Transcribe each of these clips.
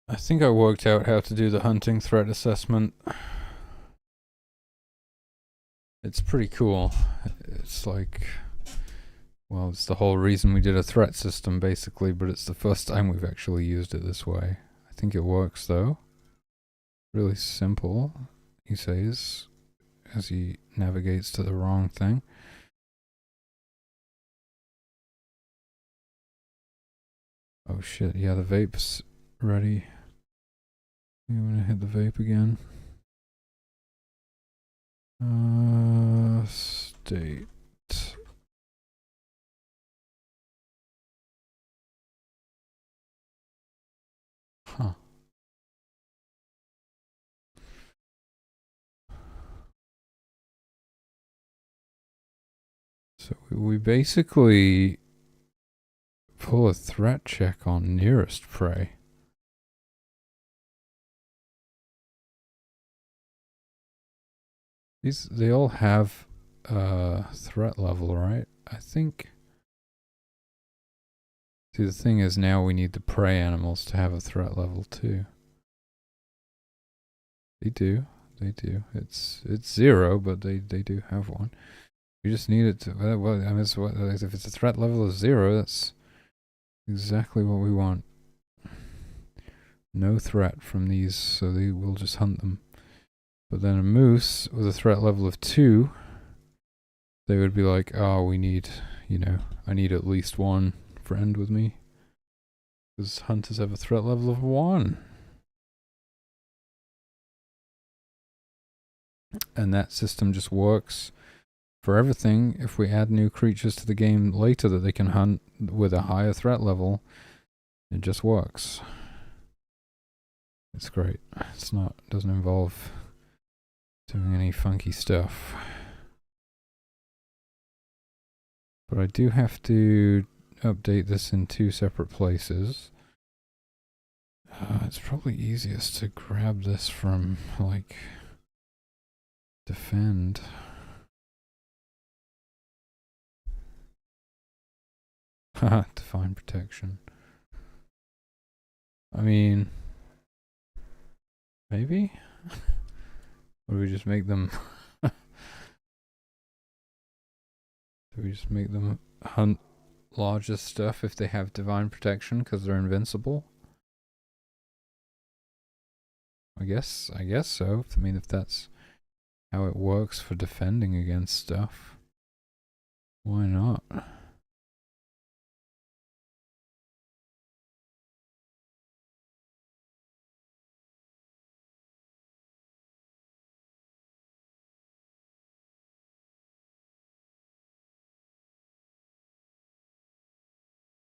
I think I worked out how to do the hunting threat assessment. It's pretty cool. It's like, well, it's the whole reason we did a threat system, basically, but it's the first time we've actually used it this way. I think it works, though. Really simple, he says, as he navigates to the wrong thing. Oh shit, yeah, the vape's ready. You wanna hit the vape again? State. Huh. So we basically pull a threat check on nearest prey. They all have a threat level, right? I think. See, the thing is now we need the prey animals to have a threat level too. They do. It's 0, but they do have one. We just need it to. Well, I mean, if it's a threat level of 0, that's exactly what we want. No threat from these, so they will just hunt them. But then a moose with a threat level of 2, they would be like, oh, we need, I need at least one friend with me. Because hunters have a threat level of 1. And that system just works for everything. If we add new creatures to the game later that they can hunt with a higher threat level, it just works. It's great. Doesn't involve doing any funky stuff. But I do have to update this in 2 separate places. It's probably easiest to grab this from, like, defend. Haha, define protection. I mean, maybe? Or do we just make them... do we just make them hunt larger stuff if they have divine protection because they're invincible? I guess so. I mean, if that's how it works for defending against stuff, why not?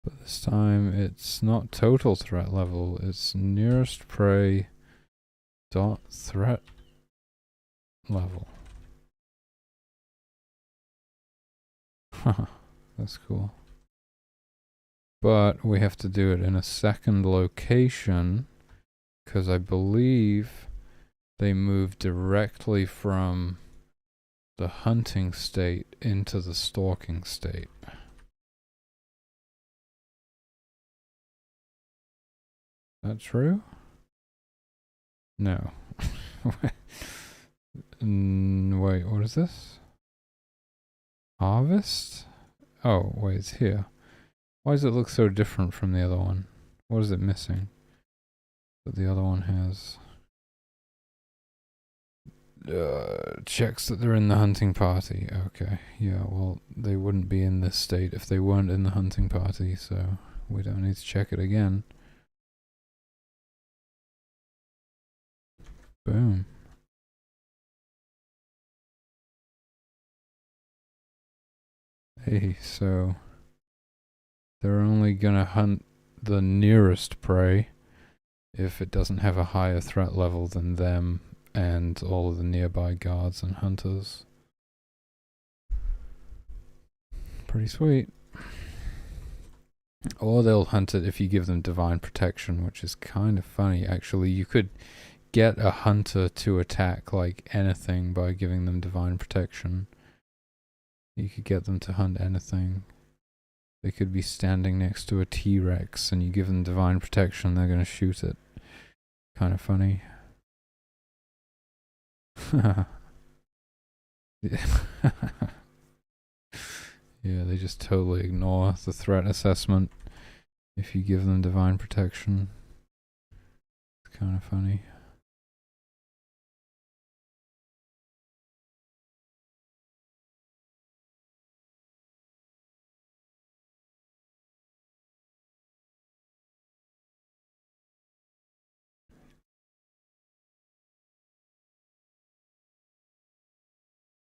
But this time it's not total threat level, it's nearest prey dot threat level. Haha, that's cool. But we have to do it in a second location because I believe they move directly from the hunting state into the stalking state. That true? No. Wait, what is this? Harvest? Oh, wait, it's here. Why does it look so different from the other one? What is it missing that the other one has? Checks that they're in the hunting party. Okay, yeah, well, they wouldn't be in this state if they weren't in the hunting party, so we don't need to check it again. Boom. Hey, so they're only gonna hunt the nearest prey if it doesn't have a higher threat level than them and all of the nearby guards and hunters. Pretty sweet. Or they'll hunt it if you give them divine protection, which is kind of funny, actually. You could get a hunter to attack like anything by giving them divine protection. You could get them to hunt anything. They could be standing next to a T-Rex and you give them divine protection, they're going to shoot it. Kind of funny. Yeah, they just totally ignore the threat assessment if you give them divine protection. It's kind of funny.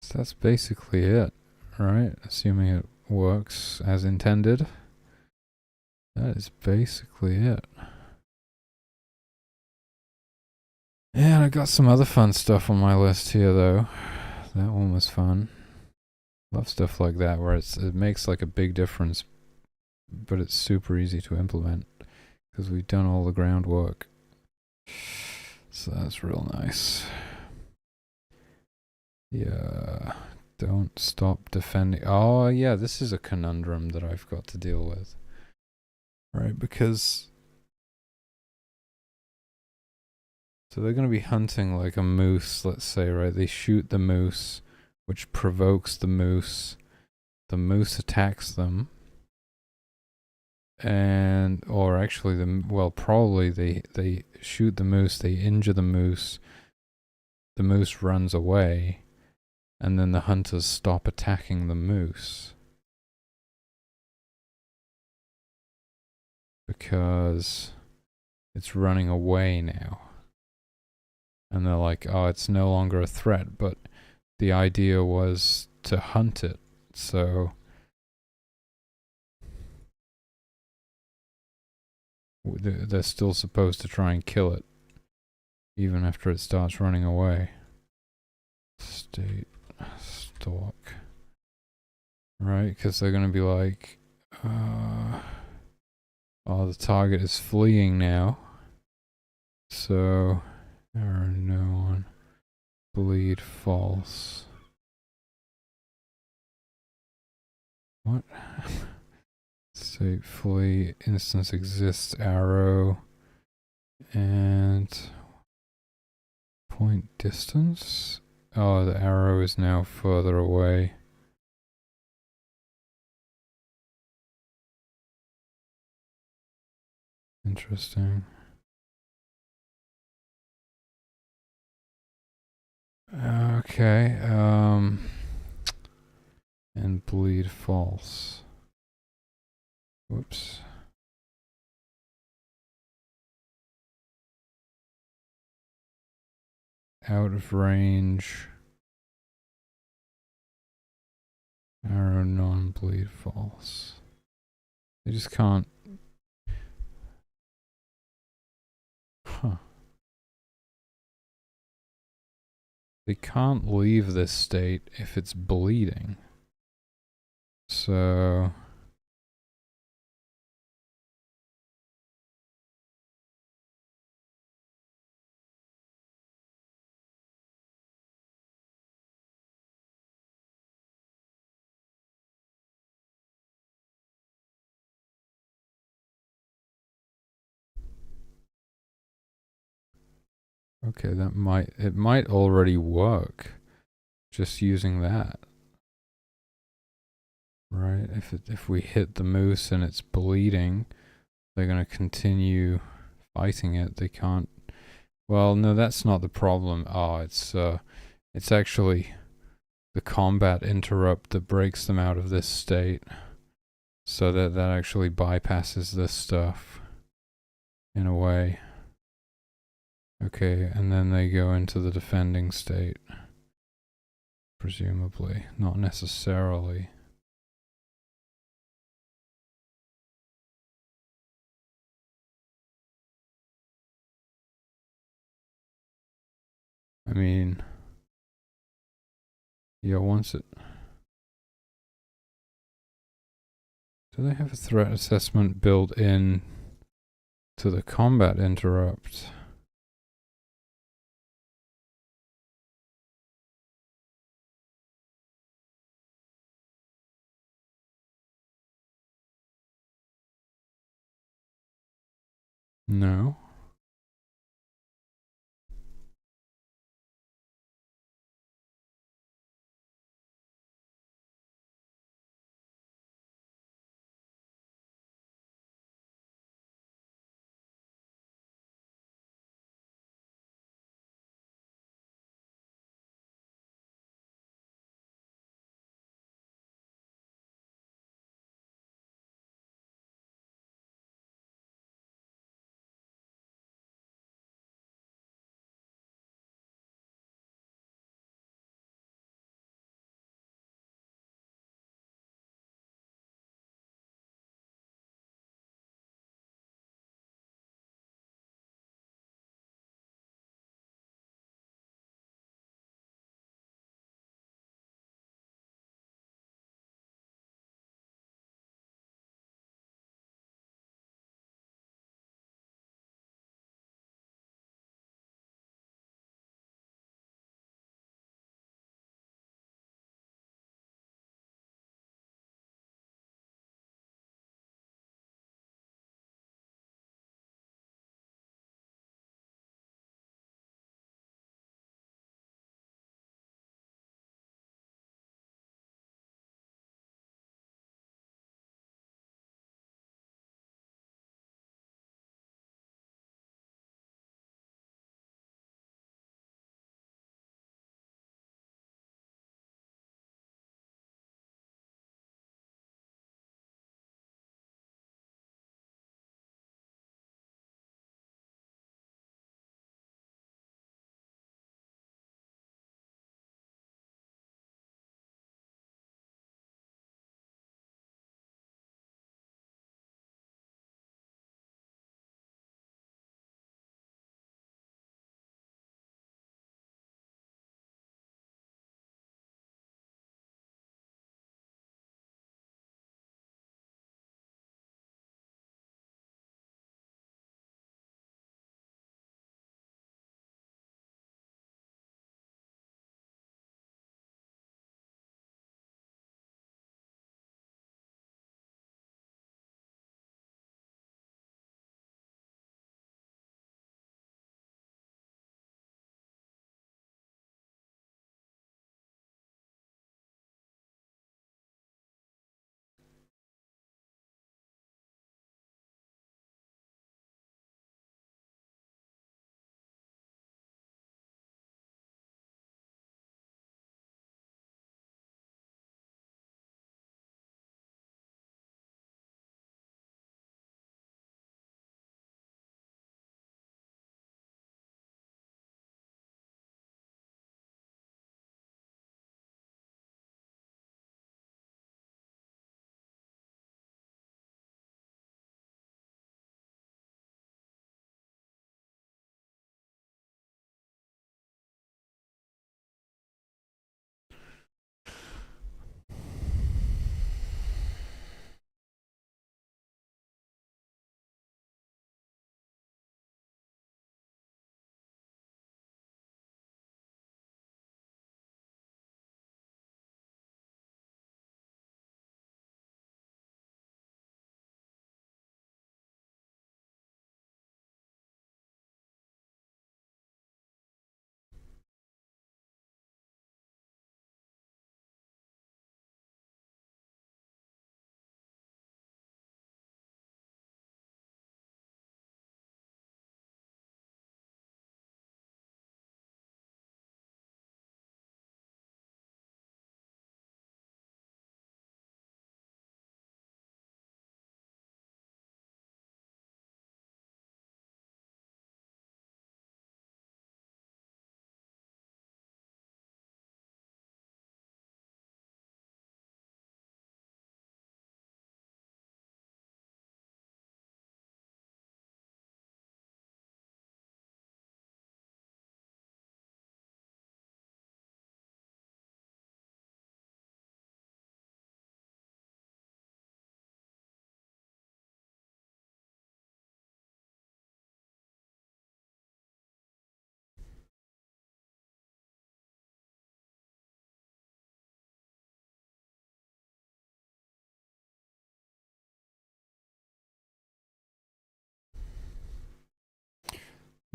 So that's basically it, right? Assuming it works as intended. That is basically it. Yeah, and I got some other fun stuff on my list here, though. That one was fun. Love stuff like that where it makes like a big difference, but it's super easy to implement because we've done all the groundwork. So that's real nice. Yeah, don't stop defending. Oh, yeah, this is a conundrum that I've got to deal with. Right, because so they're going to be hunting like a moose, let's say, right? They shoot the moose, which provokes the moose. The moose attacks them. And, or actually, probably they shoot the moose, they injure the moose runs away, and then the hunters stop attacking the moose. Because it's running away now. And they're like, oh, it's no longer a threat, but the idea was to hunt it, so they're still supposed to try and kill it, even after it starts running away. State stalk. Right, because they're going to be like, oh, the target is fleeing now. So, error known. Bleed false. What? State flee instance exists arrow and point distance. Oh, the arrow is now further away. Interesting. Okay, and bleed false. Whoops. Out of range. Arrow non-bleed false. They just can't. Huh. They can't leave this state if it's bleeding. So okay, it might already work just using that. Right? If we hit the moose and it's bleeding, they're going to continue fighting it. They can't. Well, no, that's not the problem. Oh, it's actually the combat interrupt that breaks them out of this state. So that actually bypasses this stuff in a way. Okay, and then they go into the defending state. Presumably. Not necessarily. I mean, yeah, once it... Do they have a threat assessment built in to the combat interrupt? No.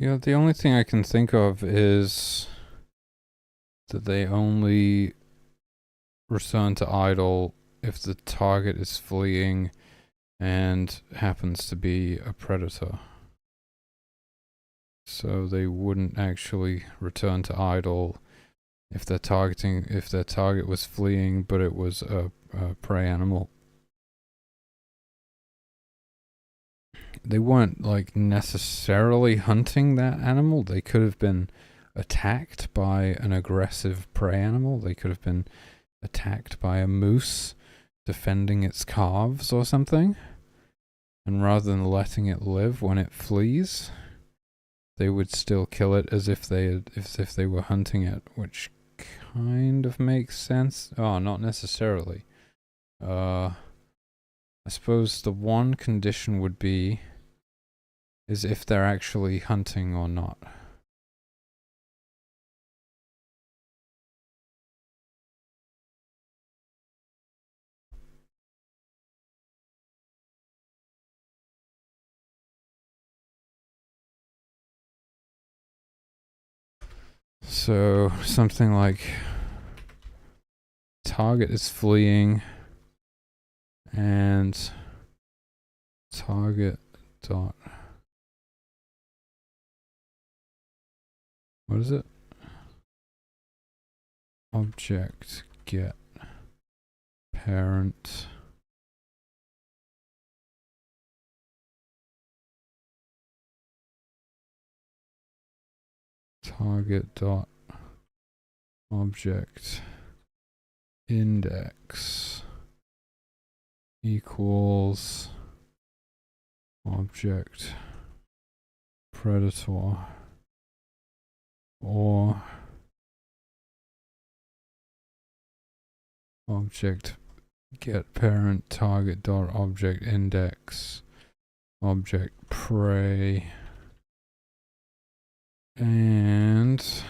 Yeah, the only thing I can think of is that they only return to idle if the target is fleeing and happens to be a predator. So they wouldn't actually return to idle if their target was fleeing, but it was a prey animal. They weren't like necessarily hunting that animal. They could have been attacked by an aggressive prey animal. They could have been attacked by a moose defending its calves or something. And rather than letting it live when it flees, they would still kill it as if they were hunting it, which kind of makes sense. Oh, not necessarily. I suppose the one condition would be is if they're actually hunting or not. So something like target is fleeing and target dot, what is it? Object get parent target dot object index equals object predator or object get parent target dot object index object prey and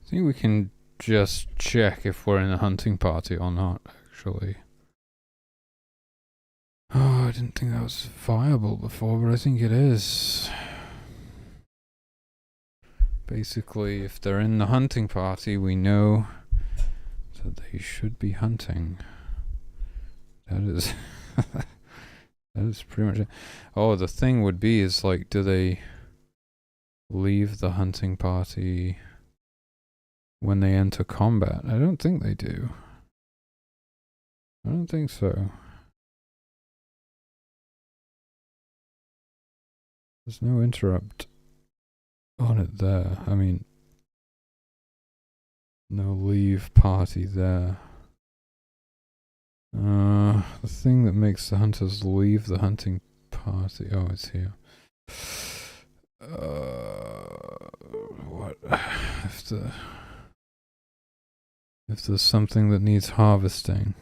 I think we can just check if we're in a hunting party or not, actually. Oh, I didn't think that was viable before, but I think it is. Basically, if they're in the hunting party, we know that they should be hunting. That is... that is pretty much it. Oh, the thing would be is like, do they leave the hunting party when they enter combat? I don't think they do. I don't think so. There's no interrupt on it there. I mean, no leave party there. The thing that makes the hunters leave the hunting party. Oh, it's here. What if there's something that needs harvesting?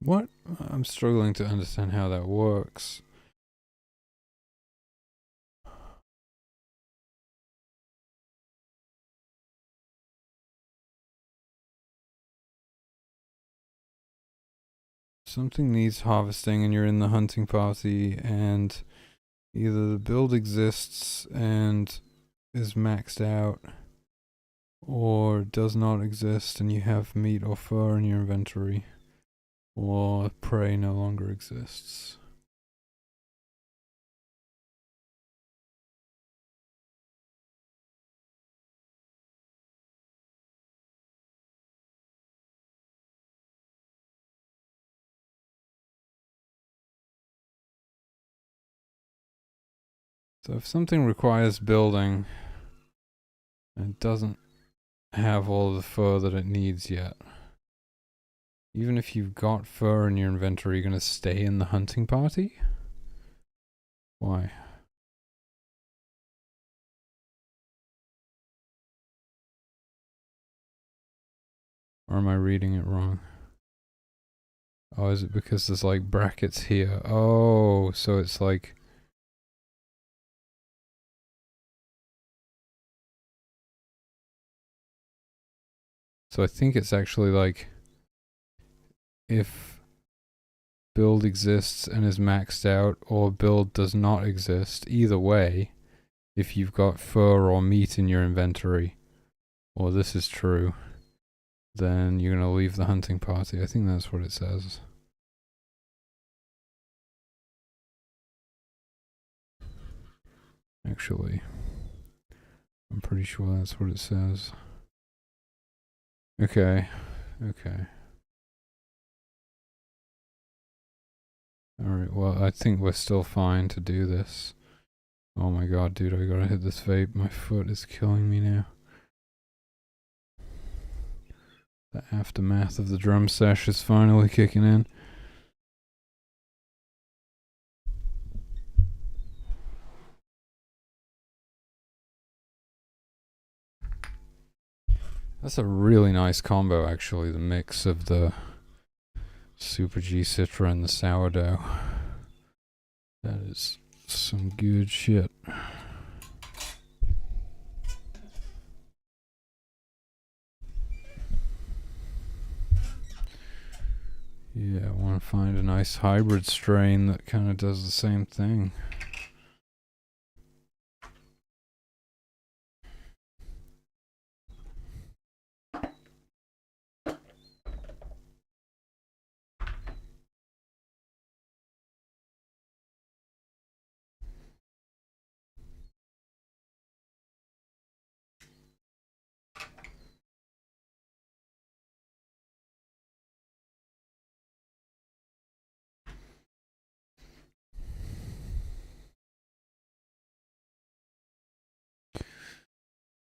What? I'm struggling to understand how that works. Something needs harvesting and you're in the hunting party, and either the build exists and is maxed out, or does not exist and you have meat or fur in your inventory, or prey no longer exists. So if something requires building and it doesn't have all the fur that it needs yet, even if you've got fur in your inventory, you're going to stay in the hunting party? Why? Or am I reading it wrong? Oh, is it because there's like brackets here? Oh, so it's like... So I think it's actually like, if build exists and is maxed out, or build does not exist, either way, if you've got fur or meat in your inventory, or this is true, then you're going to leave the hunting party. I think that's what it says. Actually, I'm pretty sure that's what it says. Okay. Alright, well, I think we're still fine to do this. Oh my god, dude, I gotta hit this vape. My foot is killing me now. The aftermath of the drum sesh is finally kicking in. That's a really nice combo, actually, the mix of the Super G Citra and the sourdough. That is some good shit. Yeah, 100%. to find a nice hybrid strain that kind of does the same thing.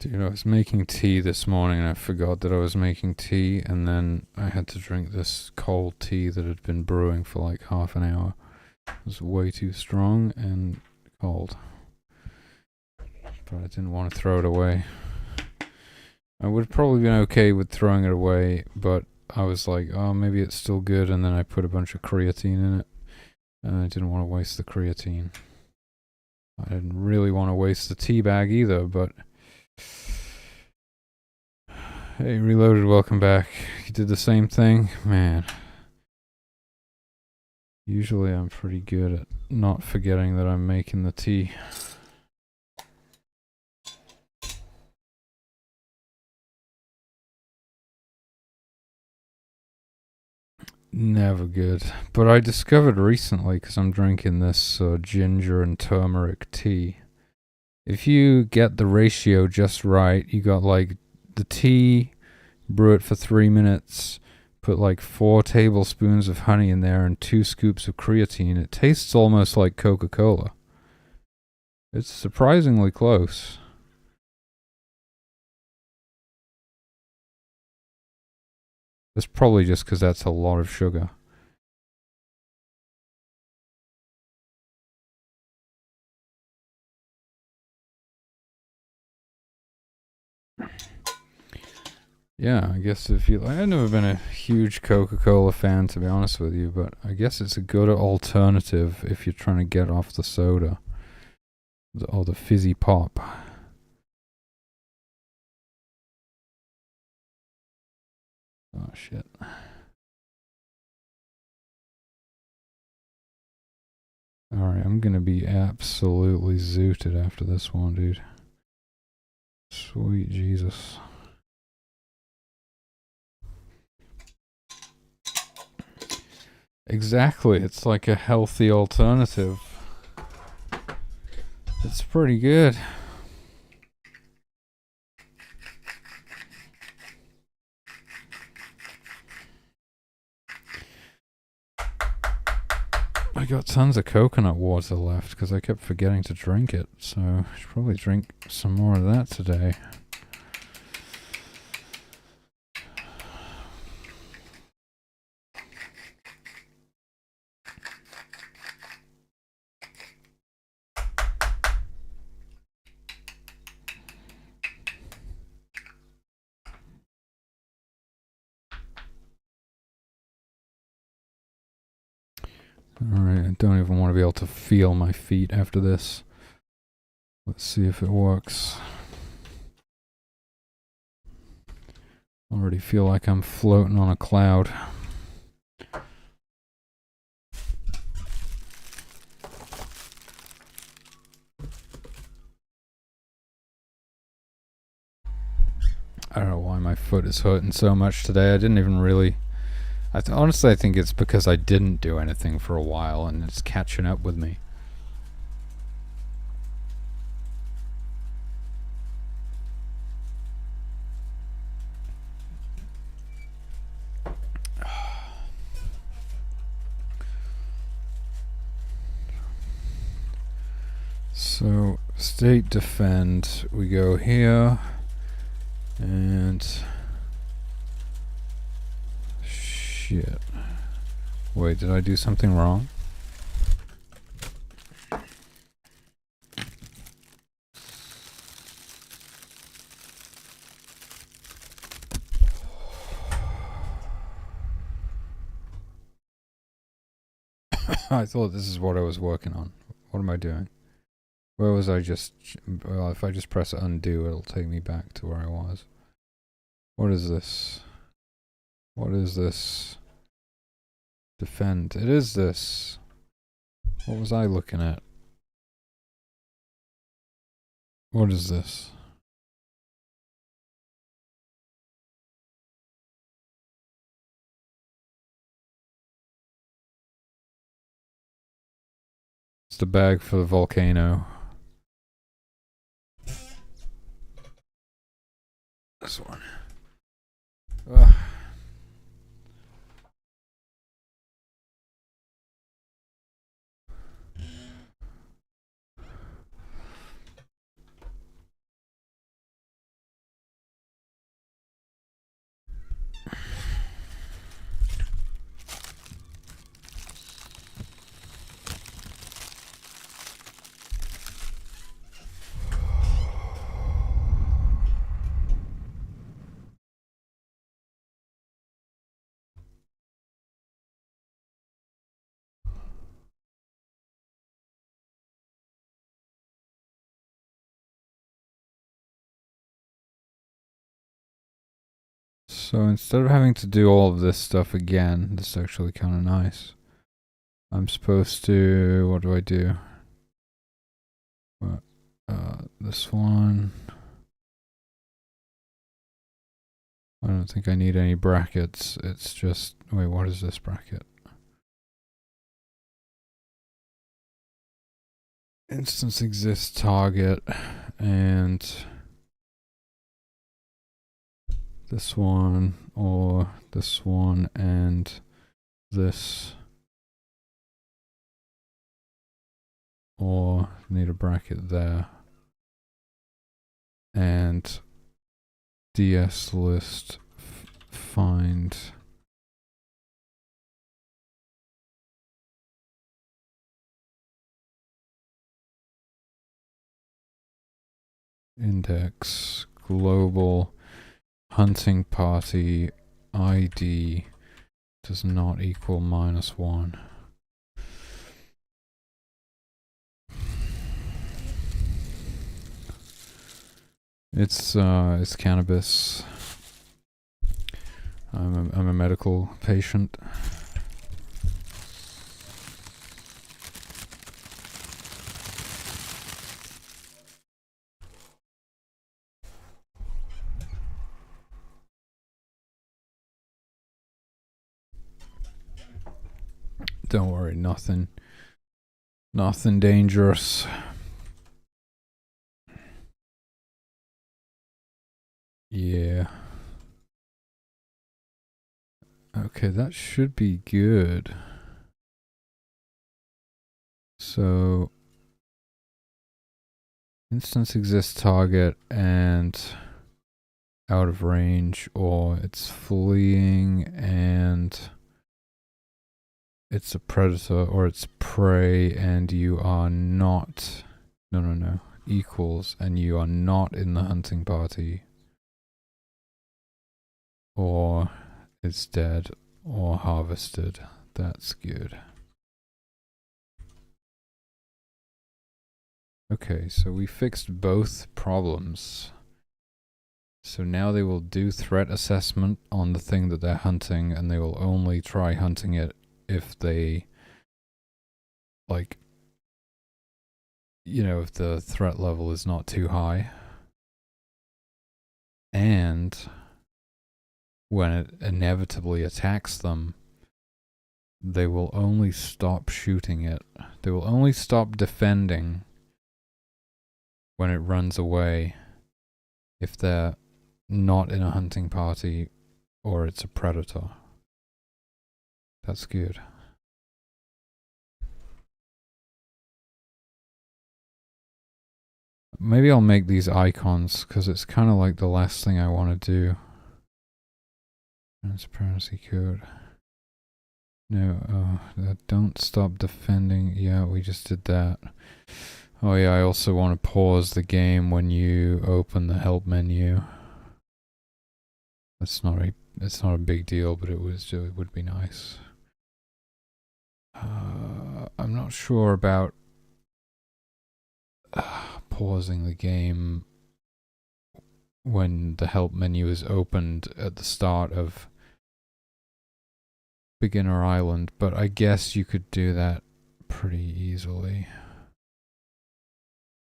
Dude, I was making tea this morning and I forgot that I was making tea, and then I had to drink this cold tea that had been brewing for like half an hour. It was way too strong and cold. But I didn't want to throw it away. I would have probably been okay with throwing it away, but I was like, oh, maybe it's still good, and then I put a bunch of creatine in it, and I didn't want to waste the creatine. I didn't really want to waste the tea bag either, but... Hey, Reloaded, welcome back. You did the same thing? Man. Usually I'm pretty good at not forgetting that I'm making the tea. Never good. But I discovered recently, because I'm drinking this ginger and turmeric tea, if you get the ratio just right, you got like the tea, brew it for 3 minutes, put like 4 tablespoons of honey in there and 2 scoops of creatine. It tastes almost like Coca-Cola. It's surprisingly close. It's probably just because that's a lot of sugar. Yeah, I guess if you... I've never been a huge Coca-Cola fan, to be honest with you, but I guess it's a good alternative if you're trying to get off the soda. Or the fizzy pop. Oh, shit. Alright, I'm gonna be absolutely zooted after this one, dude. Sweet Jesus. Exactly, it's like a healthy alternative. It's pretty good. I got tons of coconut water left because I kept forgetting to drink it, so I should probably drink some more of that today. Alright, I don't even want to be able to feel my feet after this. Let's see if it works. Already feel like I'm floating on a cloud. I don't know why my foot is hurting so much today. I didn't even really... honestly, I think it's because I didn't do anything for a while and it's catching up with me. So, state defend, we go here, and... Shit. Wait, did I do something wrong? I thought this is what I was working on. What am I doing? Where was I just... Well, if I just press undo, it'll take me back to where I was. What is this? What is this? Defend. It is this. What was I looking at? What is this? It's the bag for the volcano. This one. Ugh. So instead of having to do all of this stuff again, this is actually kind of nice. I'm supposed to, what do I do? This one. I don't think I need any brackets. It's just, wait, what is this bracket? Instance exists target and this one or this one and this, or need a bracket there, and ds list find index global hunting party ID does not equal -1. It's cannabis. I'm a medical patient. Don't worry, nothing dangerous. Yeah. Okay, that should be good. So instance exists target and out of range, or it's fleeing and it's a predator, or it's prey and you are not, no, equals and you are not in the hunting party, or it's dead or harvested. That's good. Okay, so we fixed both problems. So now they will do threat assessment on the thing that they're hunting, and they will only try hunting it if they, like, you know, if the threat level is not too high. And when it inevitably attacks them, they will only stop shooting it. They will only stop defending when it runs away if they're not in a hunting party or it's a predator. That's good. Maybe I'll make these icons because it's kind of like the last thing I want to do. Transparency code. No, don't stop defending. Yeah, we just did that. Oh yeah, I also want to pause the game when you open the help menu. It's not a big deal, but it would be nice. I'm not sure about pausing the game when the help menu is opened at the start of beginner island, but I guess you could do that pretty easily.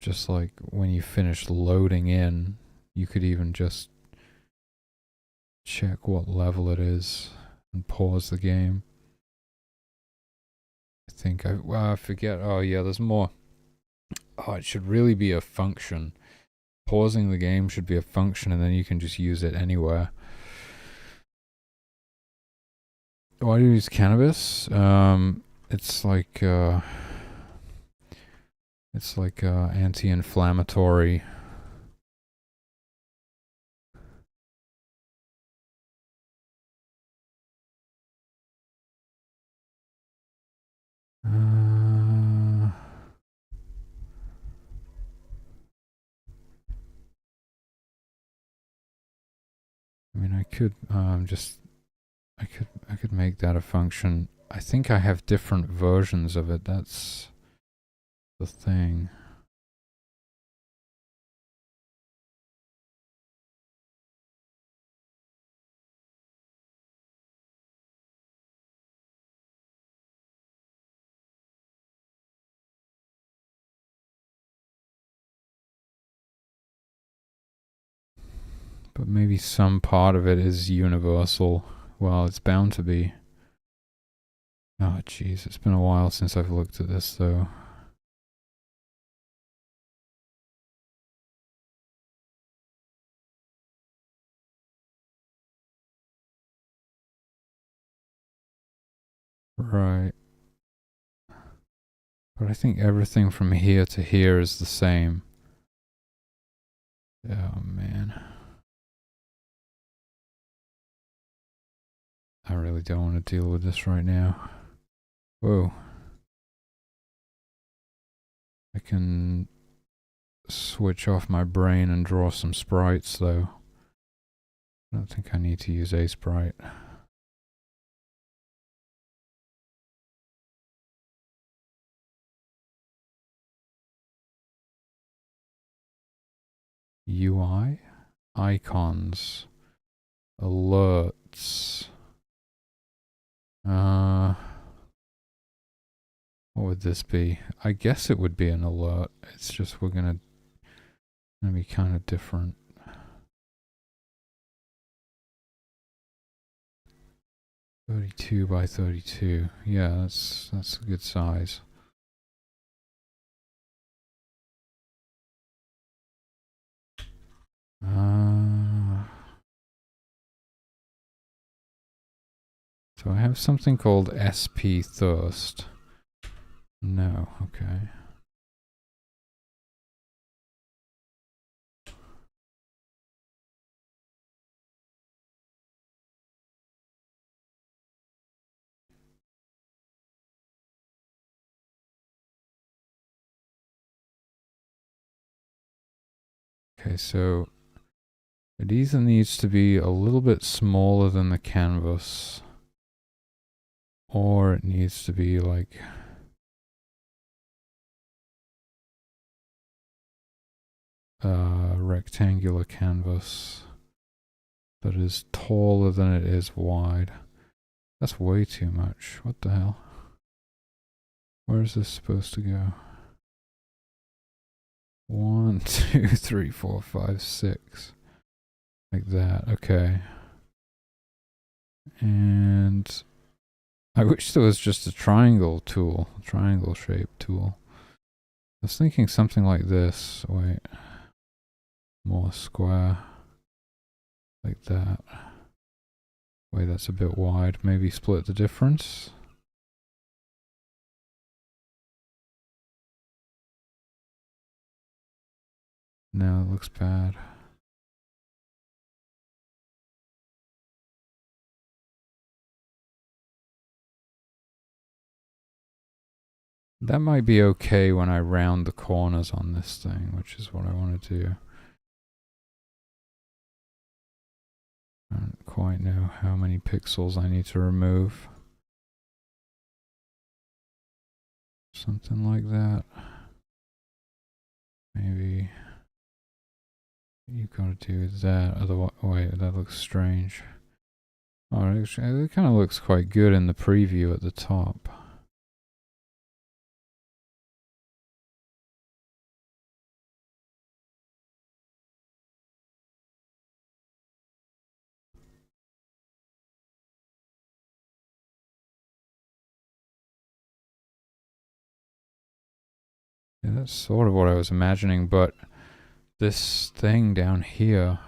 Just like when you finish loading in, you could even just check what level it is and pause the game. I think I forget. Oh yeah, there's more. Oh, it should really be a function. Pausing the game should be a function, and then you can just use it anywhere. Why do you use cannabis? It's like anti-inflammatory. I mean, I could I could make that a function. I think I have different versions of it. That's the thing. But maybe some part of it is universal. Well, it's bound to be. Oh, jeez, it's been a while since I've looked at this, though. Right. But I think everything from here to here is the same. Oh, man. I really don't want to deal with this right now. Whoa. I can switch off my brain and draw some sprites, though. I don't think I need to use a sprite. UI? Icons. Alerts. What would this be? I guess it would be an alert. It's just we're gonna be kind of different. 32 by 32. Yeah, that's a good size. So I have something called SP Thirst. No, okay. Okay, so it either needs to be a little bit smaller than the canvas, or it needs to be like a rectangular canvas that is taller than it is wide. That's way too much. What the hell? Where is this supposed to go? 1, 2, 3, 4, 5, 6. Like that. Okay. And I wish there was just a triangle tool, triangle shape tool. I was thinking something like this. Wait. More square. Like that. Wait, that's a bit wide. Maybe split the difference. No, it looks bad. That might be okay when I round the corners on this thing, which is what I want to do. I don't quite know how many pixels I need to remove. Something like that. Maybe you gotta do that. Otherwise, wait, that looks strange. Oh, actually, it kind of looks quite good in the preview at the top. Yeah, that's sort of what I was imagining, but this thing down here,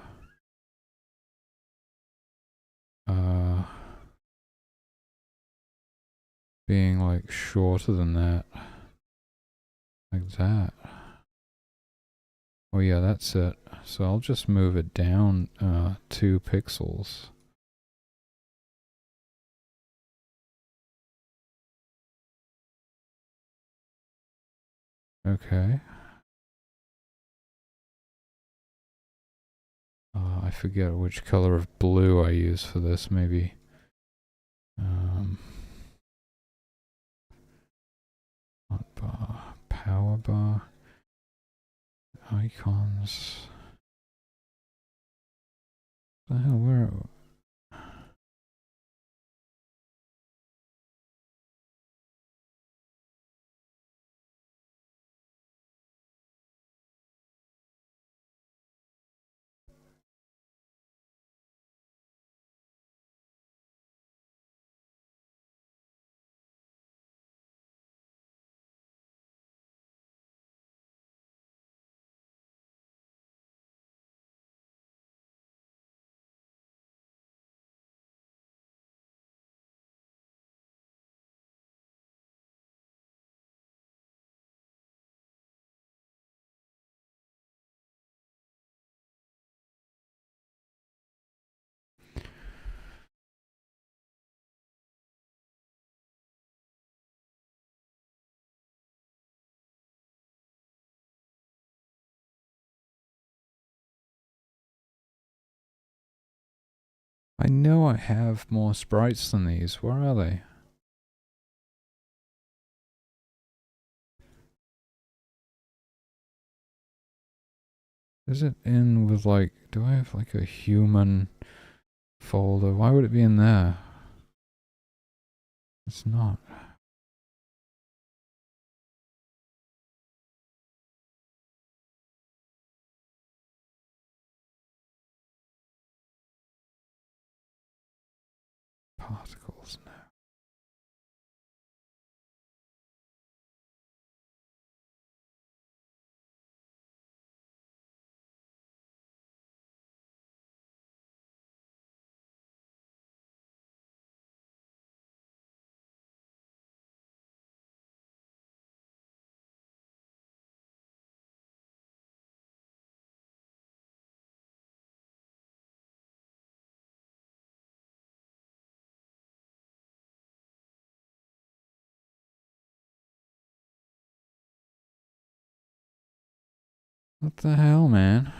uh, being like shorter than that, like that. Oh yeah, that's it. So I'll just move it down 2 pixels. Okay. I forget which color of blue I use for this. Maybe hotbar, power bar, icons. What the hell? Where? I know I have more sprites than these. Where are they? Is it in with like, do I have like a human folder? Why would it be in there? It's not. Particles now. What the hell, man?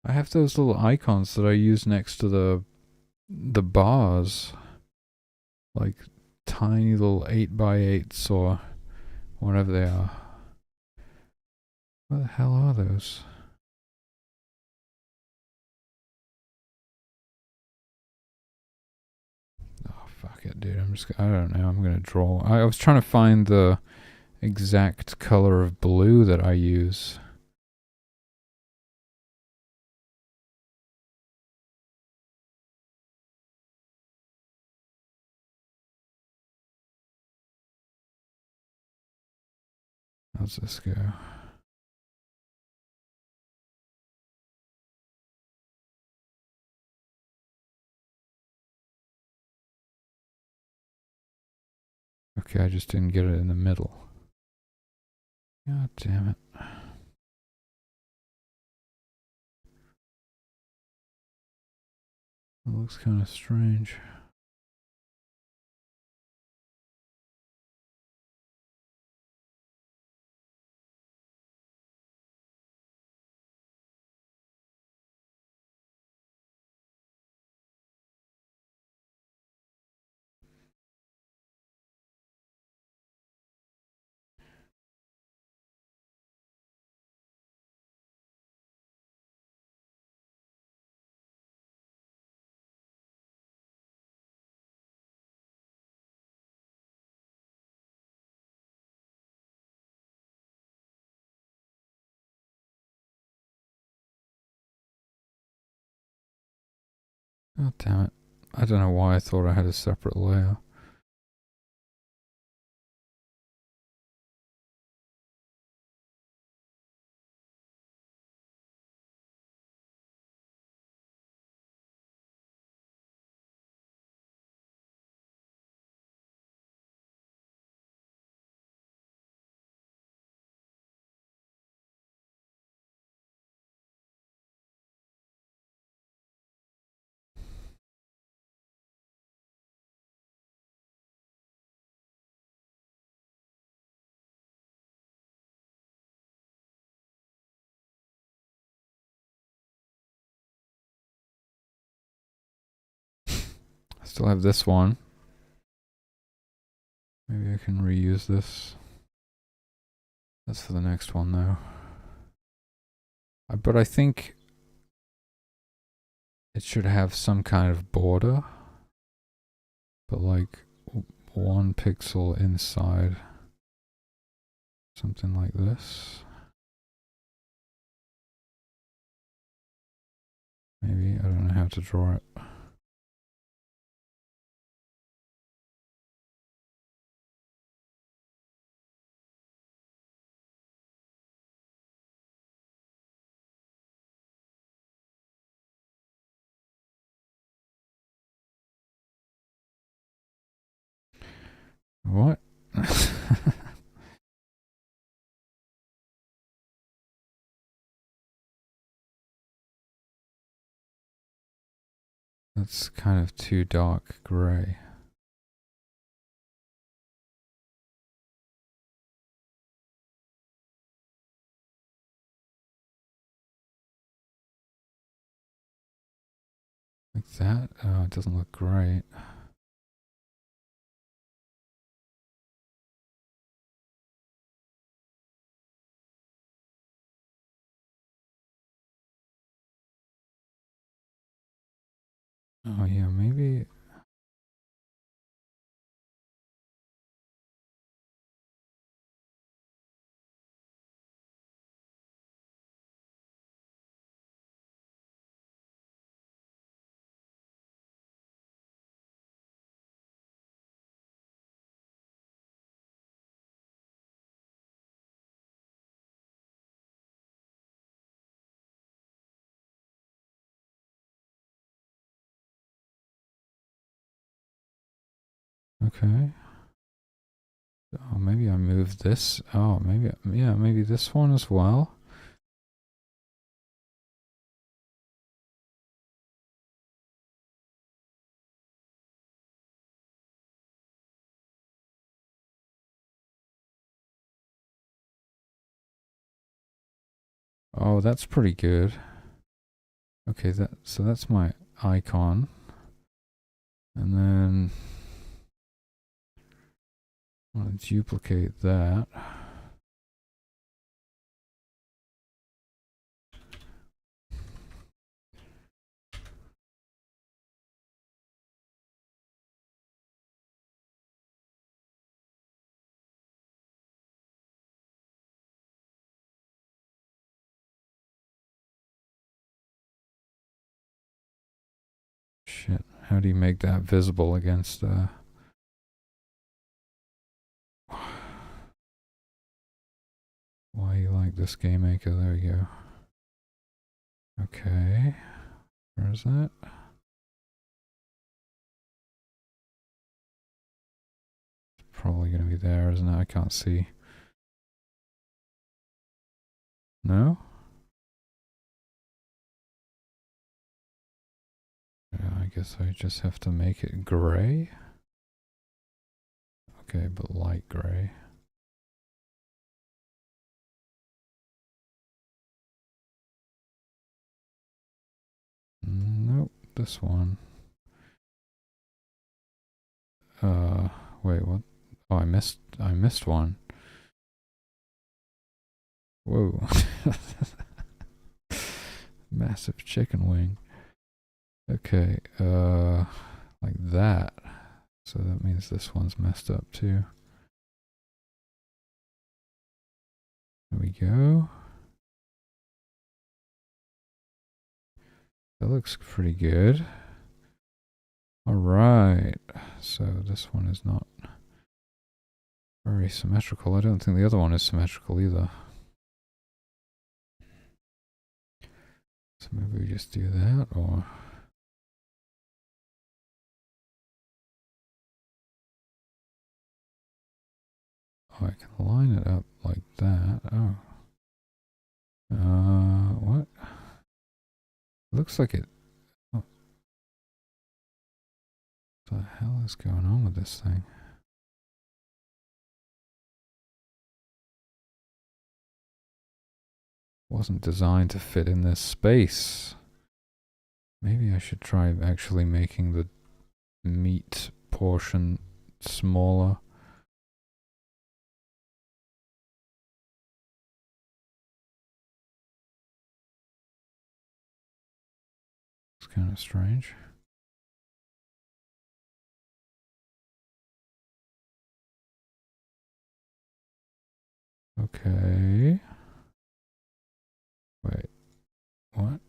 I have those little icons that I use next to the bars. Like tiny little 8x8s or whatever they are. What the hell are those? Oh, fuck it, dude. I don't know. I'm gonna draw. I was trying to find the exact color of blue that I use. How's this go? Okay, I just didn't get it in the middle. God damn it. It looks kind of strange. Oh, damn it. I don't know why I thought I had a separate layer. I still have this one. Maybe I can reuse this. That's for the next one though. But I think it should have some kind of border. But like 1 pixel inside. Something like this. Maybe, I don't know how to draw it. What? That's kind of too dark gray. Like that? Oh, it doesn't look great. Oh yeah, maybe. Okay. Oh, maybe I moved this. Oh, maybe, yeah, maybe this one as well. Oh, that's pretty good. Okay, so that's my icon. And then I want to duplicate that. Shit, how do you make that visible against why you like this GameMaker? There we go. Okay, where is that? It's probably gonna be there, isn't it? I can't see. No? Yeah, I guess I just have to make it gray. Okay, but light gray. Nope, this one. Wait, what? Oh, I missed one. Whoa. Massive chicken wing. Okay, like that. So that means this one's messed up too. There we go. That looks pretty good. Alright, so this one is not very symmetrical. I don't think the other one is symmetrical either. So maybe we just do that, or... Oh, I can line it up like that. Oh. What? Looks like it... What the hell is going on with this thing? Wasn't designed to fit in this space. Maybe I should try actually making the meat portion smaller. It's kind of strange. Okay. Wait. What?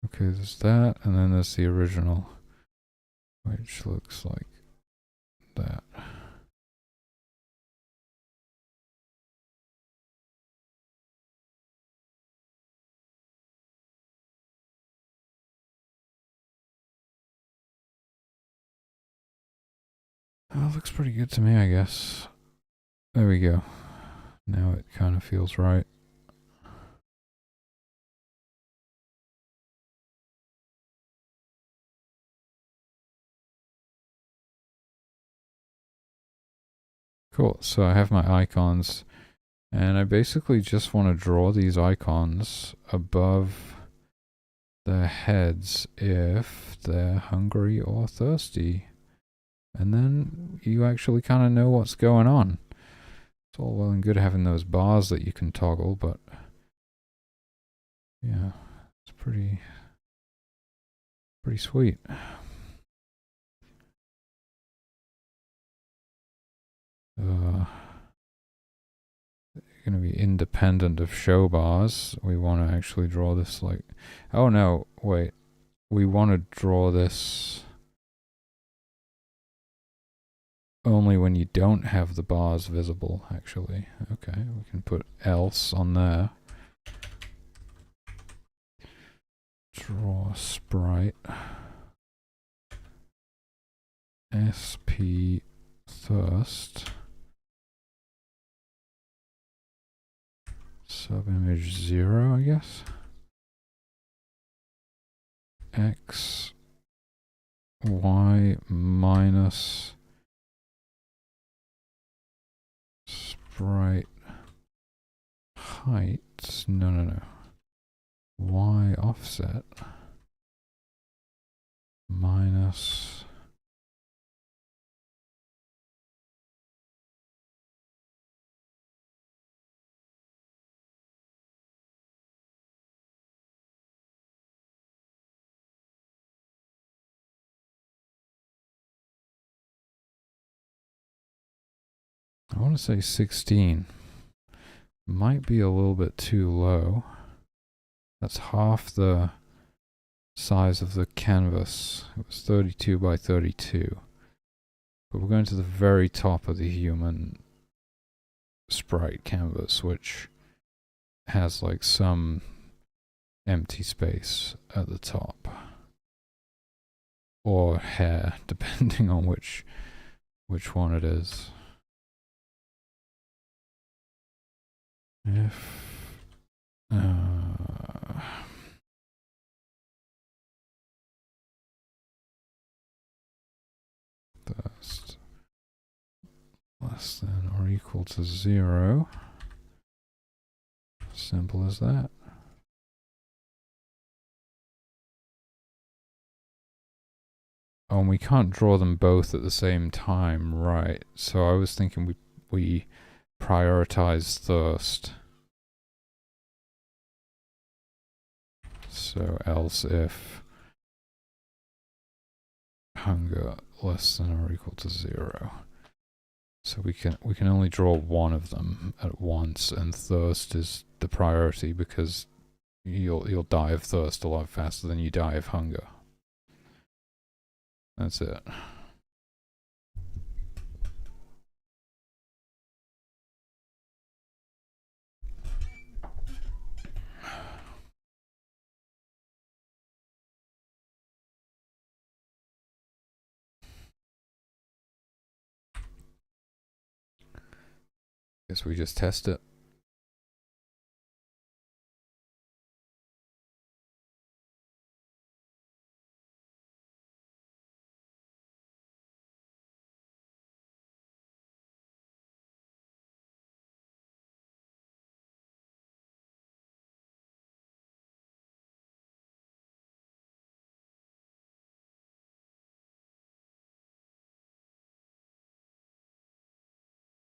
Okay, there's that, and then there's the original, which looks like that. Oh, looks pretty good to me, I guess. There we go. Now it kind of feels right. Cool, so I have my icons, and I basically just want to draw these icons above their heads if they're hungry or thirsty. And then you actually kind of know what's going on. It's all well and good having those bars that you can toggle, but yeah, it's pretty sweet. Going to be independent of show bars. We want to actually draw this like... Oh no, wait. We want to draw this only when you don't have the bars visible, actually. Okay, we can put else on there. Draw sprite. SP thirst. Subimage 0, I guess. X, Y minus sprite height. No. Y offset minus I want to say 16. Might be a little bit too low. That's half the size of the canvas. It was 32 by 32. But we're going to the very top of the human sprite canvas, which has like some empty space at the top. Or hair, depending on which one it is. If thirst less than or equal to 0. Simple as that. Oh, and we can't draw them both at the same time, right? So I was thinking we prioritize thirst. So else if hunger less than or equal to 0. So we can only draw one of them at once, and thirst is the priority because you'll die of thirst a lot faster than you die of hunger. That's it. Guess we just test it.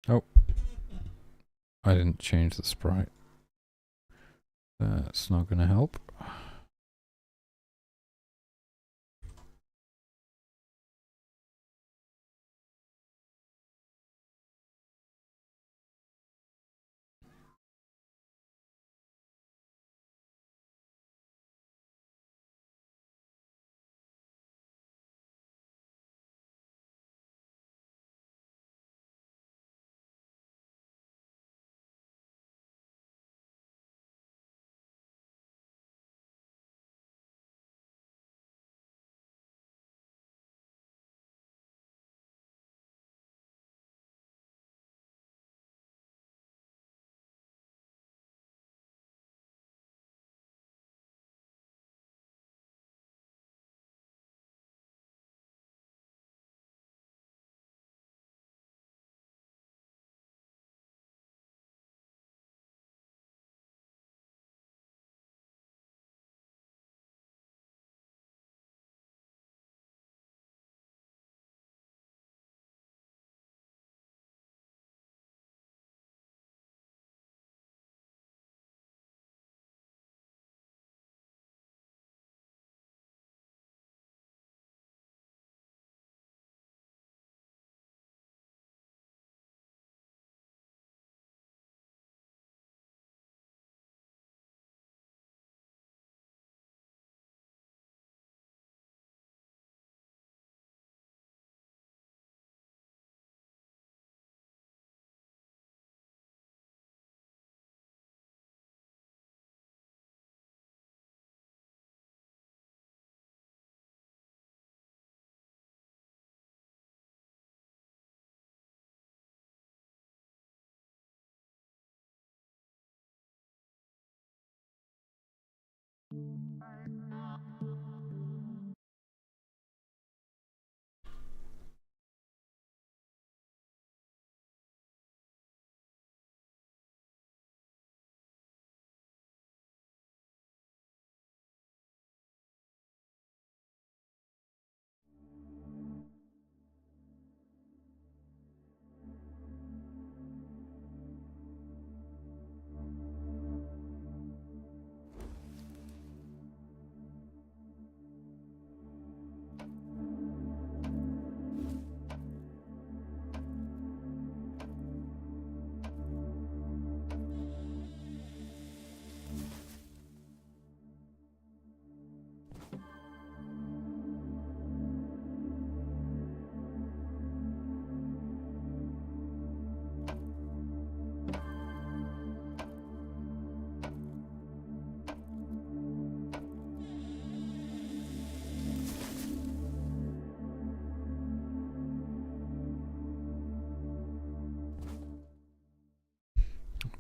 Oh, I didn't change the sprite. That's not gonna help.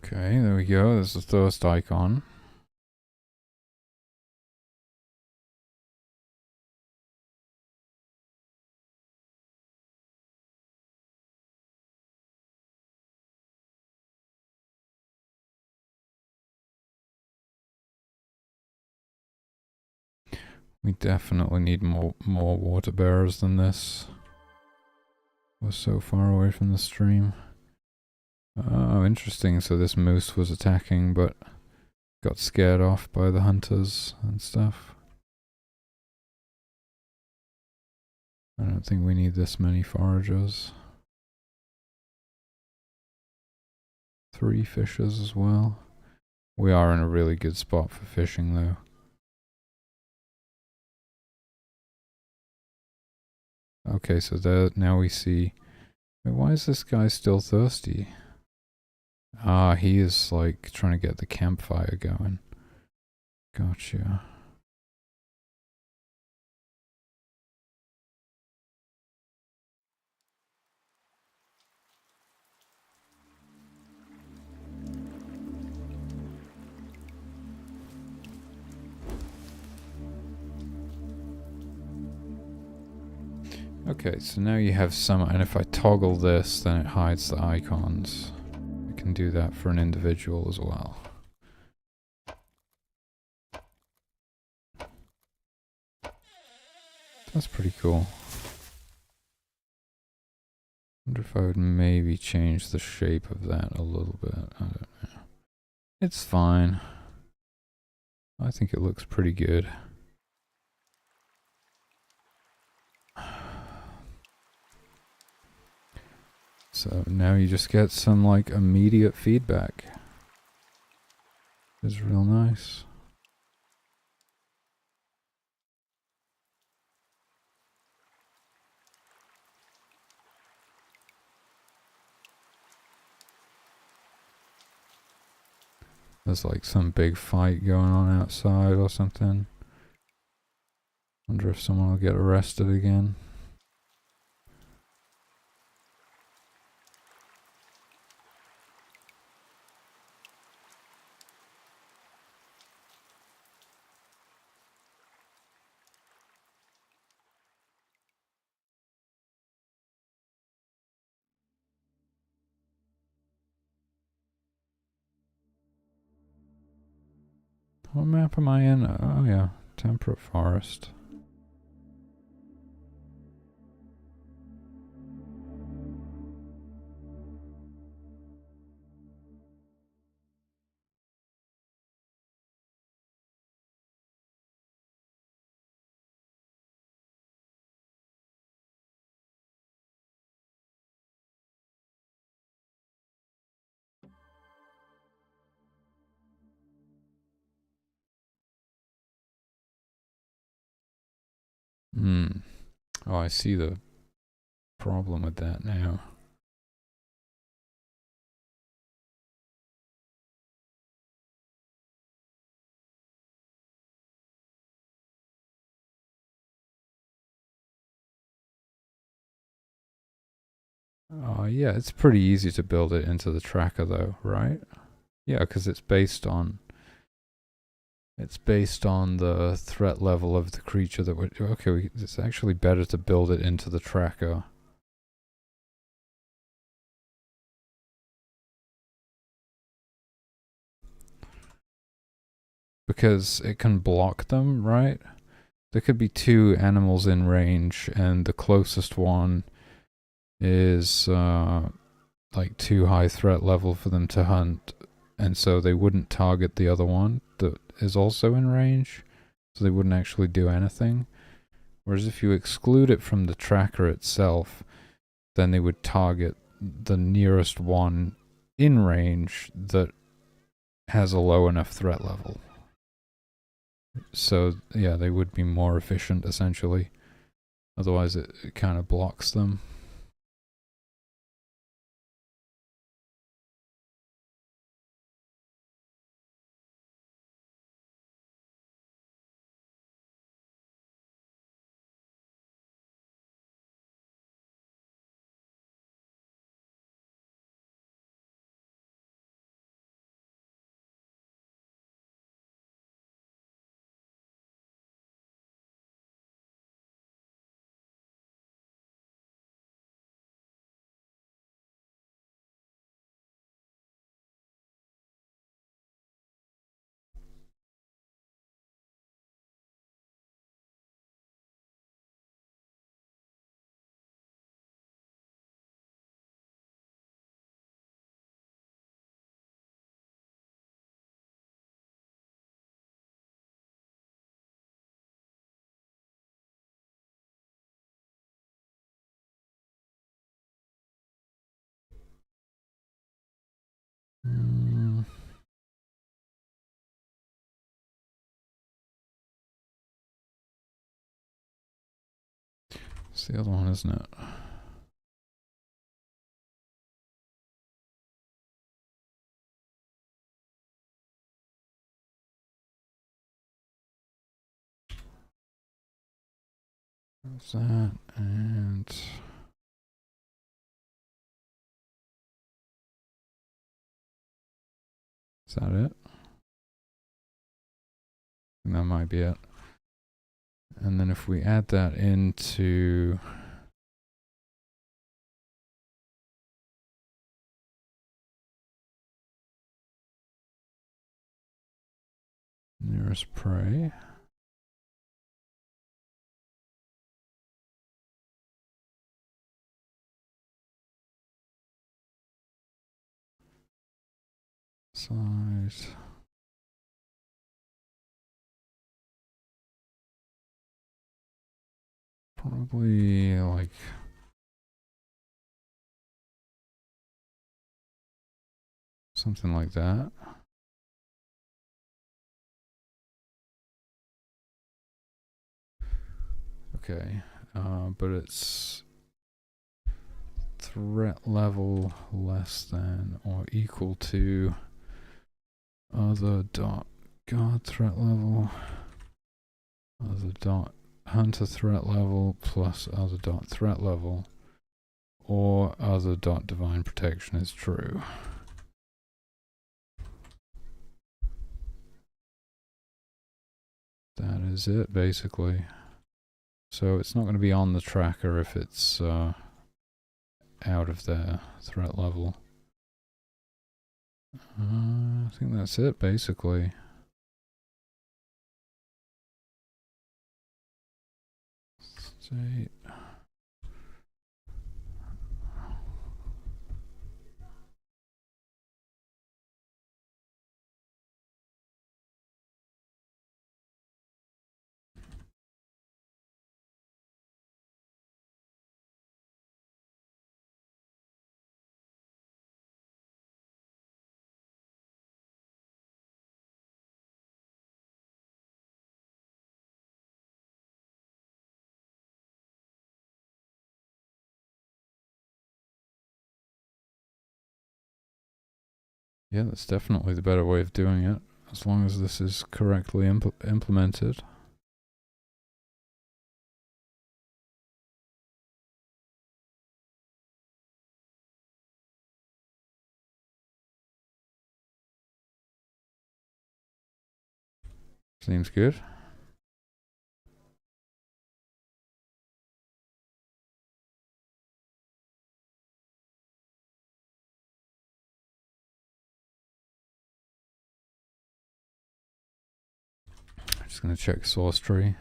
Okay, there we go. There's the thirst icon. We definitely need more water bearers than this. We're so far away from the stream. Oh, interesting. So this moose was attacking, but got scared off by the hunters and stuff. I don't think we need this many foragers. 3 fishers as well. We are in a really good spot for fishing though. Okay, so there, now we see... Wait, why is this guy still thirsty? Ah, he is like trying to get the campfire going. Gotcha. Okay, so now you have some, and if I toggle this, then it hides the icons. I can do that for an individual as well. That's pretty cool. Wonder if I would maybe change the shape of that a little bit. I don't know. It's fine. I think it looks pretty good. So now you just get some like immediate feedback. It's real nice. There's like some big fight going on outside or something. Wonder if someone will get arrested again. What map am I in? Oh yeah, temperate forest. Hmm. Oh, I see the problem with that now. Yeah, it's pretty easy to build it into the tracker though, right? Yeah, because it's based on the threat level of the creature that would. Okay, it's actually better to build it into the tracker. Because it can block them, right? There could be 2 animals in range, and the closest one is like too high threat level for them to hunt, and so they wouldn't target the other one that is also in range, so they wouldn't actually do anything. Whereas if you exclude it from the tracker itself, then they would target the nearest one in range that has a low enough threat level. So yeah, they would be more efficient essentially. Otherwise it kind of blocks them. It's the other one, isn't it? There's that, and is that it? That might be it. And then if we add that into nearest prey, size, probably like something like that. Okay, but it's threat level less than or equal to other dot guard threat level, other dot hunter threat level plus other dot threat level, or other dot divine protection is true. That is it, basically. So it's not going to be on the tracker if it's out of their threat level. I think that's it, basically. State. Yeah, that's definitely the better way of doing it, as long as this is correctly implemented. Seems good. I'm just going to check source tree.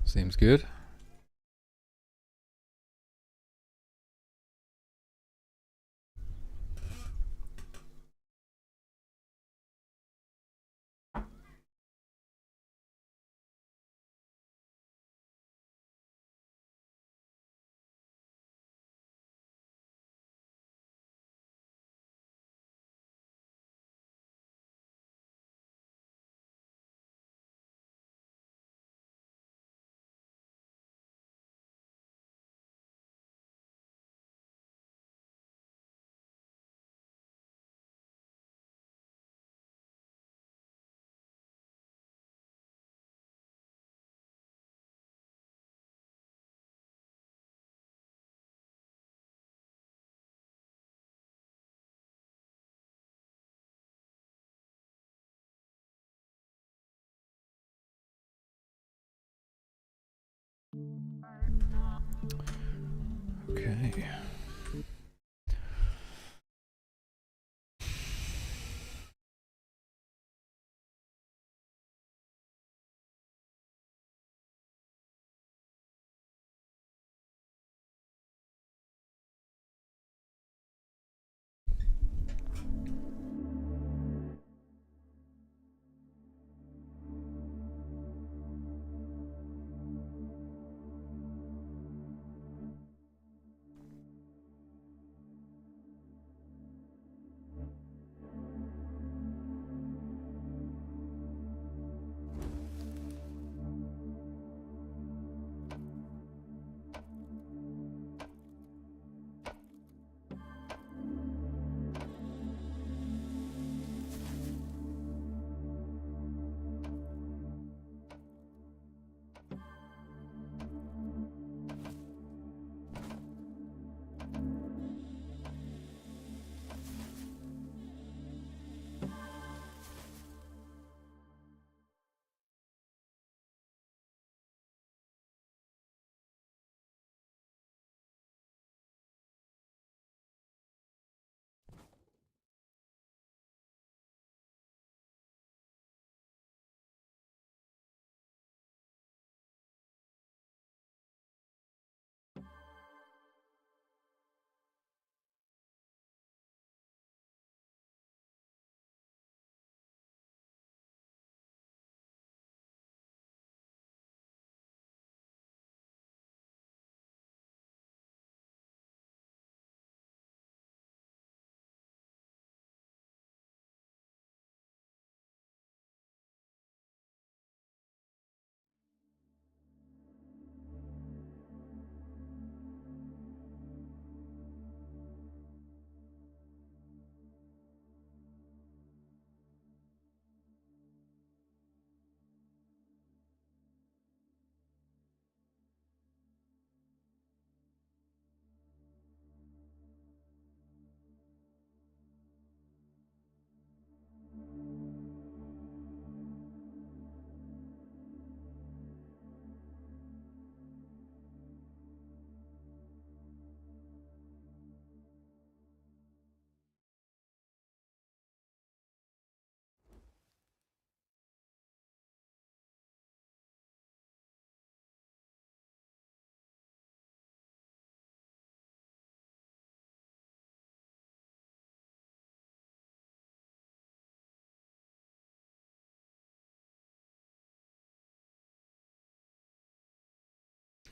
Seems good. Okay.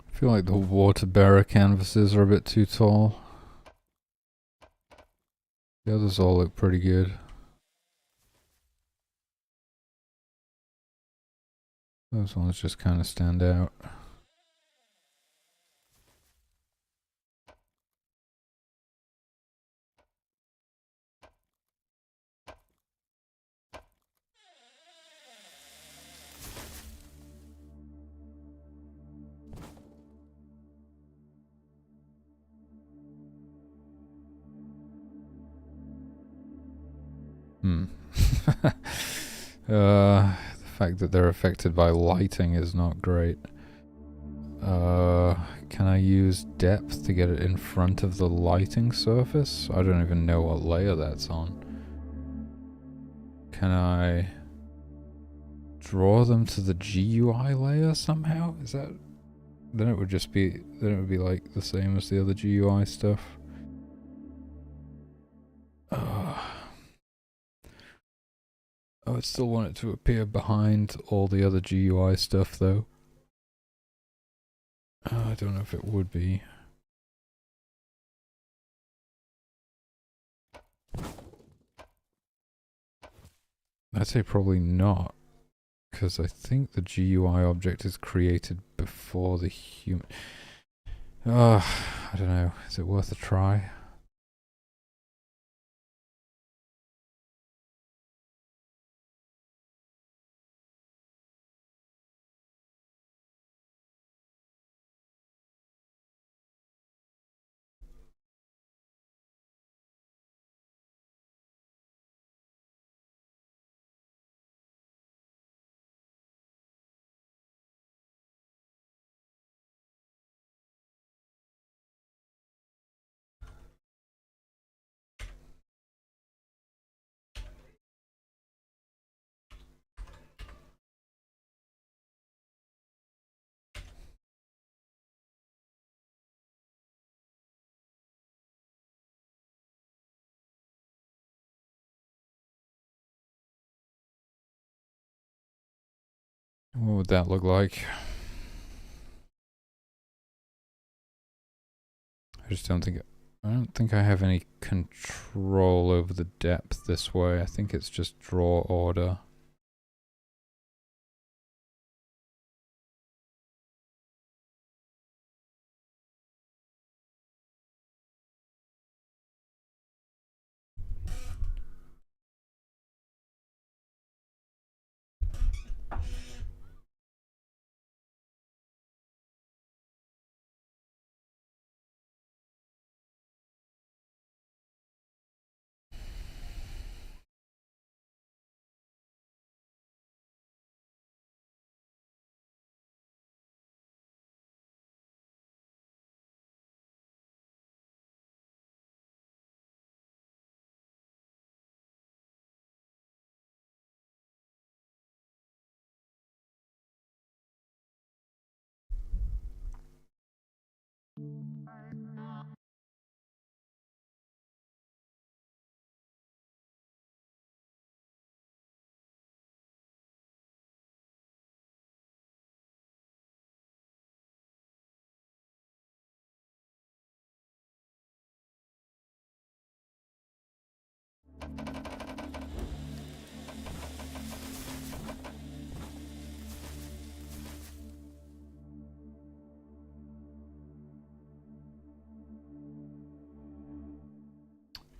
I feel like the water bearer canvases are a bit too tall. The others all look pretty good. Those ones just kind of stand out. The fact that they're affected by lighting is not great. Can I use depth to get it in front of the lighting surface? I don't even know what layer that's on. Can I draw them to the GUI layer somehow? Is that... Then it would just be... Then it would be like the same as the other GUI stuff. I would still want it to appear behind all the other GUI stuff though. I don't know if it would be. I'd say probably not, because I think the GUI object is created before the human... I don't know. Is it worth a try? What would that look like? I don't think I have any control over the depth this way. I think it's just draw order.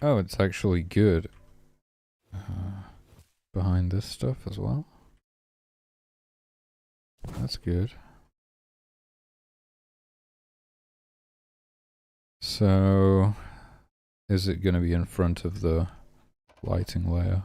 Oh, it's actually good. Behind this stuff as well. That's good. So, is it going to be in front of the lighting layer?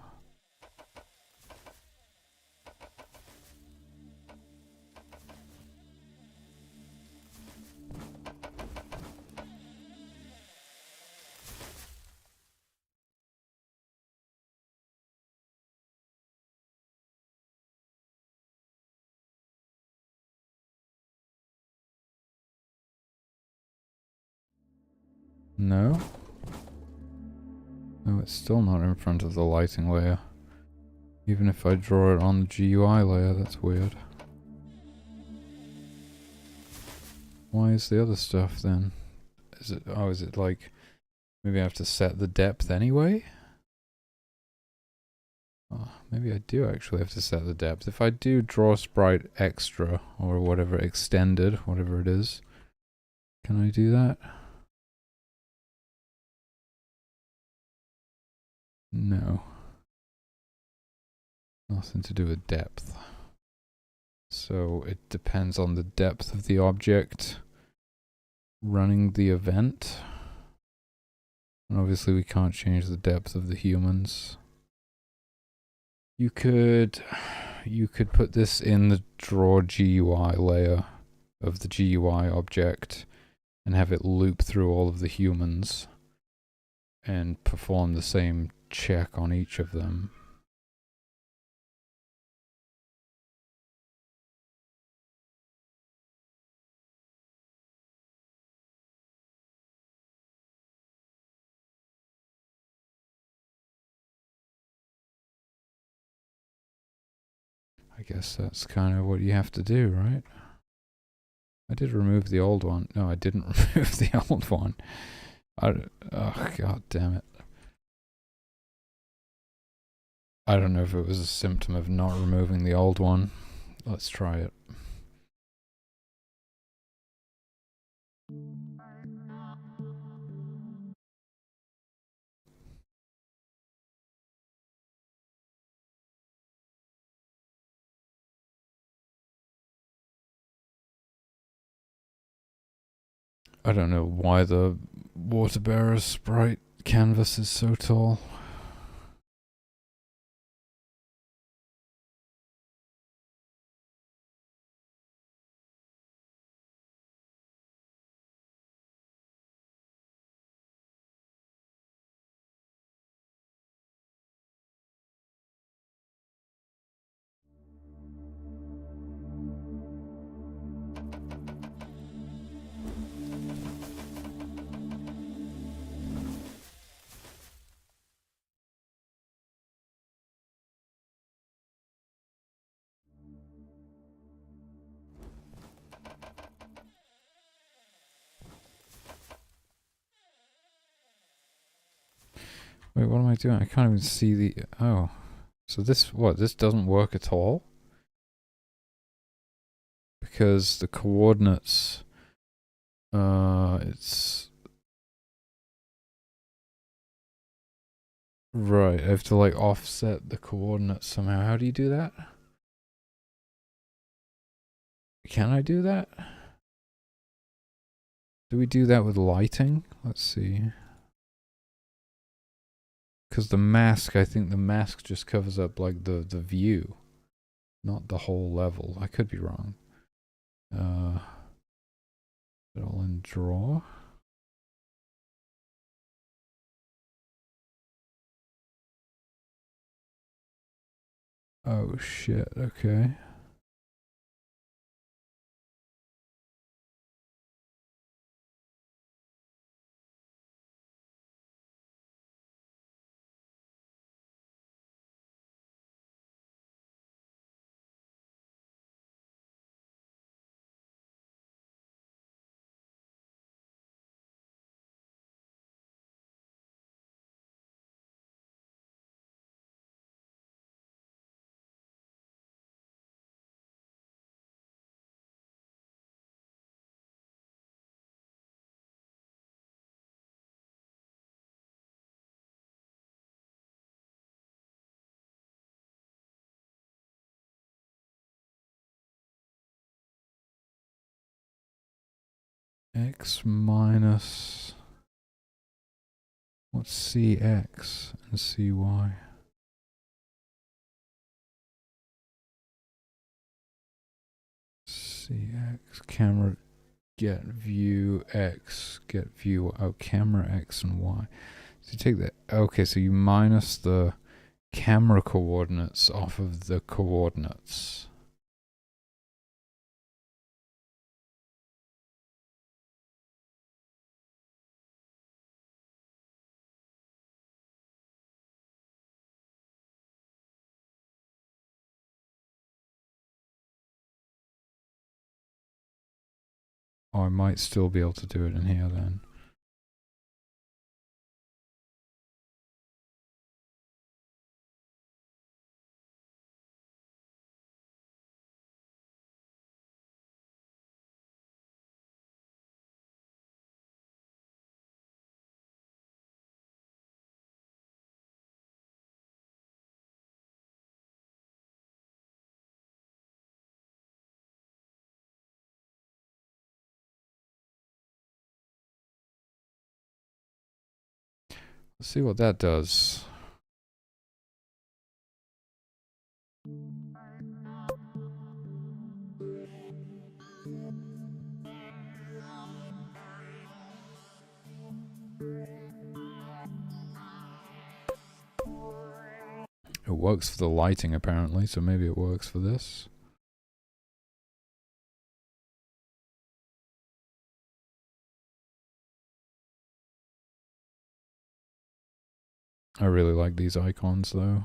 No? No, it's still not in front of the lighting layer. Even if I draw it on the GUI layer, that's weird. Why is the other stuff then? Is it like, maybe I have to set the depth anyway? Oh, maybe I do actually have to set the depth. If I do draw sprite extra, or whatever, extended, whatever it is, can I do that? No. Nothing to do with depth. So it depends on the depth of the object running the event. And obviously we can't change the depth of the humans. You could put this in the draw GUI layer of the GUI object and have it loop through all of the humans and perform the same check on each of them. I guess that's kind of what you have to do, right? I did remove the old one. No, I didn't remove the old one. Oh, god damn it. I don't know if it was a symptom of not removing the old one. Let's try it. I don't know why the water bearer sprite canvas is so tall. Wait, what am I doing? I can't even see the... Oh. So this, what, this doesn't work at all? Because the coordinates... it's... Right, I have to like offset the coordinates somehow. How do you do that? Can I do that? Do we do that with lighting? Let's see. Because the mask, I think the mask just covers up like the view, not the whole level. I could be wrong. Put all in draw. Oh shit, okay. X minus... What's CX and CY? CX, camera, get view X, get view, oh, camera X and Y. So you take that, okay, so you minus the camera coordinates off of the coordinates. Oh, I might still be able to do it in here then. Let's see what that does. It works for the lighting apparently, so maybe it works for this. I really like these icons though.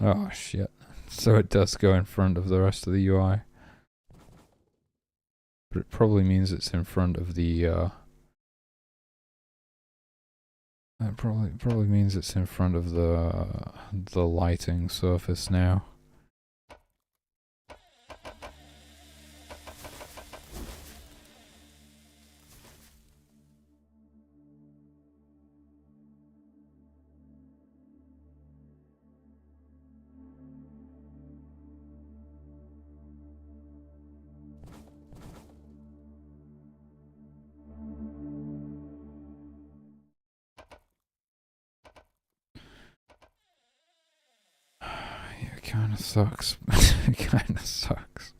Oh shit. So it does go in front of the rest of the UI. But it probably means it's in front of the That probably means it's in front of the lighting surface now. It kind of sucks. It kind of sucks.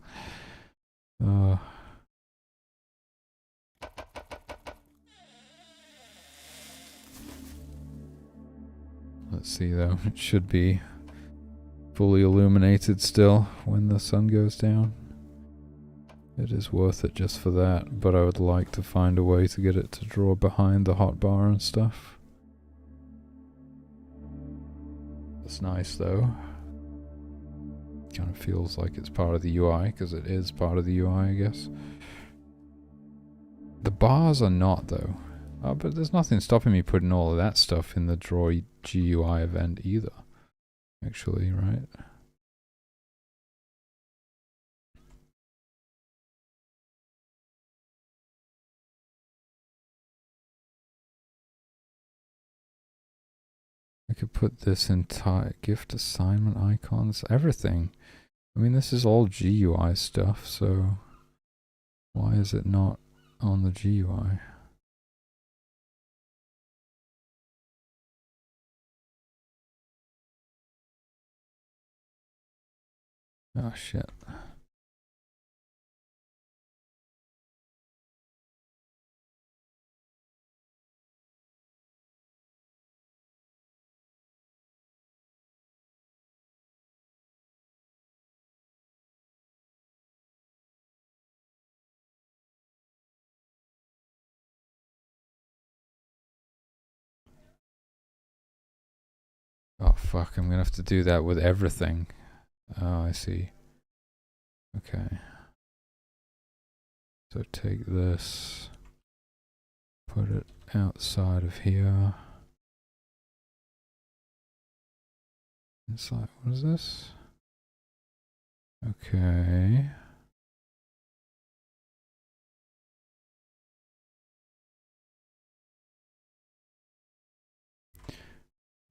Let's see though. It should be fully illuminated still when the sun goes down. It is worth it just for that, but I would like to find a way to get it to draw behind the hotbar and stuff. It's nice though. Kind of feels like it's part of the UI, because it is part of the UI, I guess. The bars are not though. But there's nothing stopping me putting all of that stuff in the draw GUI event either. Actually, right? I could put this entire gift assignment icons, everything. I mean, this is all GUI stuff, so why is it not on the GUI? Oh shit. Oh fuck, I'm gonna have to do that with everything. Oh, I see. Okay. So take this, put it outside of here. Inside, what is this? Okay.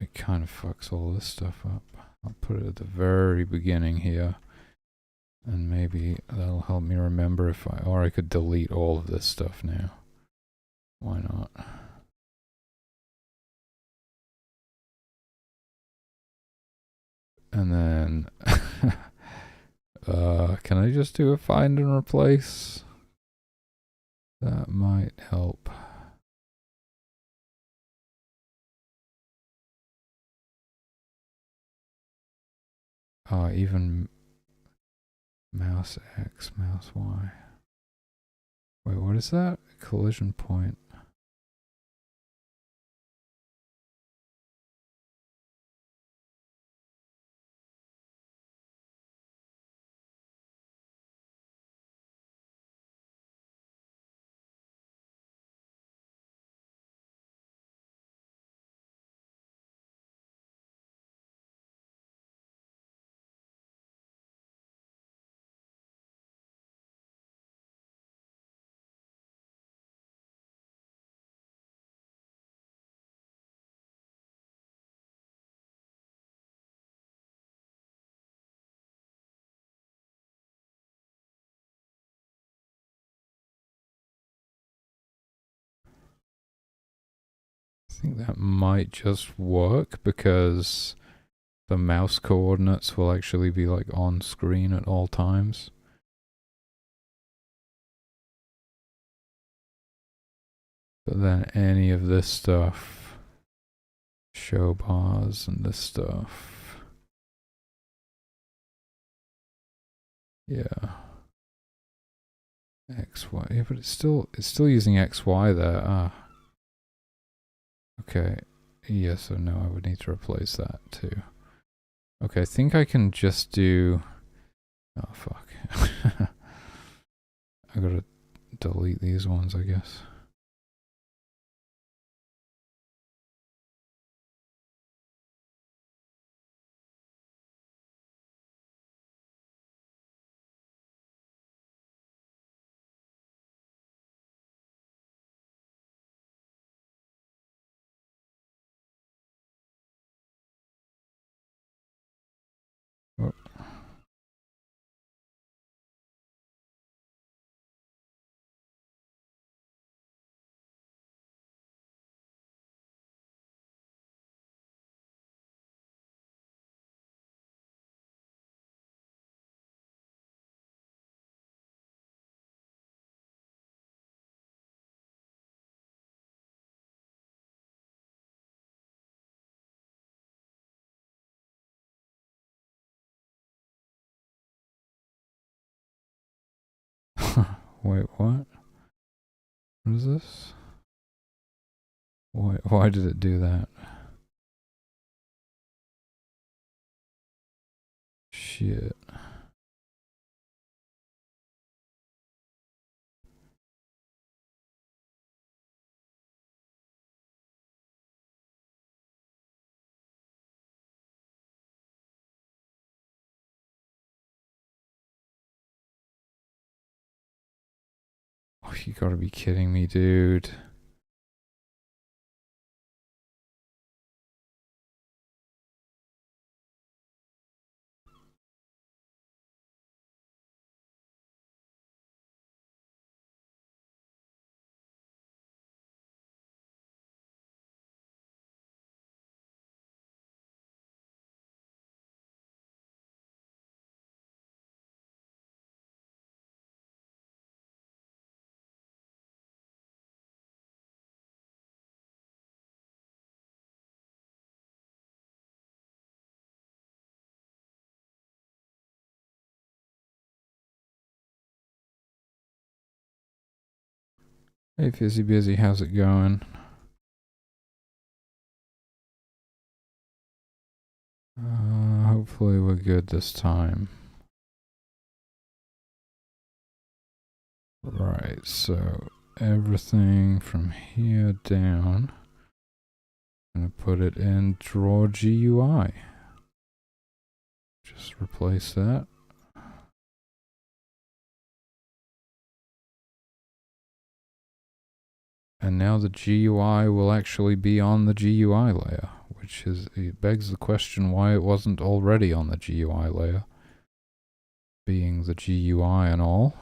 It kind of fucks all this stuff up. I'll put it at the very beginning here. And maybe that'll help me remember if or I could delete all of this stuff now. Why not? And then, can I just do a find and replace? That might help. Even mouse X, mouse Y. Wait, what is that? Collision point. I think that might just work because the mouse coordinates will actually be like on screen at all times. But then any of this stuff, show bars and this stuff, yeah. XY, yeah, but it's still using XY there. Okay, yeah, so no, I would need to replace that too. Okay, I think I can just do, oh fuck. I gotta delete these ones, I guess. Wait, what? What is this? Why did it do that? Shit. Oh, you gotta be kidding me, dude. Hey, Fizzy Busy, how's it going? Hopefully we're good this time. Right, so everything from here down, I'm gonna put it in draw GUI. Just replace that. And now the GUI will actually be on the GUI layer, which is, it begs the question why it wasn't already on the GUI layer, being the GUI and all.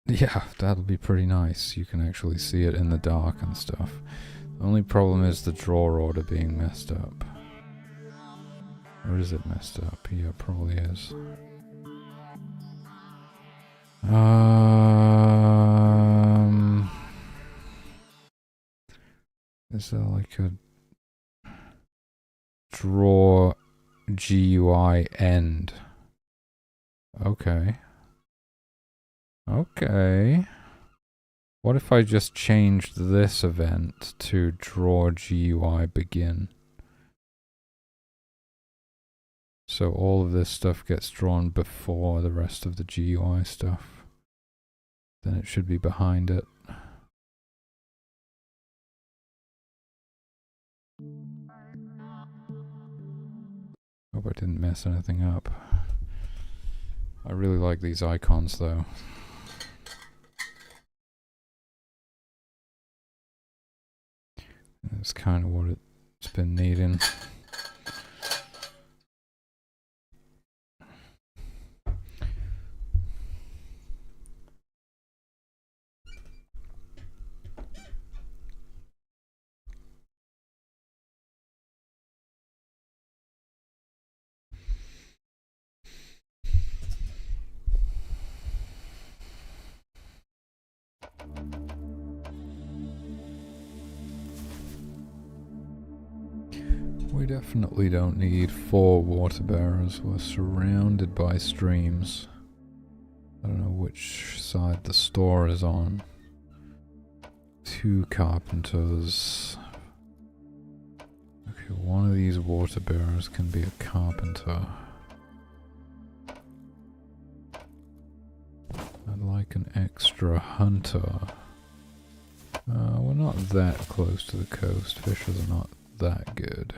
Yeah, that'll be pretty nice. You can actually see it in the dark and stuff. The only problem is the draw order being messed up. Or is it messed up? Yeah, it probably is. Is there like a draw GUI end? Okay. Okay. What if I just changed this event to draw GUI begin? So all of this stuff gets drawn before the rest of the GUI stuff. Then it should be behind it. Hope I didn't mess anything up. I really like these icons though. That's kind of what it's been needing. We definitely don't need 4 water bearers. We're surrounded by streams. I don't know which side the store is on. 2 carpenters. Okay, one of these water bearers can be a carpenter. I'd like an extra hunter. We're not that close to the coast. Fishers are not that good.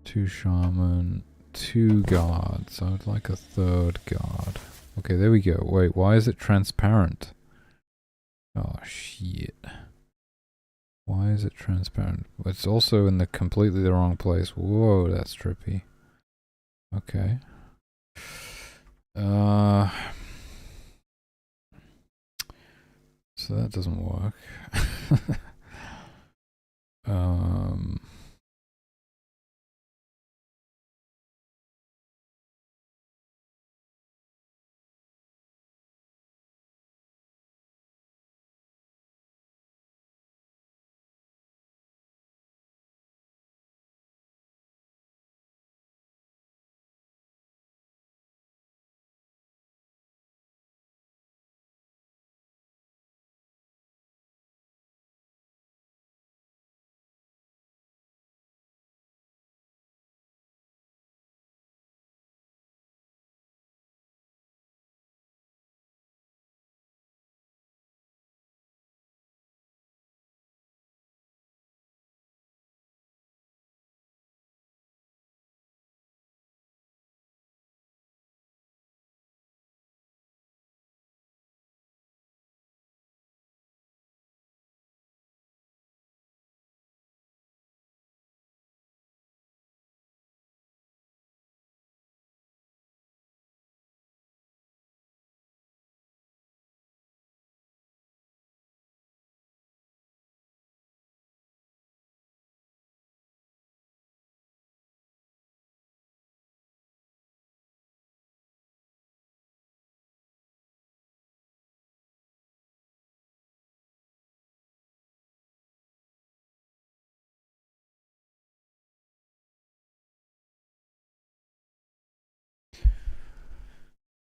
2 shaman, 2 guards. I would like a 3rd guard. Okay, there we go. Wait, why is it transparent? Oh, shit. Why is it transparent? It's also in the completely the wrong place. Whoa, that's trippy. Okay. So that doesn't work.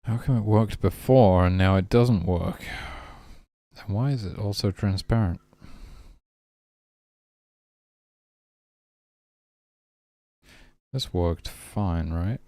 How come it worked before and now it doesn't work? And why is it also transparent? This worked fine, right?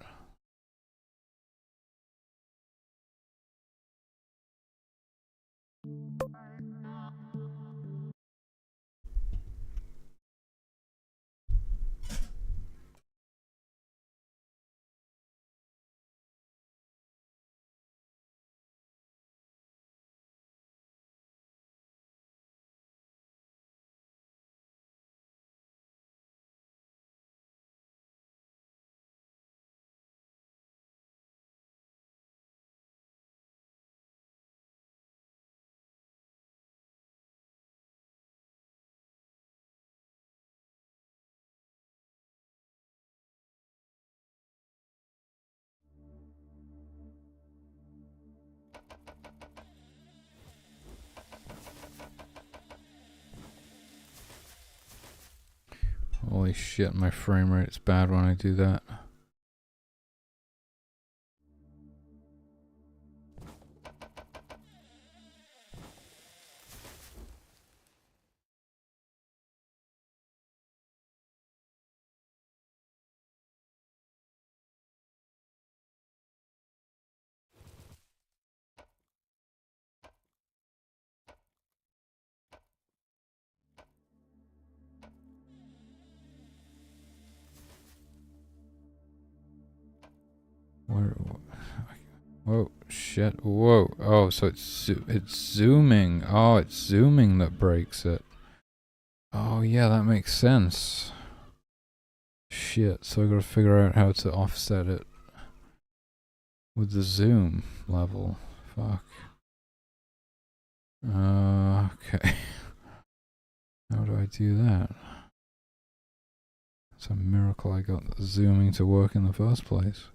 Holy shit, my frame rate's bad when I do that. Where? Whoa, shit, whoa. Oh, so it's zooming. Oh, it's zooming that breaks it. Oh, yeah, that makes sense. Shit, so I gotta figure out how to offset it with the zoom level. Fuck. Okay. How do I do that? It's a miracle I got zooming to work in the first place.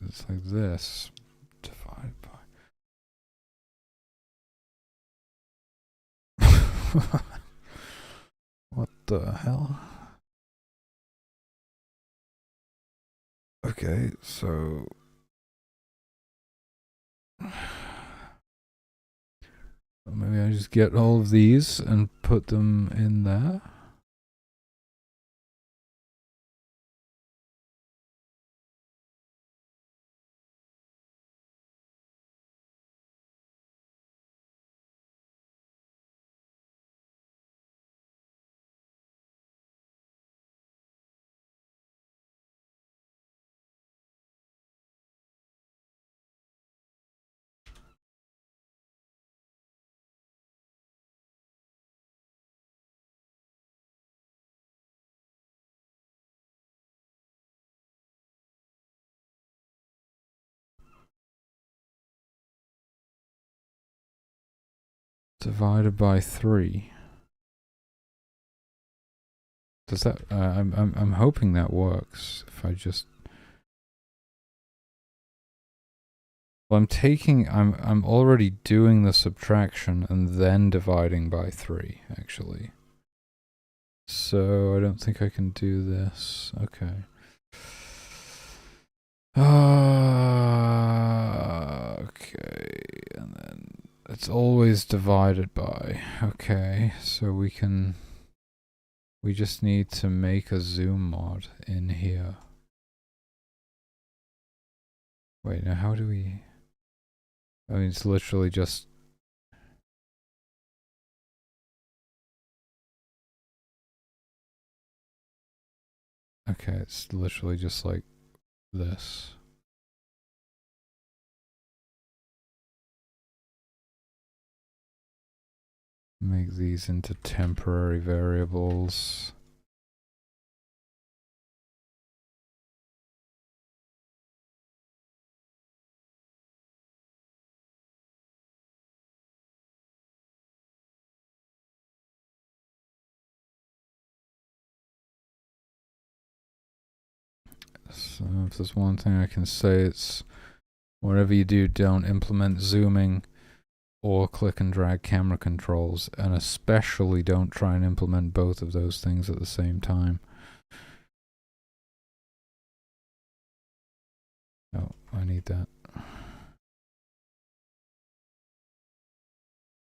It's like this. Divided by... What the hell? Okay, so... Maybe I just get all of these and put them in there. Divided by 3. Does that? I'm hoping that works. If I just, well, I'm already doing the subtraction and then dividing by 3 actually. So I don't think I can do this. Okay. Okay, and then it's always divided by. Okay, so we just need to make a zoom mod in here. Wait, now how do we... I mean, it's literally just... Okay, it's literally just like this. Make these into temporary variables. So if there's one thing I can say, it's whatever you do, don't implement zooming or click and drag camera controls, and especially don't try and implement both of those things at the same time. Oh, I need that.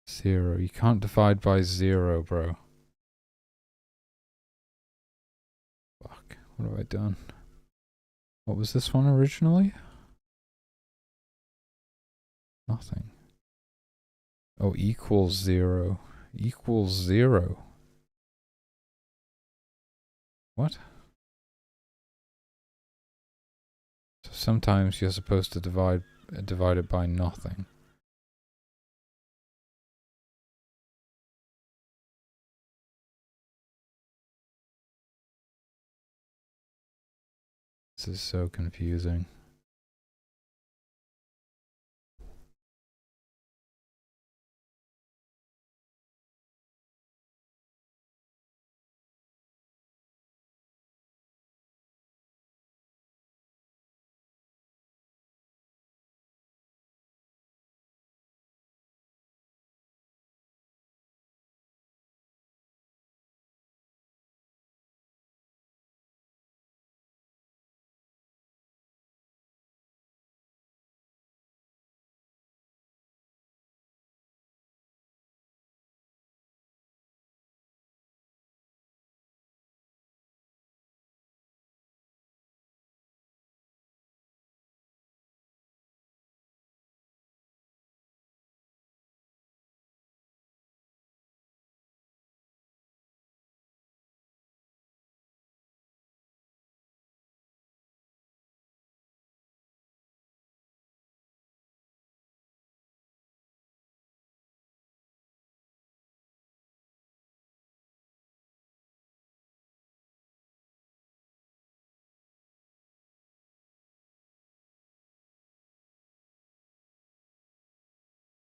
0. You can't divide by 0, bro. Fuck. What have I done? What was this one originally? Nothing. Oh, equals 0. Equals 0. What? So sometimes you're supposed to divide it by nothing. This is so confusing.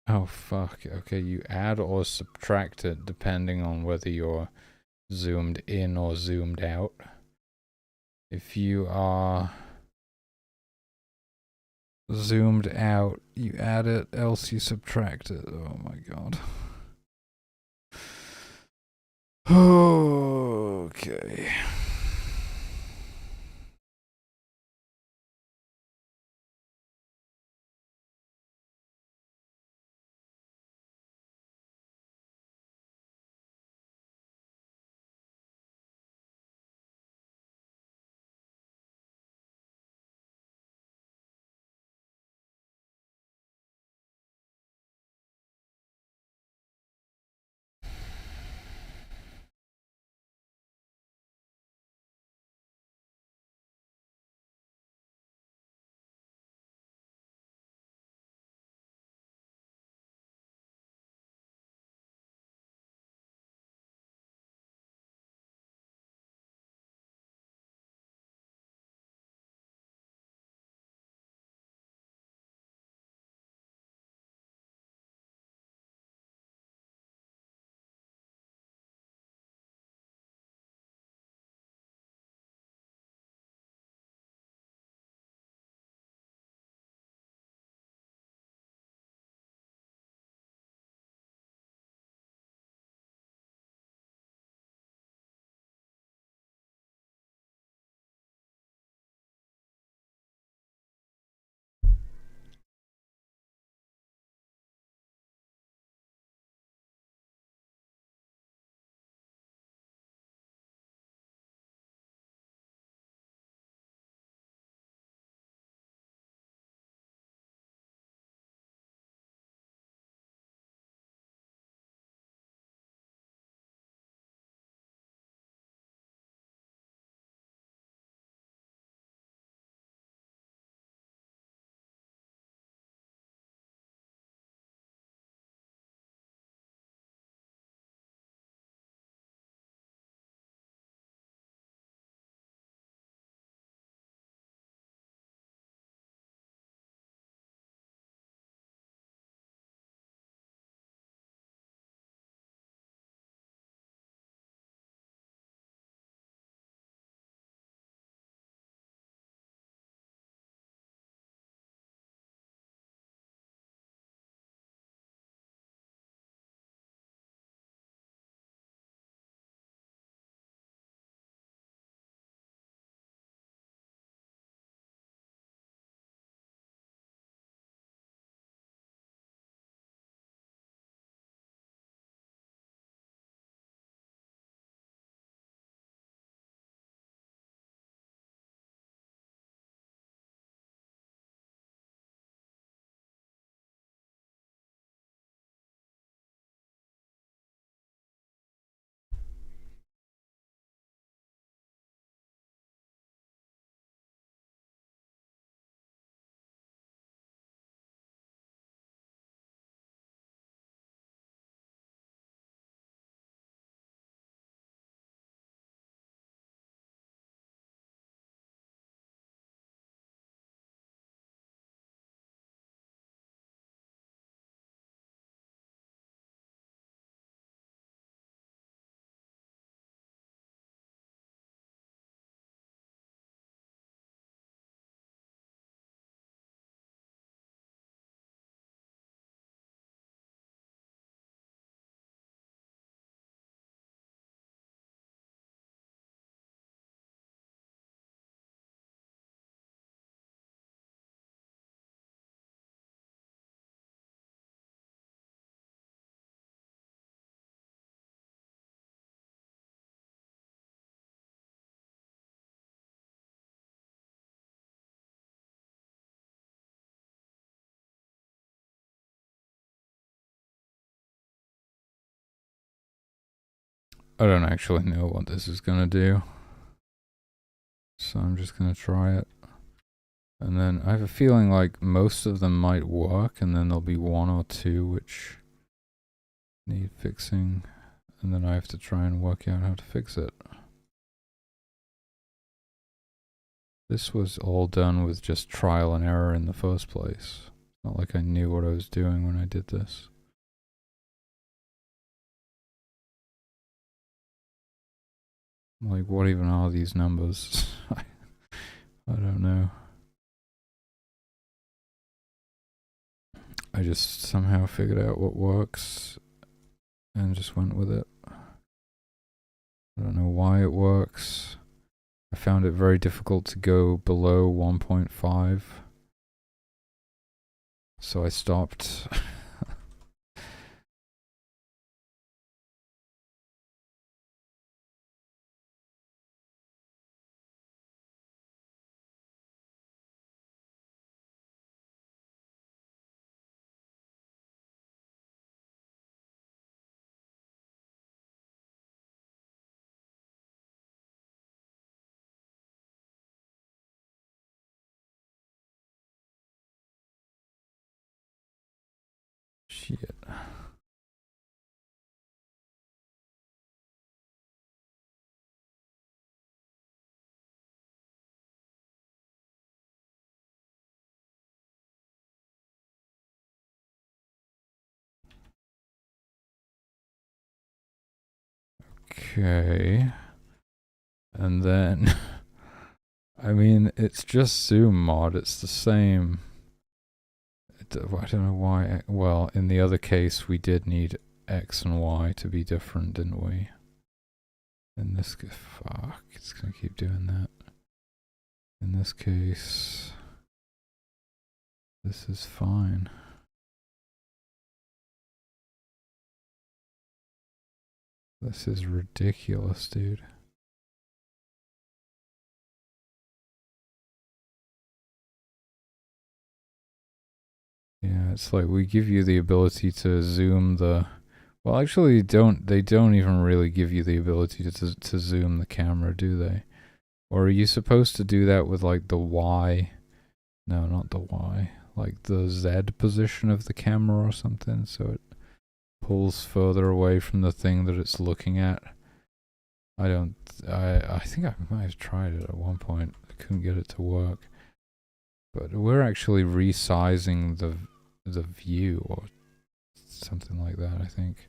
Oh fuck. Okay, you add or subtract it depending on whether you're zoomed in or zoomed out. If you are zoomed out, you add it, else you subtract it. Oh my god. Okay. I don't actually know what this is gonna do. So I'm just gonna try it. And then I have a feeling like most of them might work, and then there'll be one or two which need fixing, and then I have to try and work out how to fix it. This was all done with just trial and error in the first place. Not like I knew what I was doing when I did this. Like, what even are these numbers? I don't know. I just somehow figured out what works and just went with it. I don't know why it works. I found it very difficult to go below 1.5. So I stopped. Shit. Okay. And then, I mean, it's just Zoom mod. It's the same. I don't know why. Well, in the other case, we did need X and Y to be different, didn't we? In this case, fuck, it's gonna keep doing that. In this case, this is fine. This is ridiculous, dude. Yeah, it's like we give you the ability to zoom the... Well, actually, they don't even really give you the ability to zoom the camera, do they? Or are you supposed to do that with like the Y? No, not the Y. Like the Z position of the camera or something, so it pulls further away from the thing that it's looking at. I think I might have tried it at one point. I couldn't get it to work. But we're actually resizing the view or something like that, I think.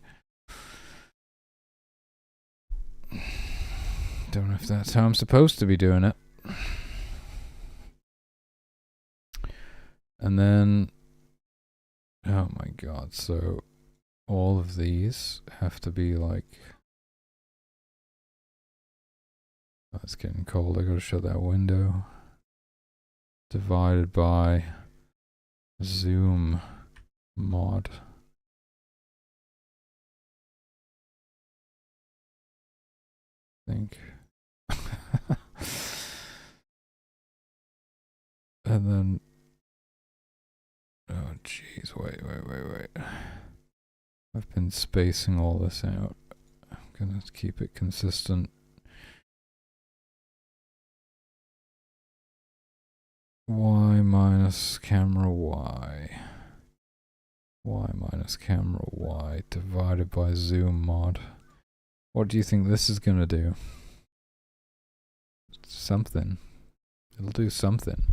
Don't know if that's how I'm supposed to be doing it. And then, oh my god, so all of these have to be like... Oh, it's getting cold, I gotta shut that window. Divided by Zoom mod. I think. And then, oh jeez, wait. I've been spacing all this out. I'm gonna keep it consistent. Y minus camera Y. Y minus camera Y divided by Zoom mod. What do you think this is gonna do? Something. It'll do something.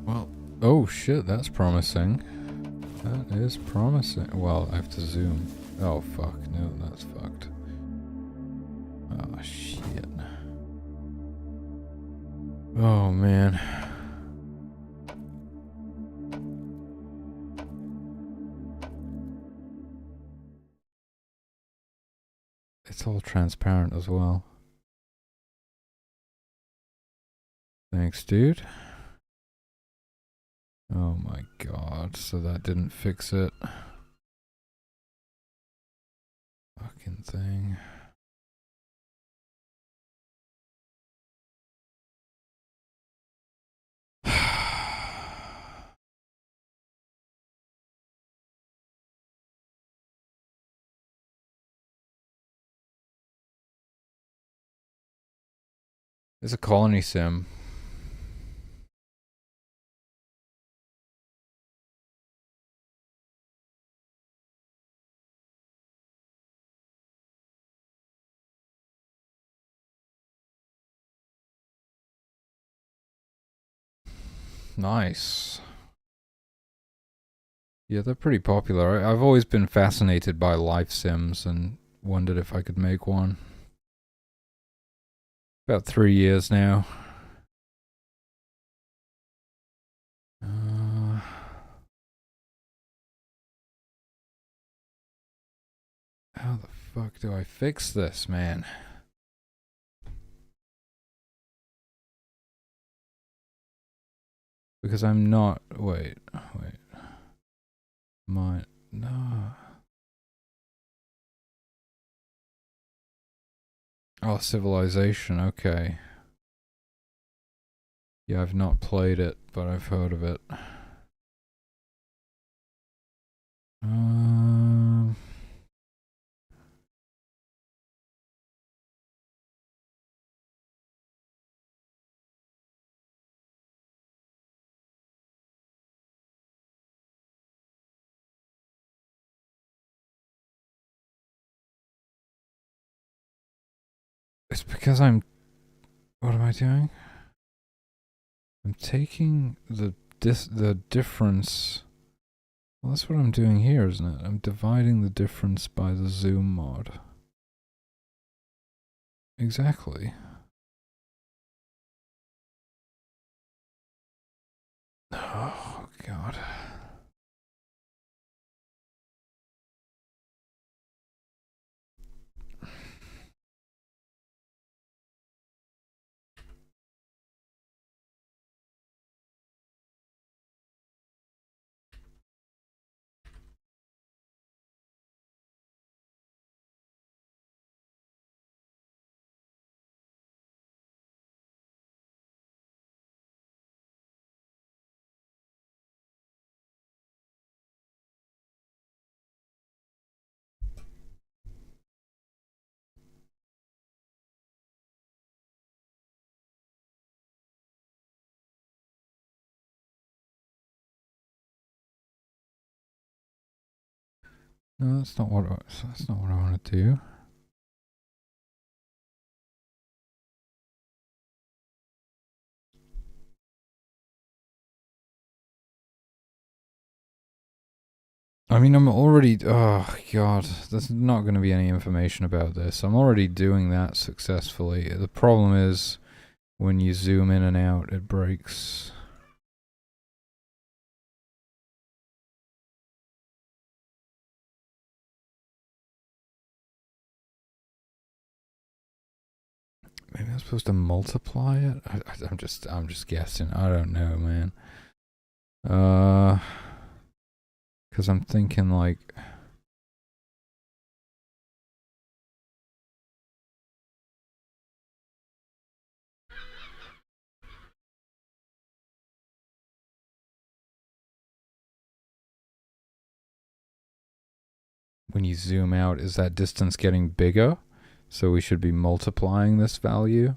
Well, oh shit, that's promising. That is promising. Well, I have to zoom. Oh fuck, no, that's fucked. Oh shit. Oh man. It's all transparent as well. Thanks, dude. Oh my god, so that didn't fix it. Fucking thing. It's a ColonySIM. Nice. Yeah, they're pretty popular. I've always been fascinated by life sims and wondered if I could make one. About 3 years now. How the fuck do I fix this, man? Because I'm not... Wait. No. Oh, Civilization, okay. Yeah, I've not played it, but I've heard of it. It's because I'm... What am I doing? I'm taking the difference... Well, that's what I'm doing here, isn't it? I'm dividing the difference by the zoom mod. Exactly. Oh, God. No, that's not what I want to do. I mean, I'm already... Oh, God. There's not going to be any information about this. I'm already doing that successfully. The problem is, when you zoom in and out, it breaks. Maybe I'm supposed to multiply it? I'm just guessing. I don't know, man. Because I'm thinking, like... When you zoom out, is that distance getting bigger? So we should be multiplying this value?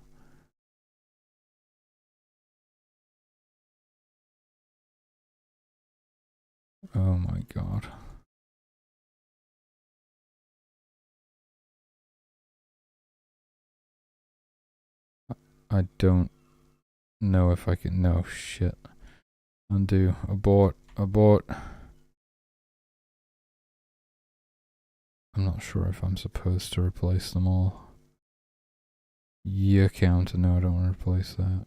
Oh my god. I don't know if I can... No, shit. Undo. Abort. I'm not sure if I'm supposed to replace them all. Year counter. No, I don't want to replace that.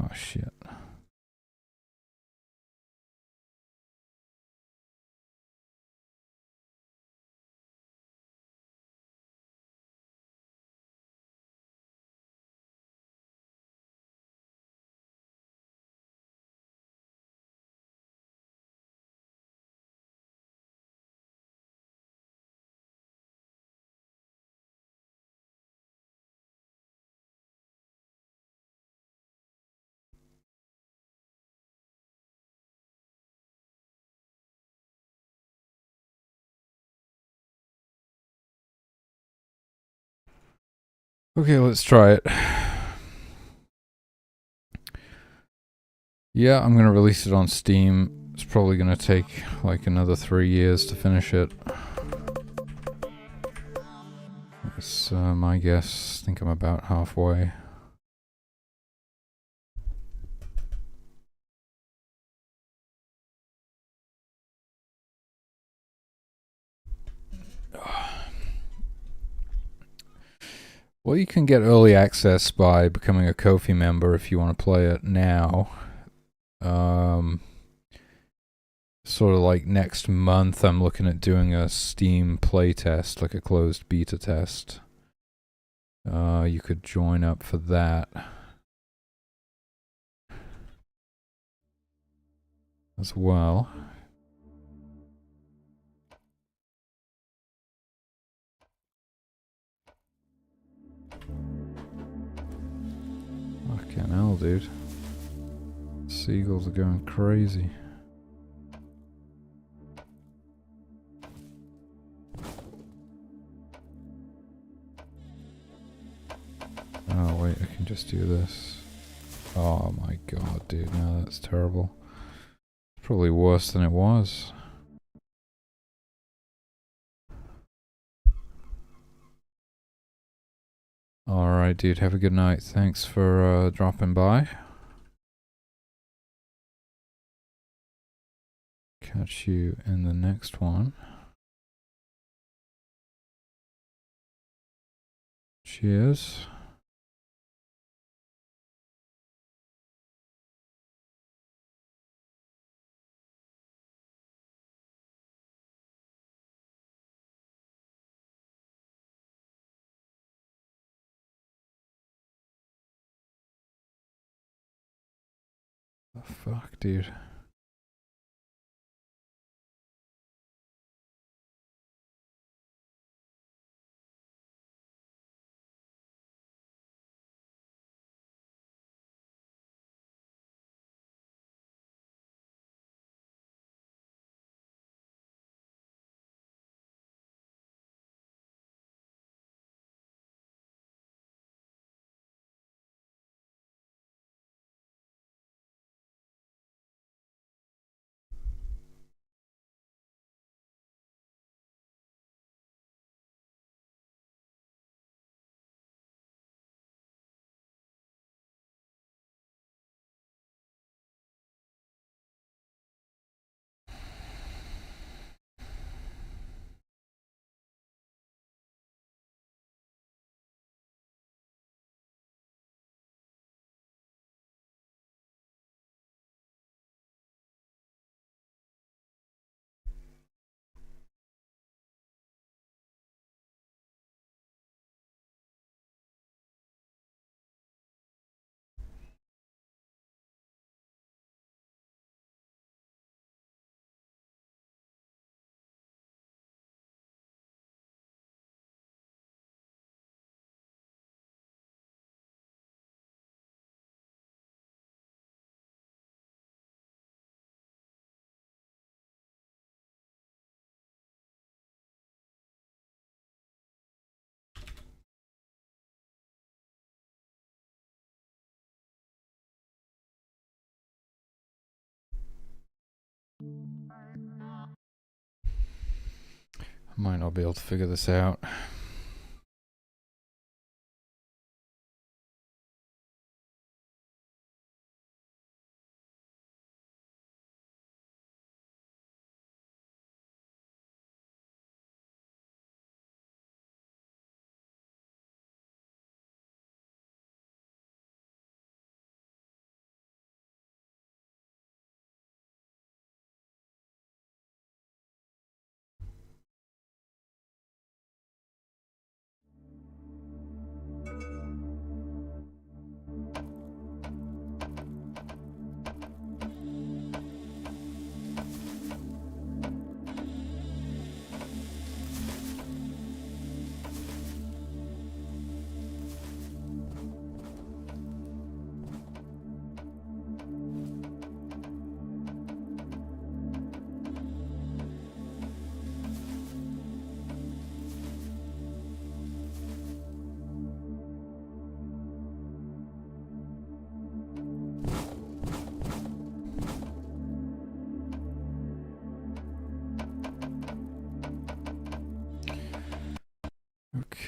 Oh shit. Okay, let's try it. Yeah, I'm gonna release it on Steam. It's probably gonna take like another 3 years to finish it. That's my guess. I think I'm about halfway. Well, you can get early access by becoming a Ko-fi member if you want to play it now. Sort of like next month, I'm looking at doing a Steam play test, like a closed beta test. You could join up for that as well. Fucking hell, dude. Seagulls are going crazy. Oh wait, I can just do this. Oh my god, dude, no, that's terrible. Probably worse than it was. Alright, dude, have a good night. Thanks for dropping by. Catch you in the next one. Cheers. The fuck, dude. I might not be able to figure this out.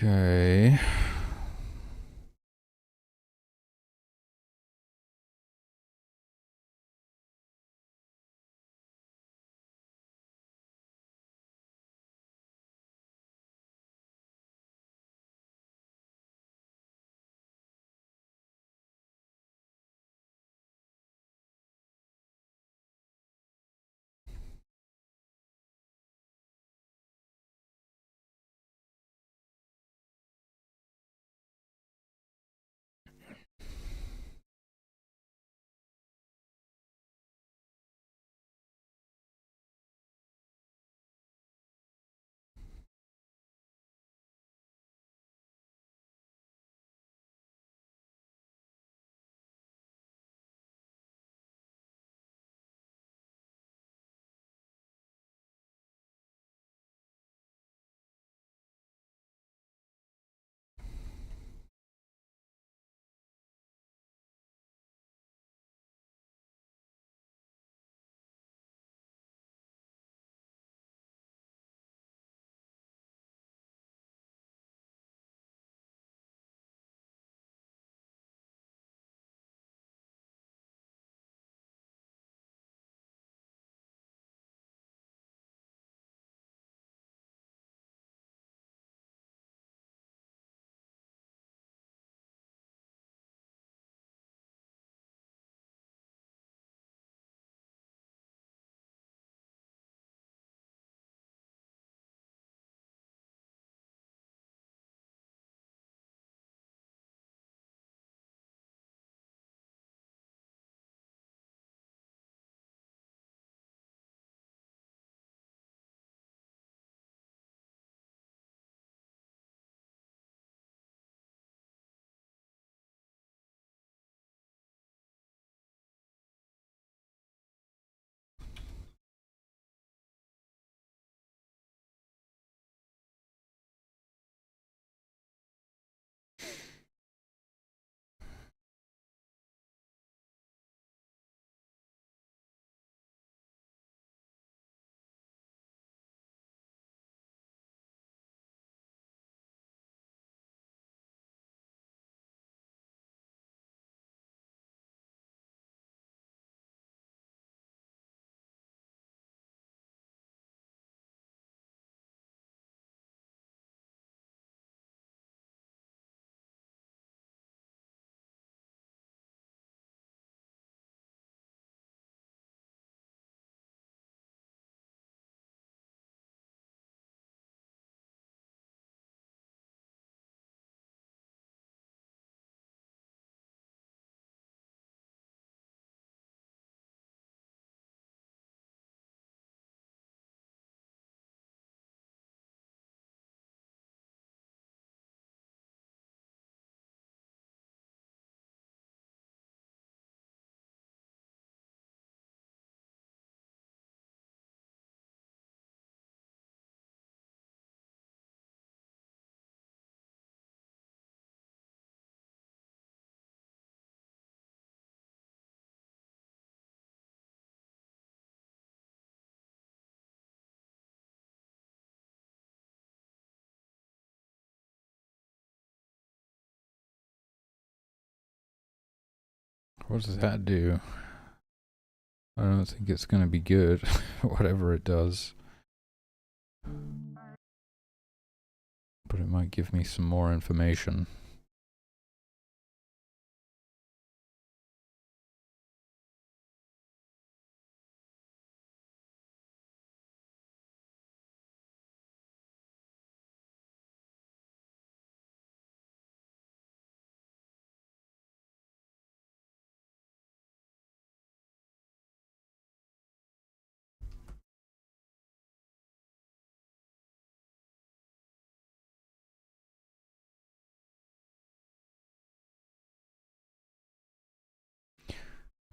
Okay. What does that do? I don't think it's going to be good, whatever it does. But it might give me some more information.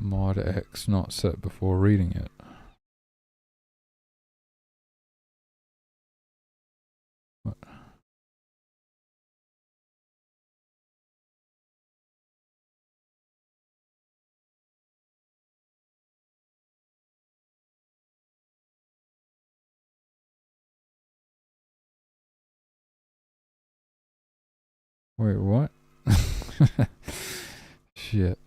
Mod X not set before reading it. What? Wait, what? Shit.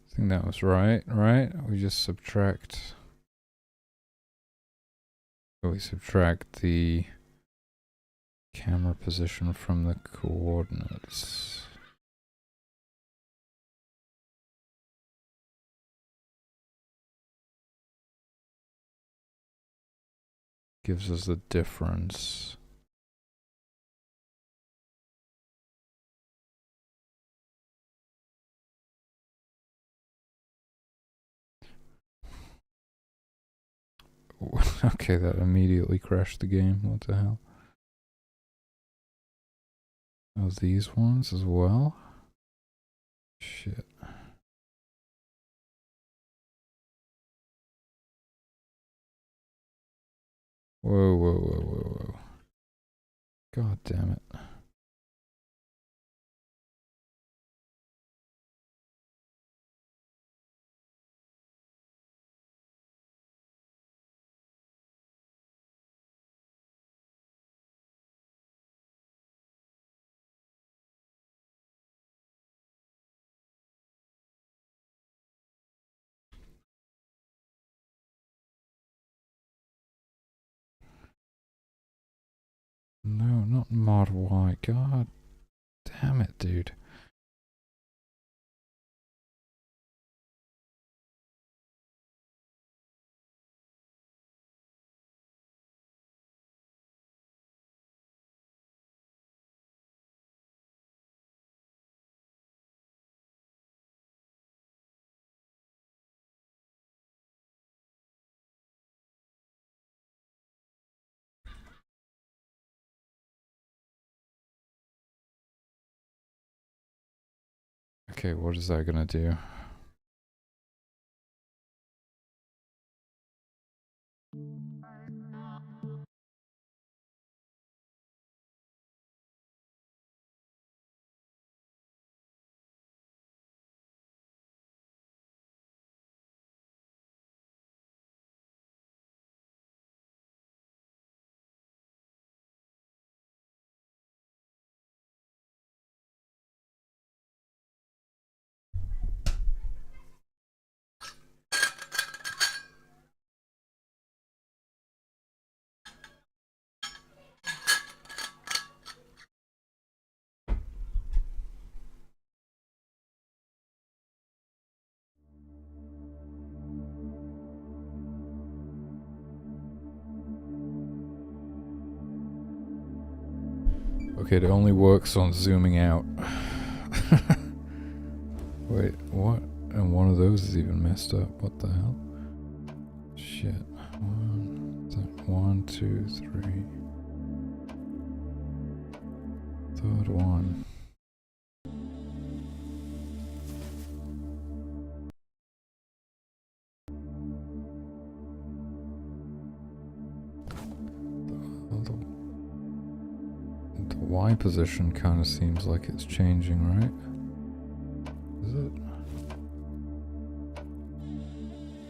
I think that was right? We just subtract... We subtract the camera position from the coordinates. Gives us the difference. Okay, that immediately crashed the game. What the hell? Oh, these ones as well? Shit. Whoa. God damn it. No, not mod Y. God damn it, dude. Okay, what is that gonna do? Okay, it only works on zooming out. Wait, what? And one of those is even messed up. What the hell? Shit. One, two, three. Third one. The Y position kind of seems like it's changing, right? Is it?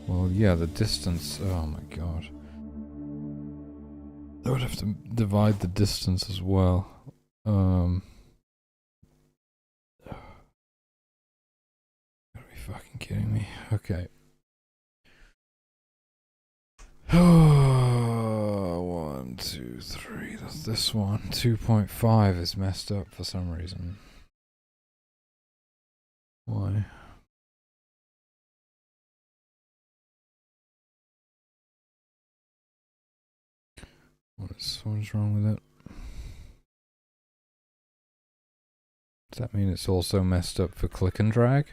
Well, yeah, the distance. Oh my god. I would have to divide the distance as well. Gotta be fucking kidding me. Okay. 1, 2, 3. That's this one. 2.5 is messed up for some reason. Why? What's wrong with it? Does that mean it's also messed up for click and drag?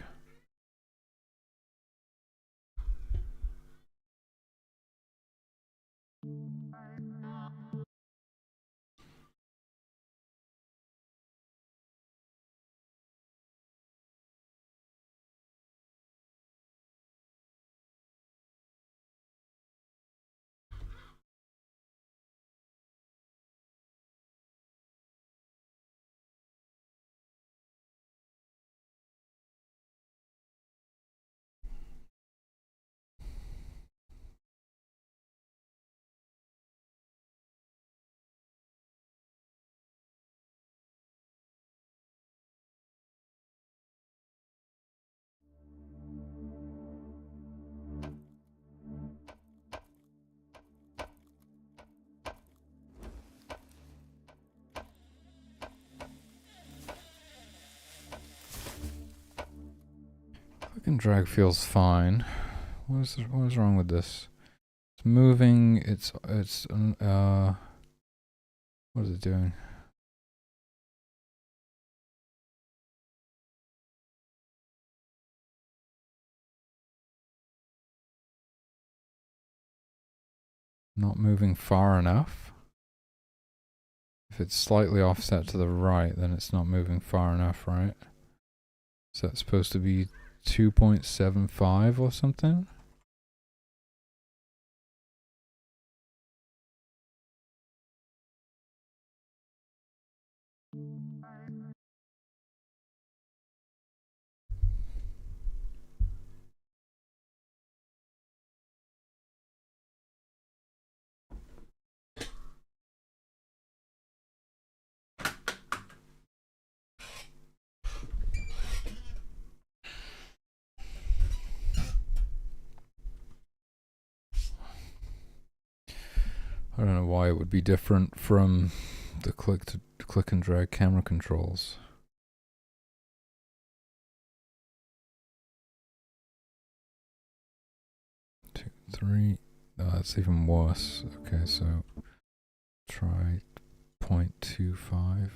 and drag feels fine. What is wrong with this? It's moving. What is it doing? Not moving far enough. If it's slightly offset to the right, then it's not moving far enough, right? Is that supposed to be 2.75 or something? I don't know why it would be different from the click and drag camera controls. 2, 3. Oh, that's even worse. Okay, so try 0.25.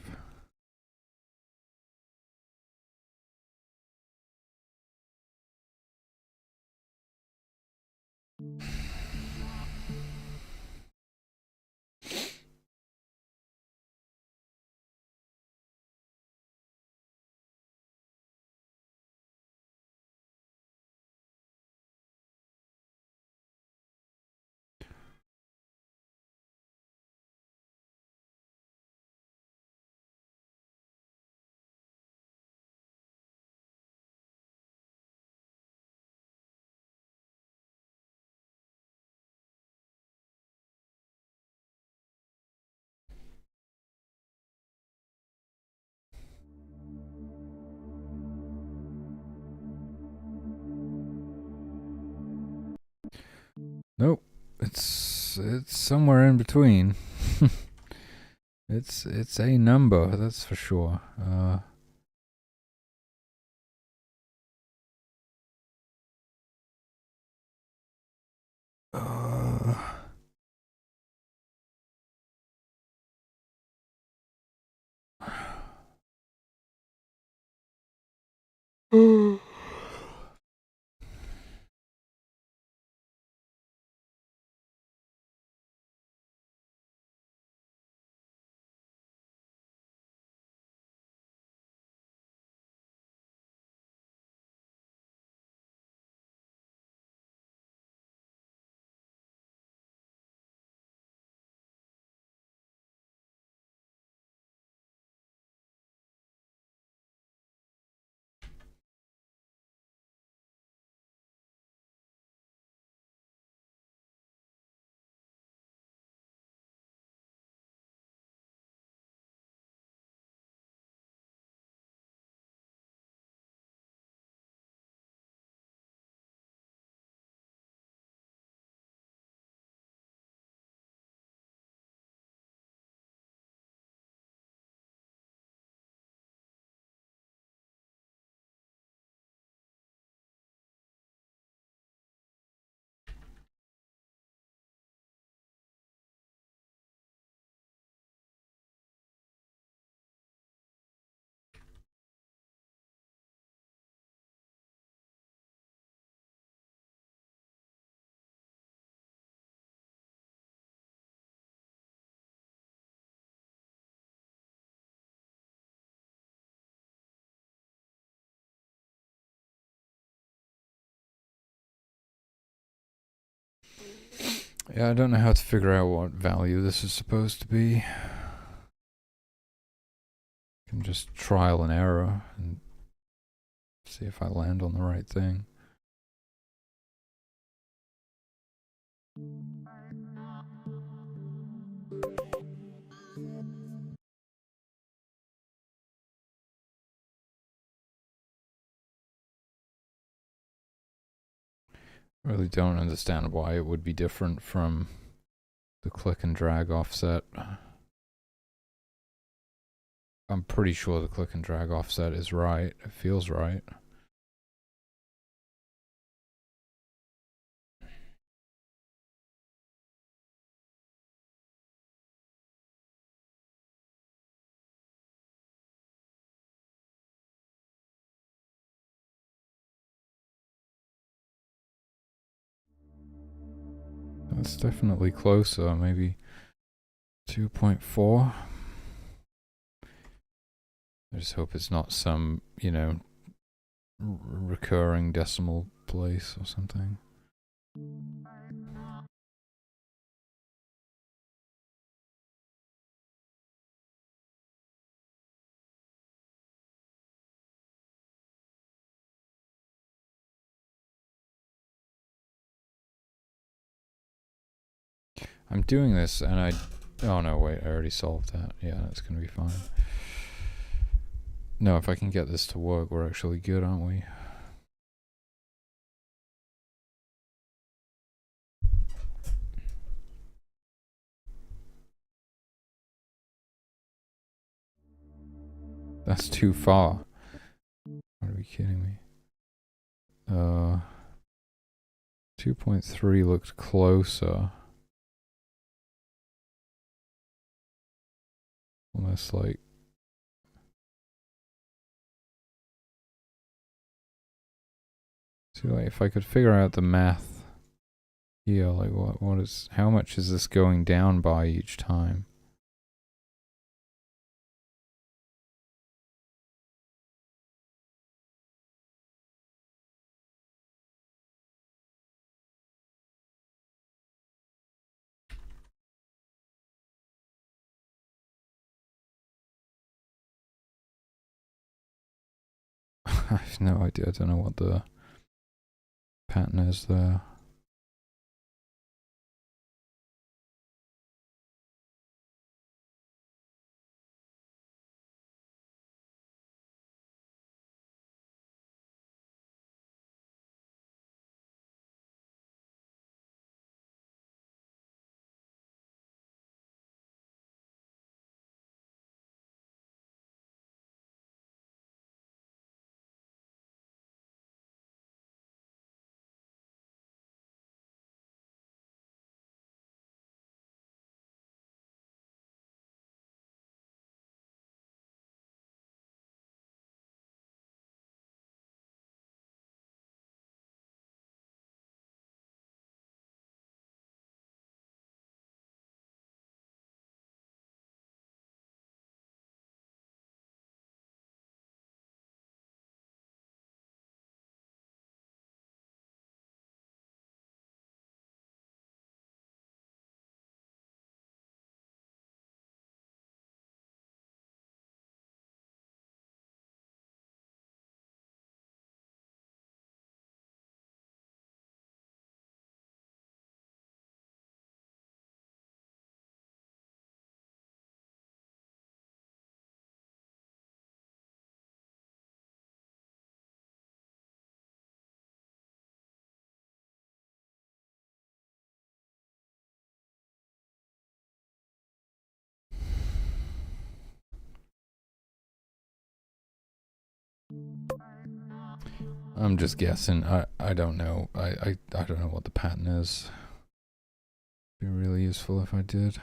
Nope. It's somewhere in between. It's a number, that's for sure. Yeah, I don't know how to figure out what value this is supposed to be. I can just trial and error and see if I land on the right thing. I really don't understand why it would be different from the click and drag offset. I'm pretty sure the click and drag offset is right. It feels right. That's definitely closer, maybe 2.4. I just hope it's not some, you know, recurring decimal place or something. I'm doing this and oh no, wait, I already solved that. Yeah, that's gonna be fine. No, if I can get this to work, we're actually good, aren't we? That's too far. Are you kidding me? 2.3 looked closer. Almost like... See, like, if I could figure out the math here, like, how much is this going down by each time? I have no idea. I don't know what the pattern is there. I'm just guessing. I don't know. I don't know what the pattern is. Be really useful if I did.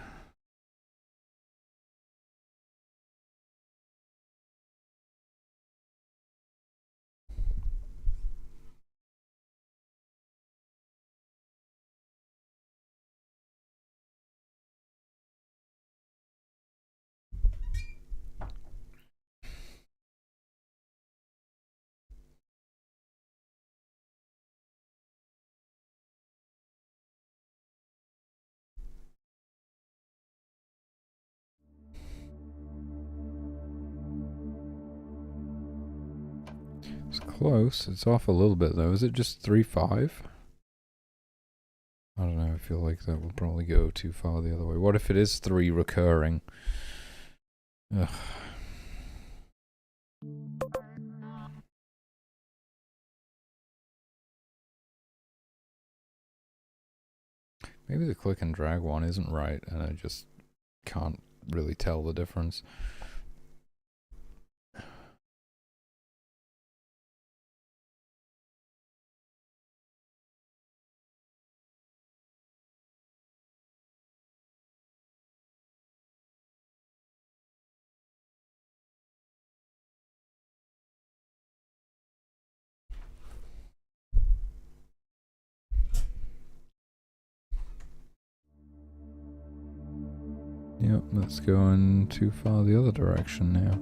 It's close. It's off a little bit though. Is it just 3.5? I don't know. I feel like that will probably go too far the other way. What if it is 3 recurring? Ugh. Maybe the click and drag one isn't right and I just can't really tell the difference. Yep, that's going too far the other direction now.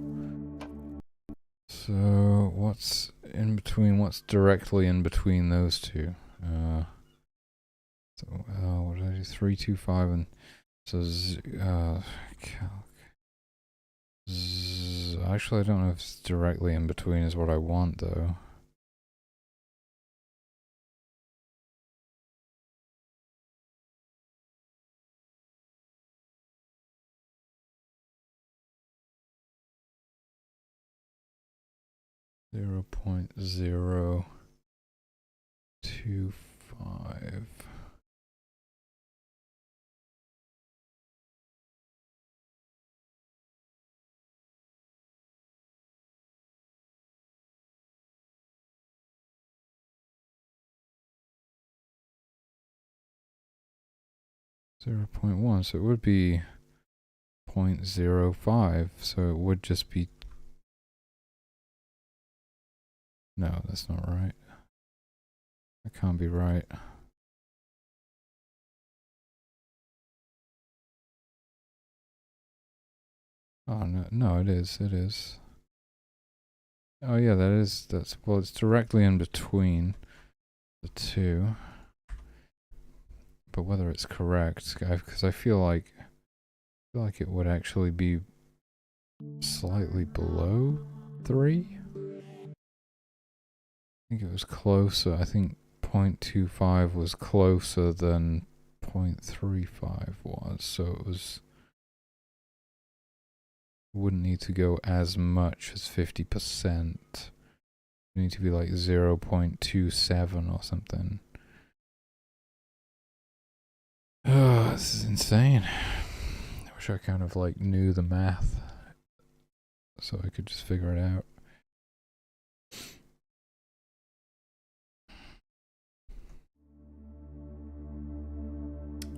So what's in between? What's directly in between those two? So what did I do? 325 and so actually I don't know if it's directly in between is what I want though. Zero point 0.25. 0.1, so it would be 0.05, so it would just be... No, that's not right. That can't be right. Oh, no, it is, it is. Oh yeah, well, it's directly in between the two. But whether it's correct, because I feel like it would actually be slightly below 3. I think it was closer. I think 0.25 was closer than 0.35 was, so it wouldn't need to go as much as 50%. It would need to be like 0.27 or something. Oh, this is insane. I wish I kind of like knew the math so I could just figure it out.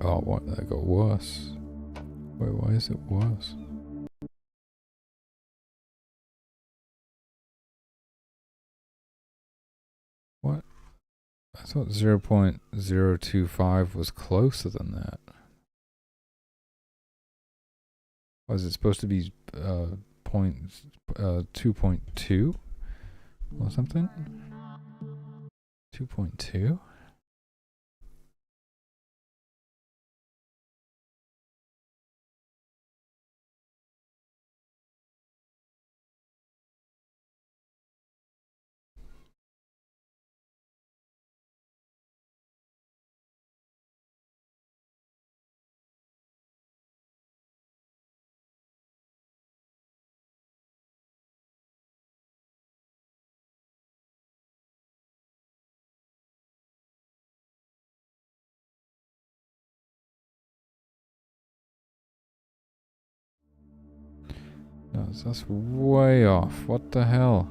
Oh, what? That got worse. Wait, why is it worse? What? I thought 0.025 was closer than that. Was it supposed to be 2.2 or something? 2.2? No, that's way off. What the hell?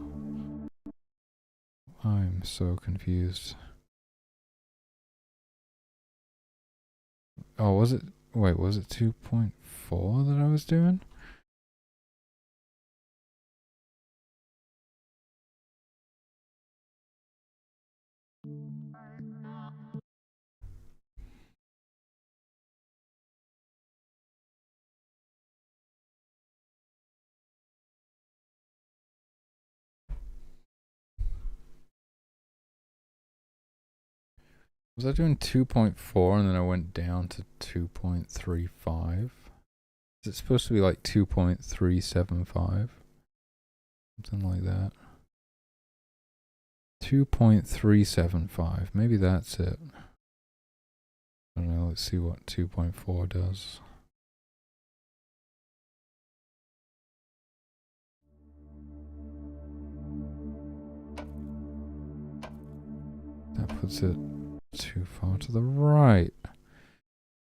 I'm so confused. Oh, was it? Wait, was it 2.4 that I was doing? Was I doing 2.4 and then I went down to 2.35? Is it supposed to be like 2.375? Something like that. 2.375. Maybe that's it. I don't know. Let's see what 2.4 does. That puts it too far to the right.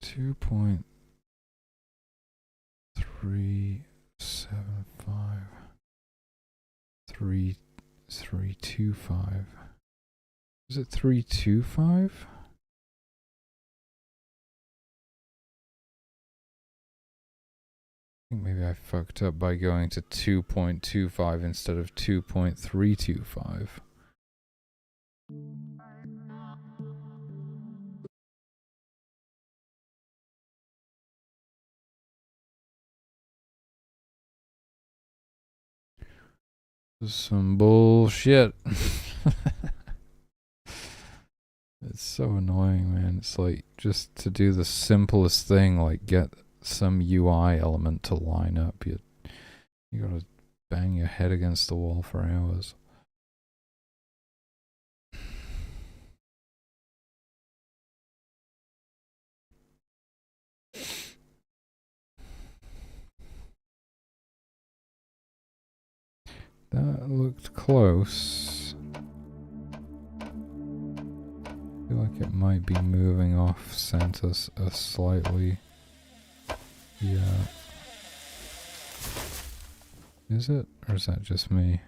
2.375. 3.325. Is it 3.25? I think maybe I fucked up by going to 2.25 instead of 2.325. This is some bullshit. It's so annoying, man. It's like, just to do the simplest thing, like get some UI element to line up, you gotta bang your head against the wall for hours. That looked close. I feel like it might be moving off center slightly. Yeah. Is it? Or is that just me?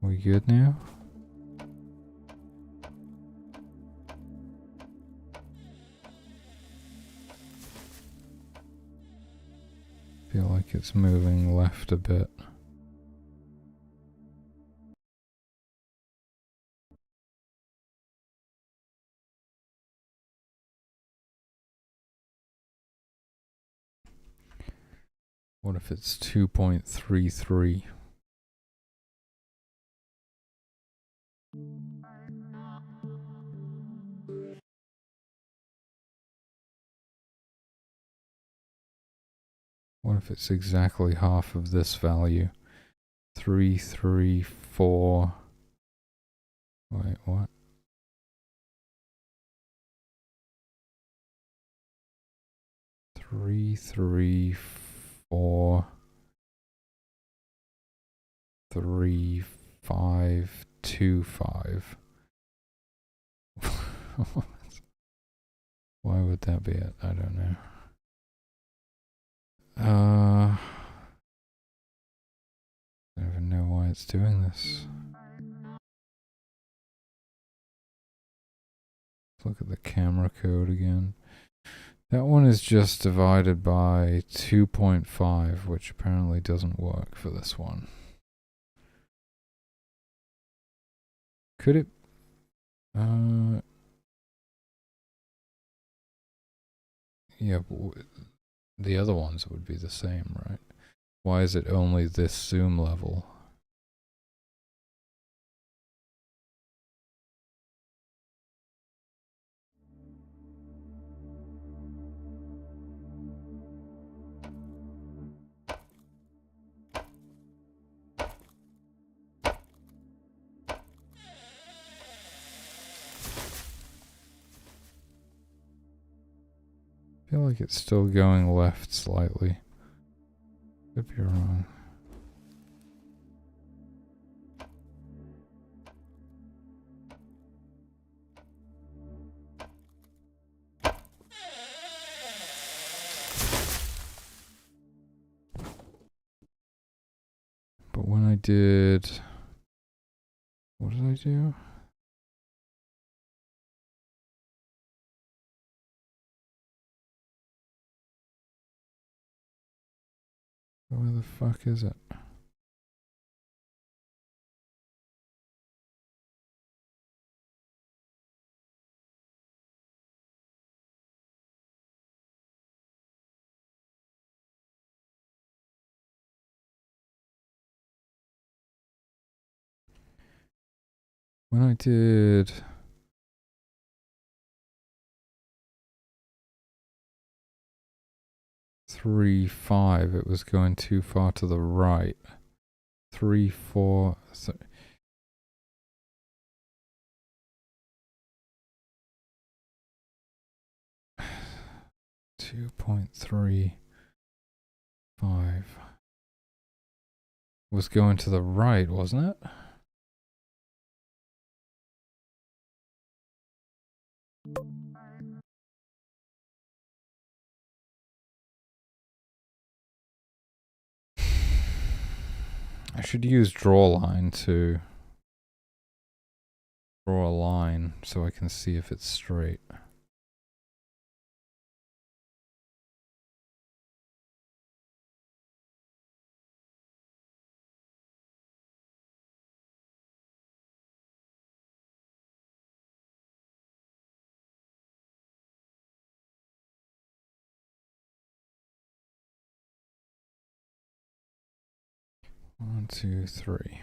We good now? Feel like it's moving left a bit. What if it's 2.33? What if it's exactly half of this value? 334. Wait, what? 334 3525. Why would that be it? I don't know. I don't even know why it's doing this. Let's look at the camera code again. That one is just divided by 2.5, which apparently doesn't work for this one. Could it? Yeah, but the other ones would be the same, right? Why is it only this zoom level? I feel like it's still going left slightly. Could be wrong. But when I did... What did I do? Where the fuck is it? When I did... 3.5, it was going too far to the right. 3, 4... 2.35 was going to the right, wasn't it? I should use draw line to draw a line so I can see if it's straight. 1, 2, 3.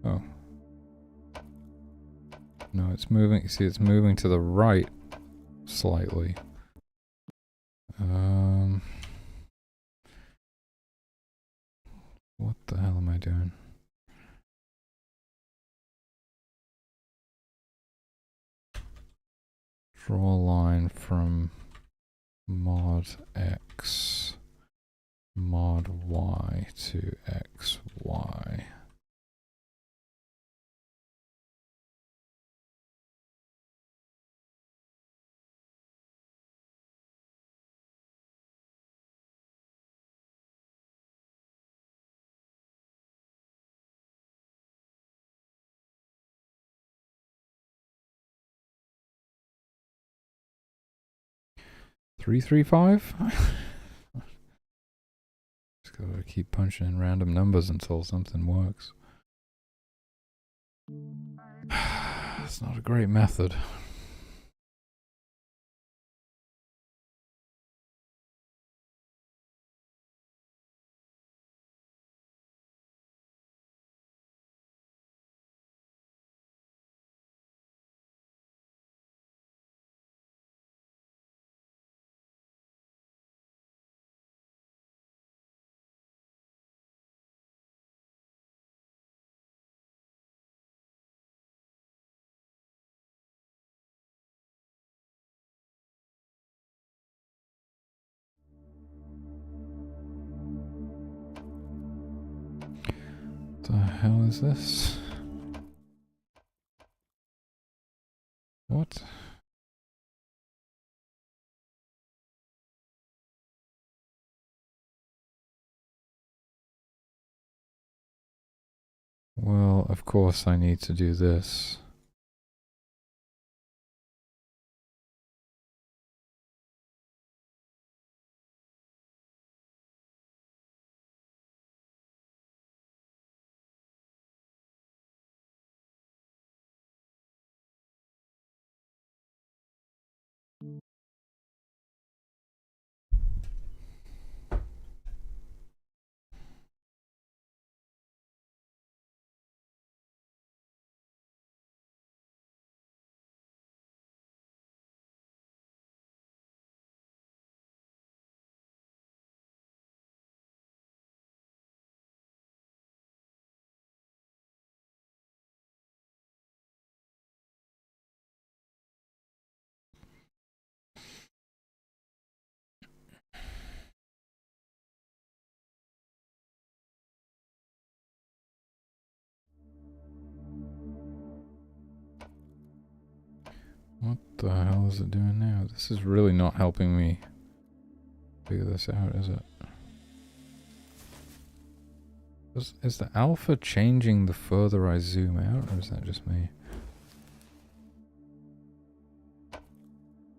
Oh. No, it's moving. See, it's moving to the right slightly. What the hell am I doing? Draw a line from mod X, mod Y to XY. Three, 3, 5? Just gotta keep punching in random numbers until something works. It's not a great method. What the hell is this? What? Well, of course I need to do this. What the hell is it doing now? This is really not helping me figure this out, is it? Is the alpha changing the further I zoom out, or is that just me?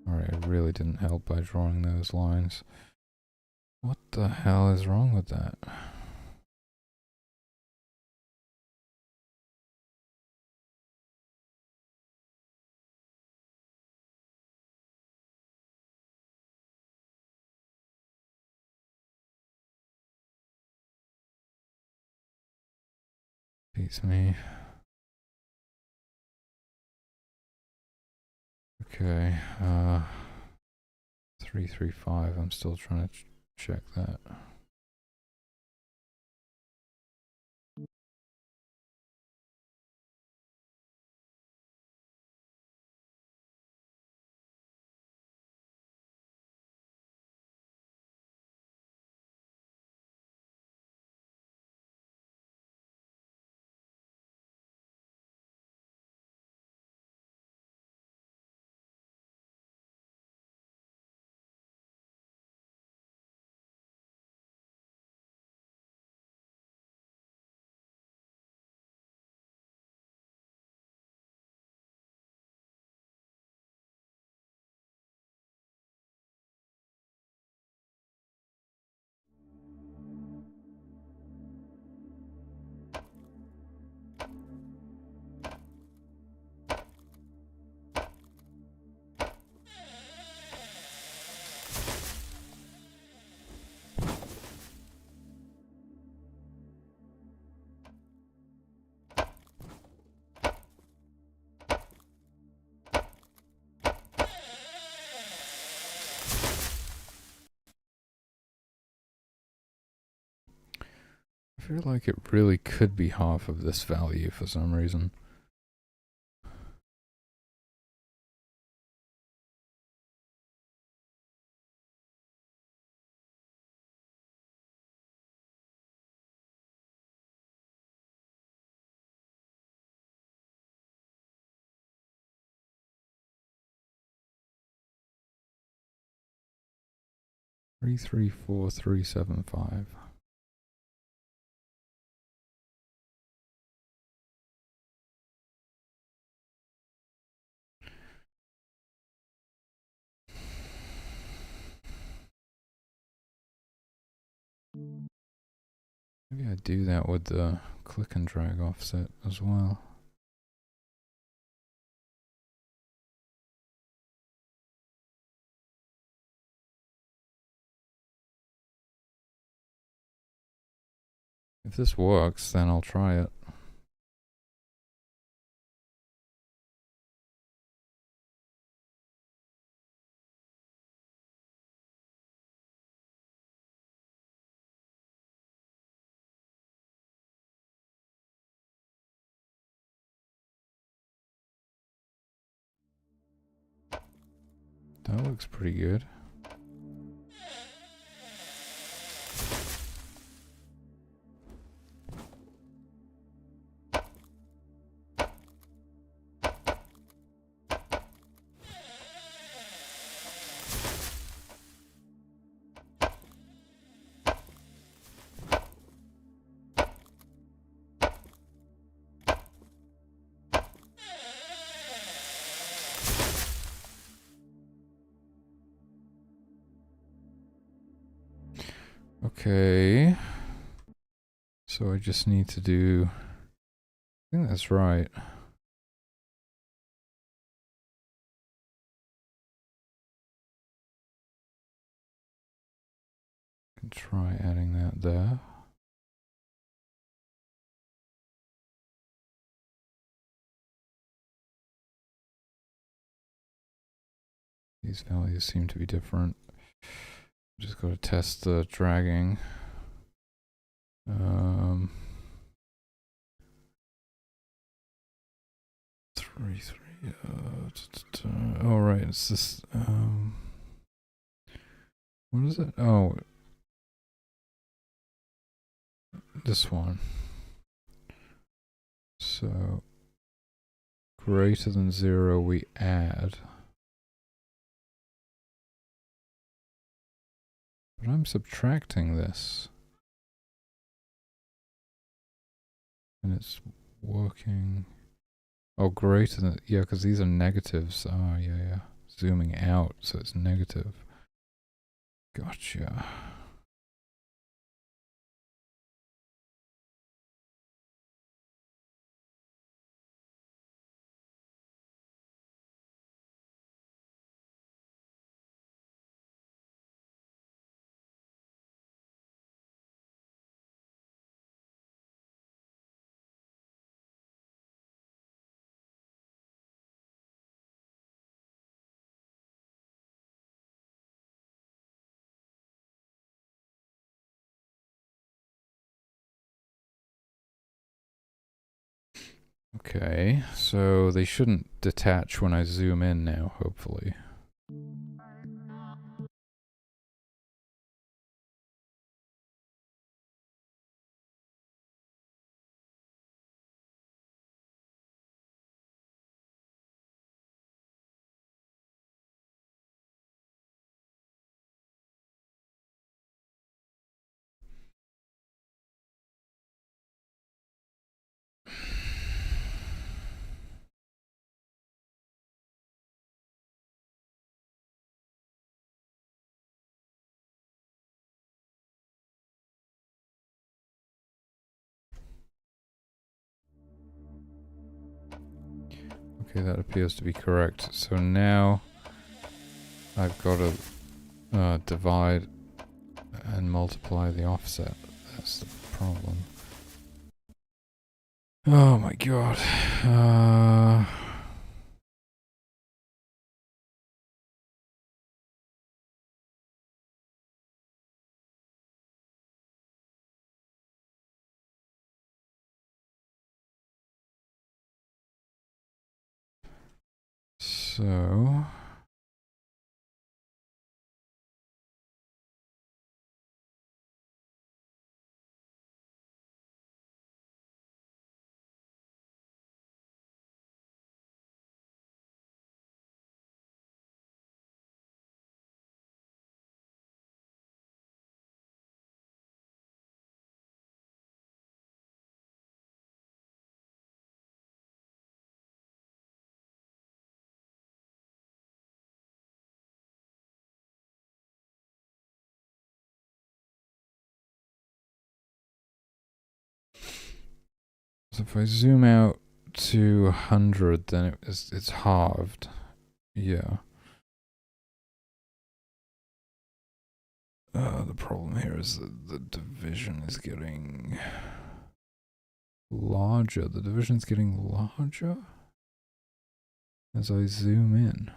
Alright, it really didn't help by drawing those lines. What the hell is wrong with that? Beats me. Okay, 335, I'm still trying to check that. feel like it really could be half of this value for some reason. Three three four three 374 375. Maybe I do that with the click and drag offset as well. If this works, then I'll try it. That looks pretty good. Okay. So I just need to do, I think that's right. Can try adding that there. These values seem to be different. Just got to test the dragging. 3 3. Oh right, it's this. What is it? Oh, this one. So greater than 0, we add. But I'm subtracting this. And it's working. Oh, greater than, yeah, because these are negatives. Oh, yeah. Zooming out, so it's negative. Gotcha. Okay, so they shouldn't detach when I zoom in now, hopefully. Okay, that appears to be correct. So now I've got to divide and multiply the offset. That's the problem. Oh my god. So if I zoom out to 100, then it's halved. Yeah. The problem here is that the division is getting larger. The division's getting larger as I zoom in.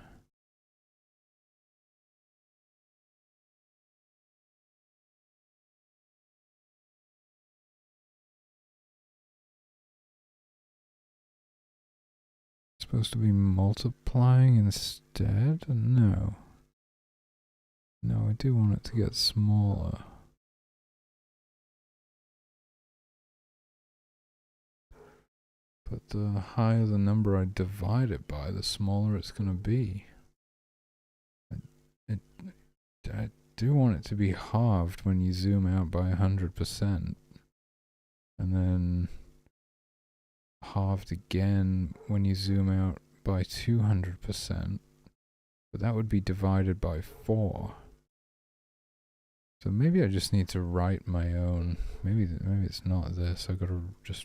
It's supposed to be multiplying instead? No. No, I do want it to get smaller. But the higher the number I divide it by, the smaller it's going to be. I do want it to be halved when you zoom out by 100%. And then halved again when you zoom out by 200%. But that would be divided by 4. So maybe I just need to write my own. Maybe it's not this. I gotta just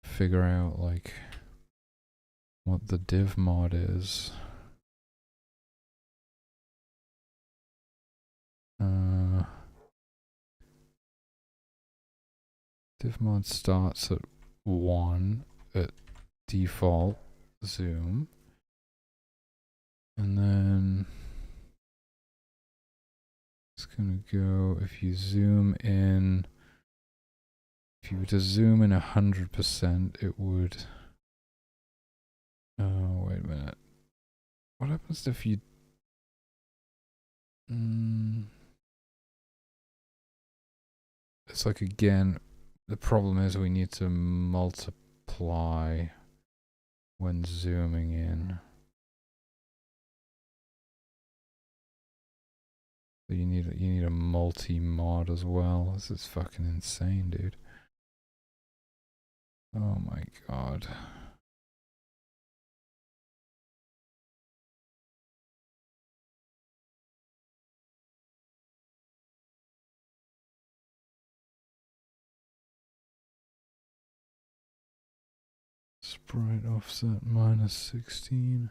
figure out like what the div mod is. Div mod starts at 1 at default zoom, and then it's gonna go, if you zoom in, if you were to zoom in 100%, it would, oh wait a minute, what happens if you, it's like, again, the problem is we need to multiply when zooming in. So you need a multi-mod as well. This is fucking insane, dude. Oh my god. Sprite offset minus 16.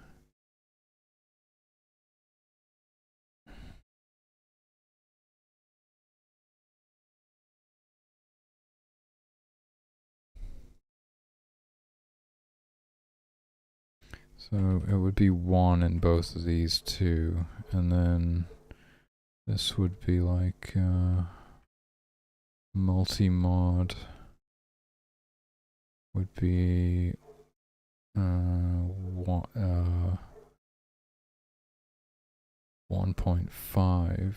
So it would be 1 in both of these two, and then this would be like multi-mod would be 1.5.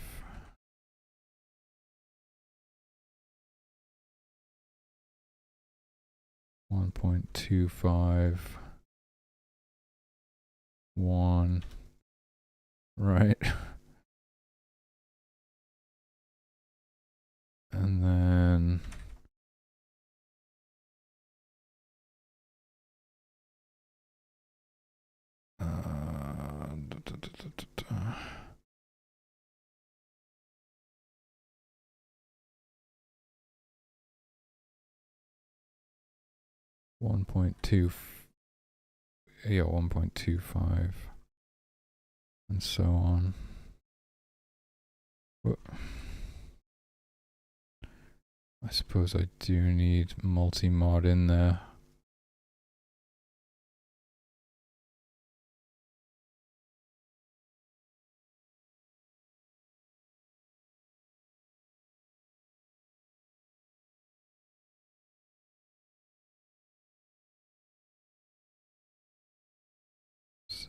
1.25. 1. Right. And then 1.2, yeah, 1.25, and so on. But I suppose I do need multi-mod in there.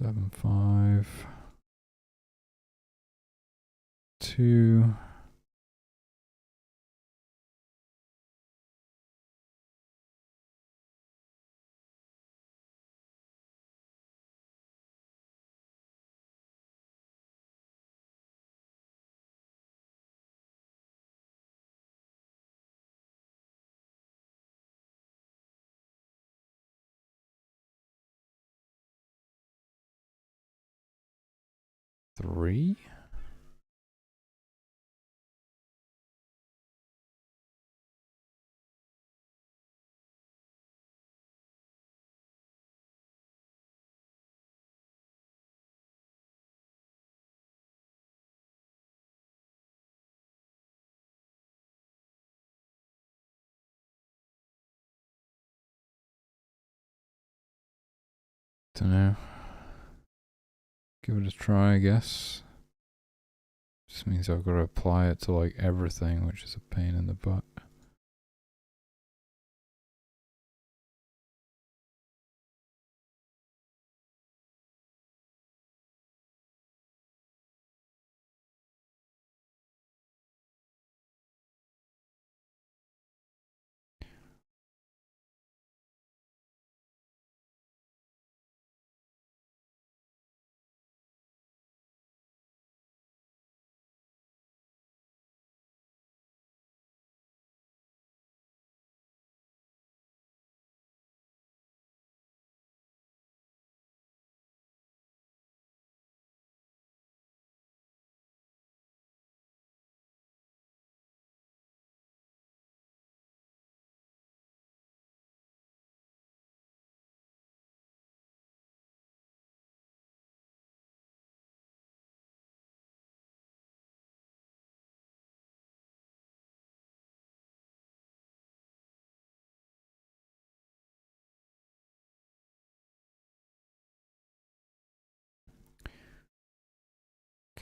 7, 5, 2. Three? Dunno. Give it a try, I guess. Just means I've got to apply it to like everything, which is a pain in the butt.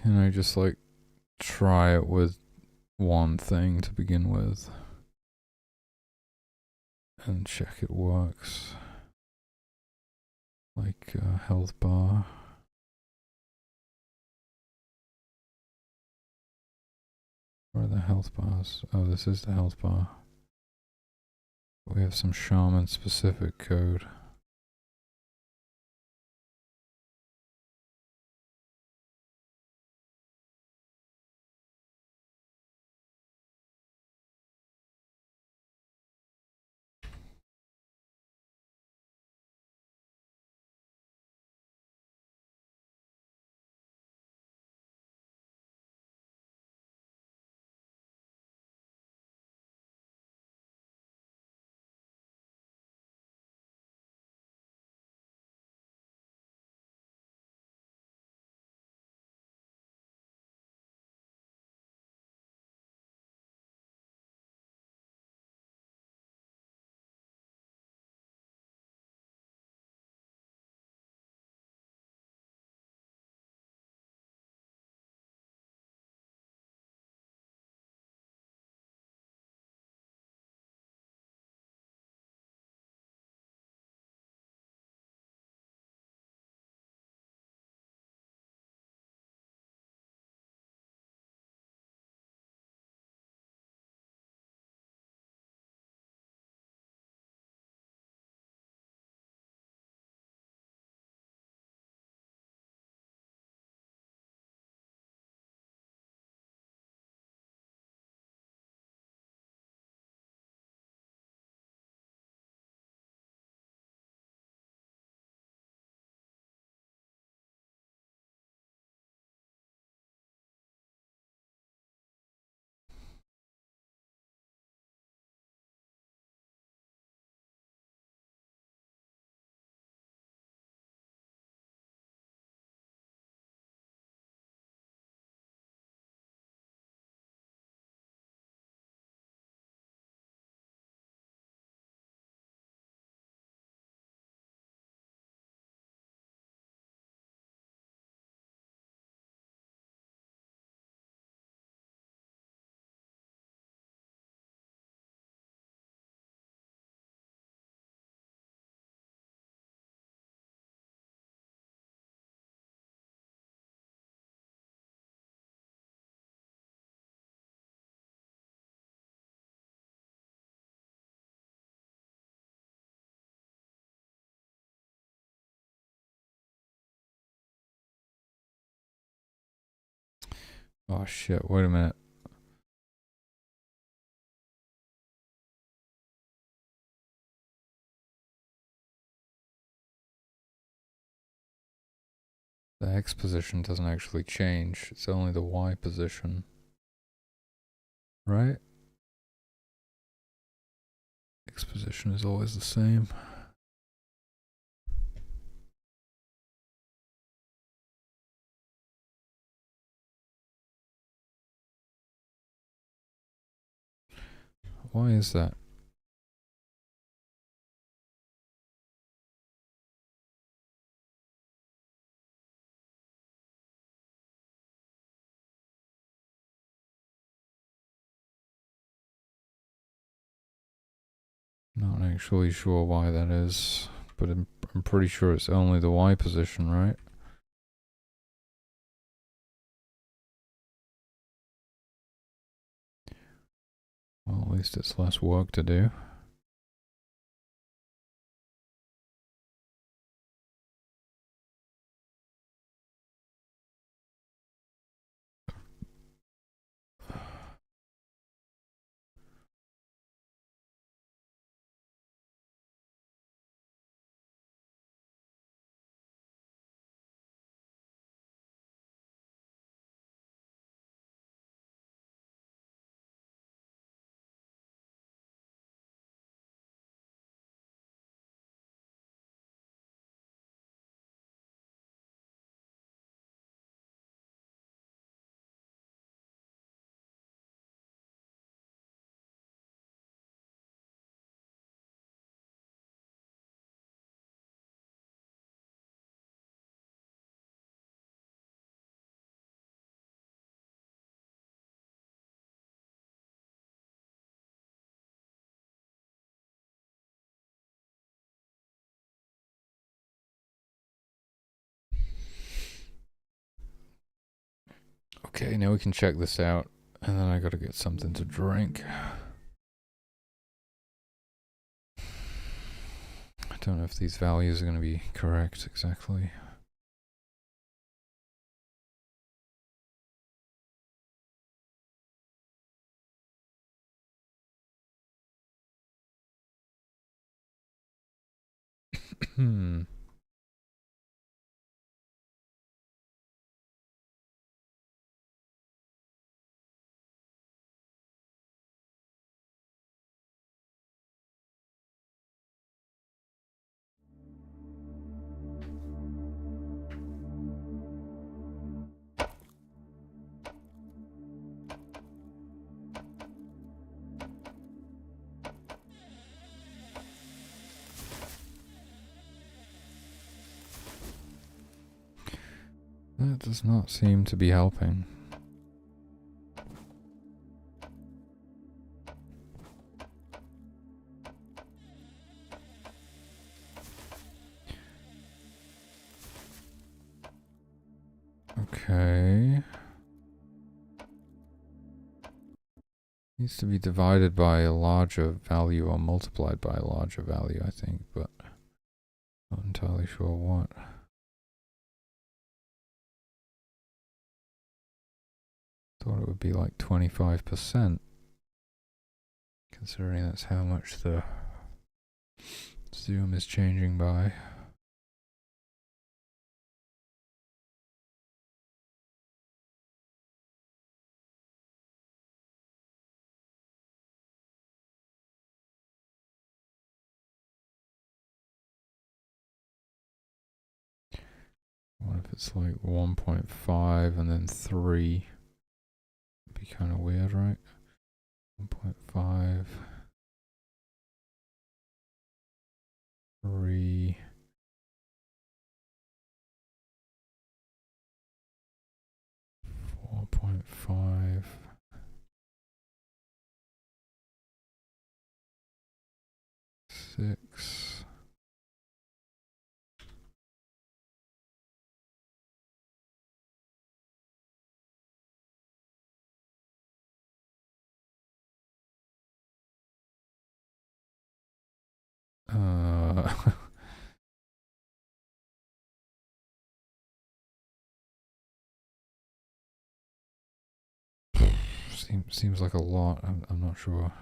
Can I just like try it with one thing to begin with and check it works? Like a health bar. Where are the health bars? Oh, this is the health bar. We have some shaman specific code. Oh shit, wait a minute. The X position doesn't actually change. It's only the Y position. Right? X position is always the same. Why is that? Not actually sure why that is, but I'm pretty sure it's only the Y position, right? Well, at least it's less work to do. Okay, now we can check this out, and then I gotta get something to drink. I don't know if these values are gonna be correct exactly. Hmm. That does not seem to be helping. Okay. Needs to be divided by a larger value or multiplied by a larger value, I think, but not entirely sure what. Thought it would be like 25%, considering that's how much the zoom is changing by. What if it's like 1.5 and then 3? It'd be kind of weird, right? 1.5, 3. 4.5. 6. Seems like a lot. I'm not sure.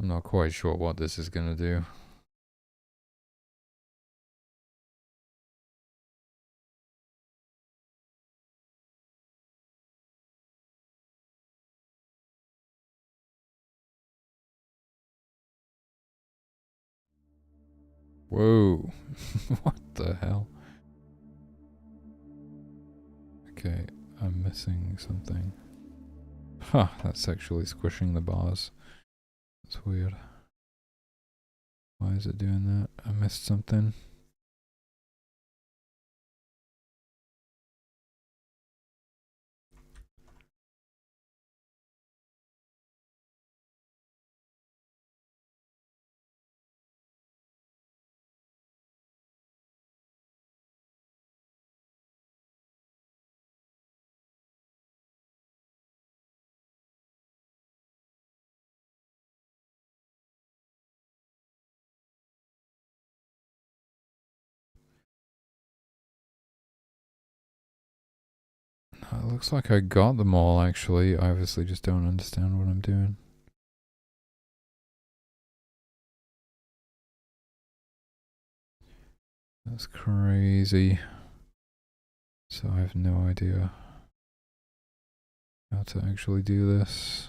I'm not quite sure what this is gonna do. Whoa. What the hell? Okay, I'm missing something. Huh, that's actually squishing the bars. That's weird. Why is it doing that? I missed something. It looks like I got them all actually. I obviously just don't understand what I'm doing. That's crazy. So I have no idea how to actually do this.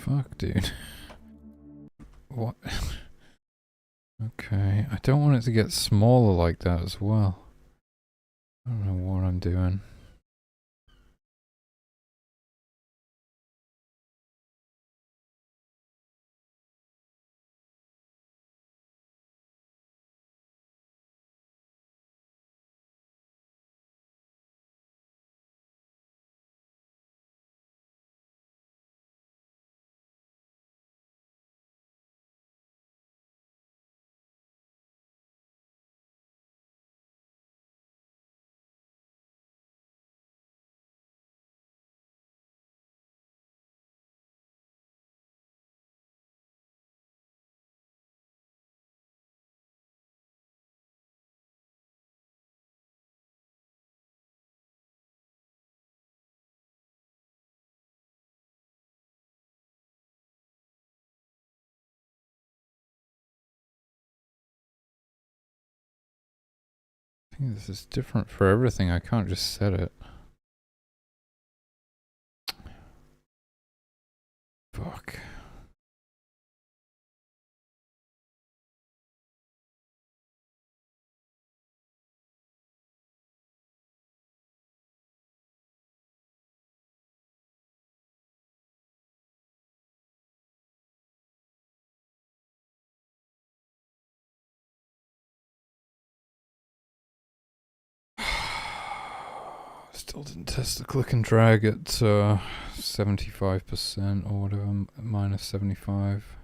fuck, dude? What? Okay, I don't want it to get smaller like that as well. I don't know what I'm doing. I think this is different for everything. I can't just set it. Fuck. Still didn't test the click and drag at 75% or whatever, minus 75.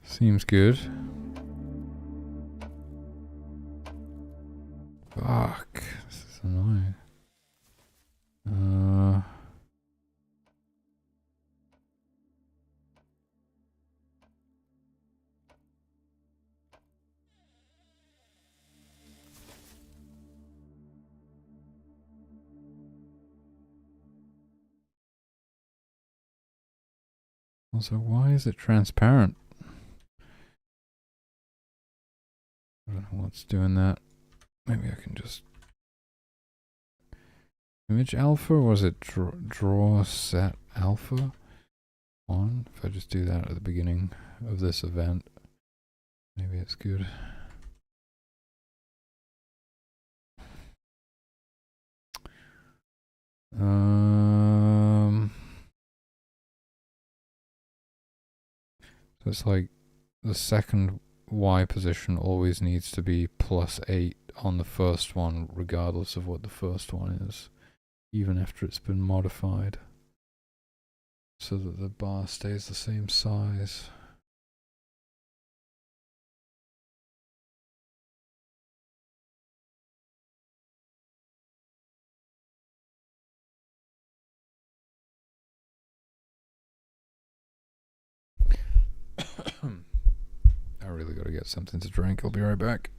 Seems good. Fuck. This is annoying. Also, why is it transparent? I don't know what's doing that. Maybe I can just... Image alpha? Or was it draw set alpha on? If I just do that at the beginning of this event, maybe it's good. So it's like the second Y position always needs to be +8 on the first one, regardless of what the first one is, even after it's been modified, so that the bar stays the same size. I really gotta get something to drink. I'll be right back.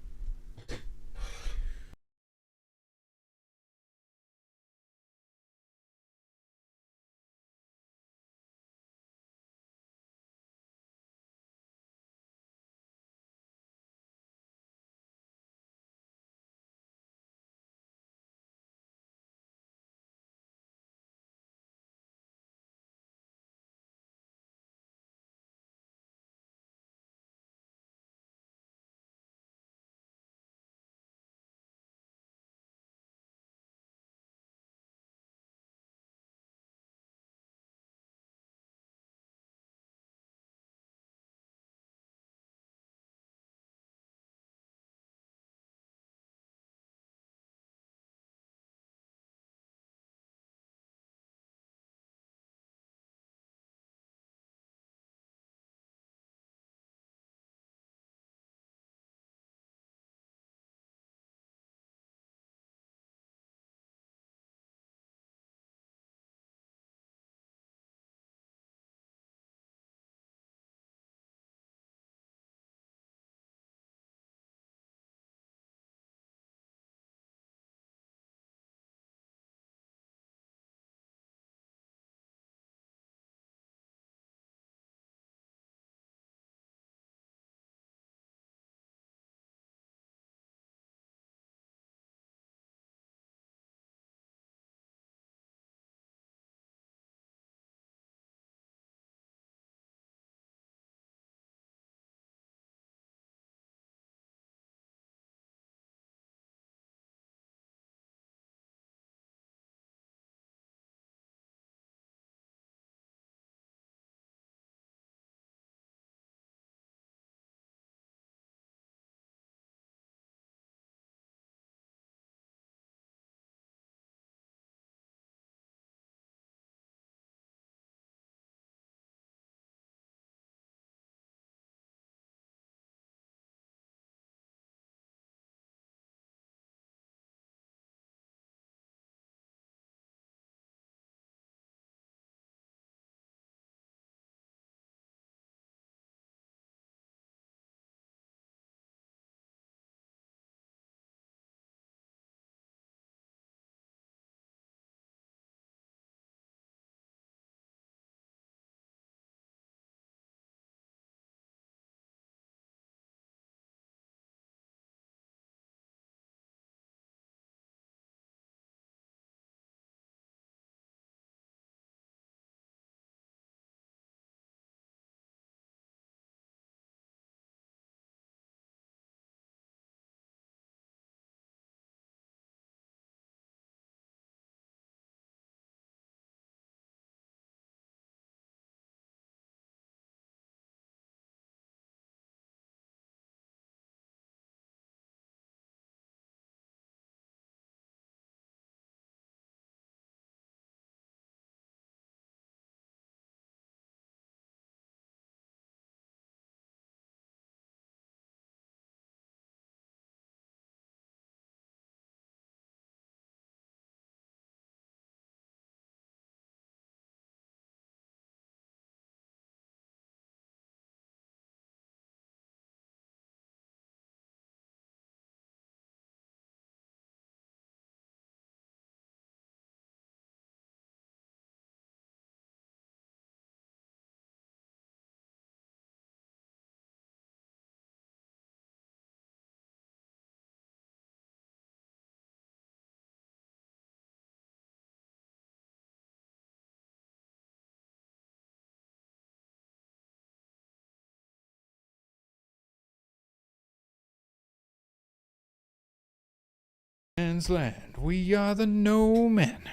man's land, we are the no men.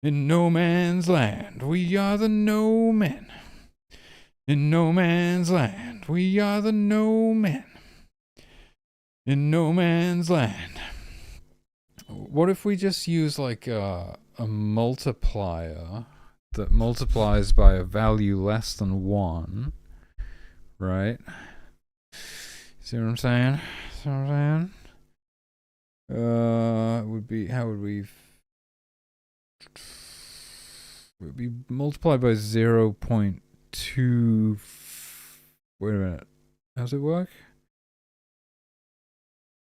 In no man's land, we are the no men. In no man's land, we are the no men. In no man's land. What if we just use like a multiplier that multiplies by a value less than 1, right? See what I'm saying? See what I'm saying? It would be, how would we... It would be multiplied by 0.2... Wait a minute. How does it work?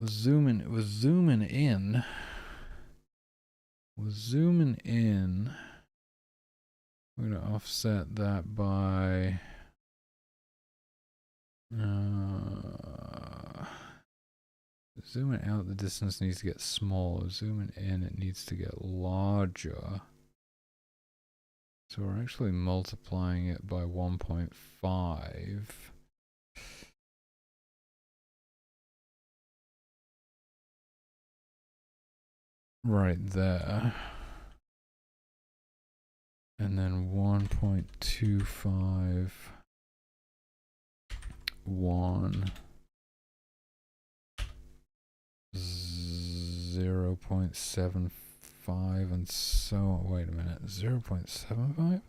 We're zooming in. We're zooming in. We're going to offset that by... zooming out, the distance needs to get smaller. Zooming in, it needs to get larger. So we're actually multiplying it by 1.5. Right there. And then 1.25. 0.75 and so on. Wait a minute, 0.75?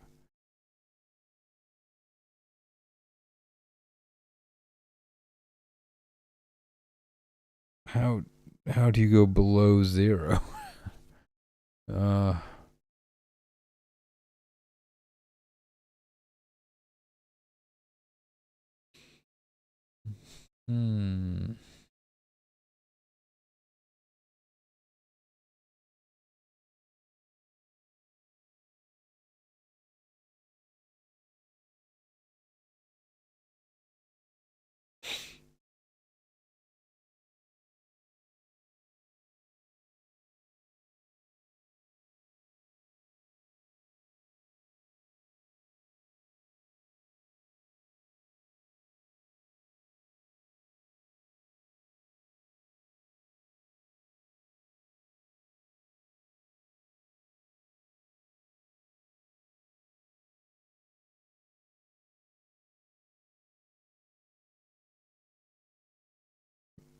How do you go below 0?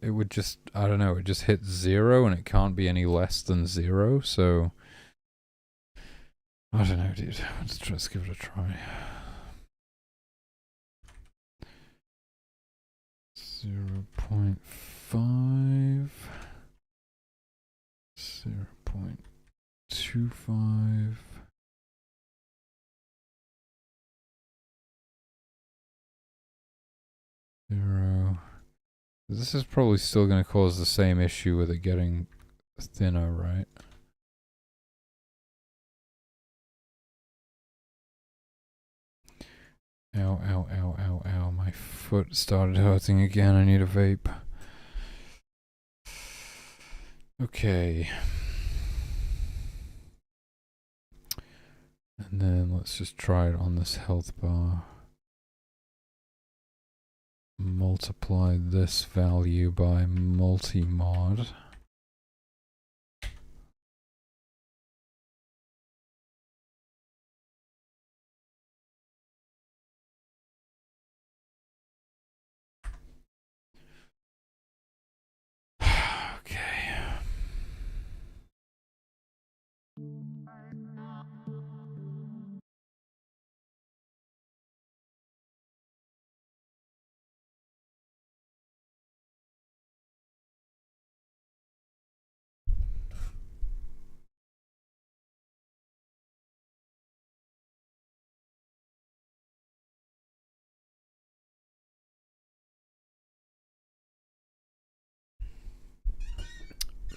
It would just, I don't know, it just hits 0 and it can't be any less than 0, so I don't know, dude. Let's give it a try. 0.5, 0.25. Zero. This is probably still going to cause the same issue with it getting thinner, right? Ow, ow, ow, ow, ow. My foot started hurting again. I need a vape. Okay. And then let's just try it on this health bar. Multiply this value by multi-mod. Okay.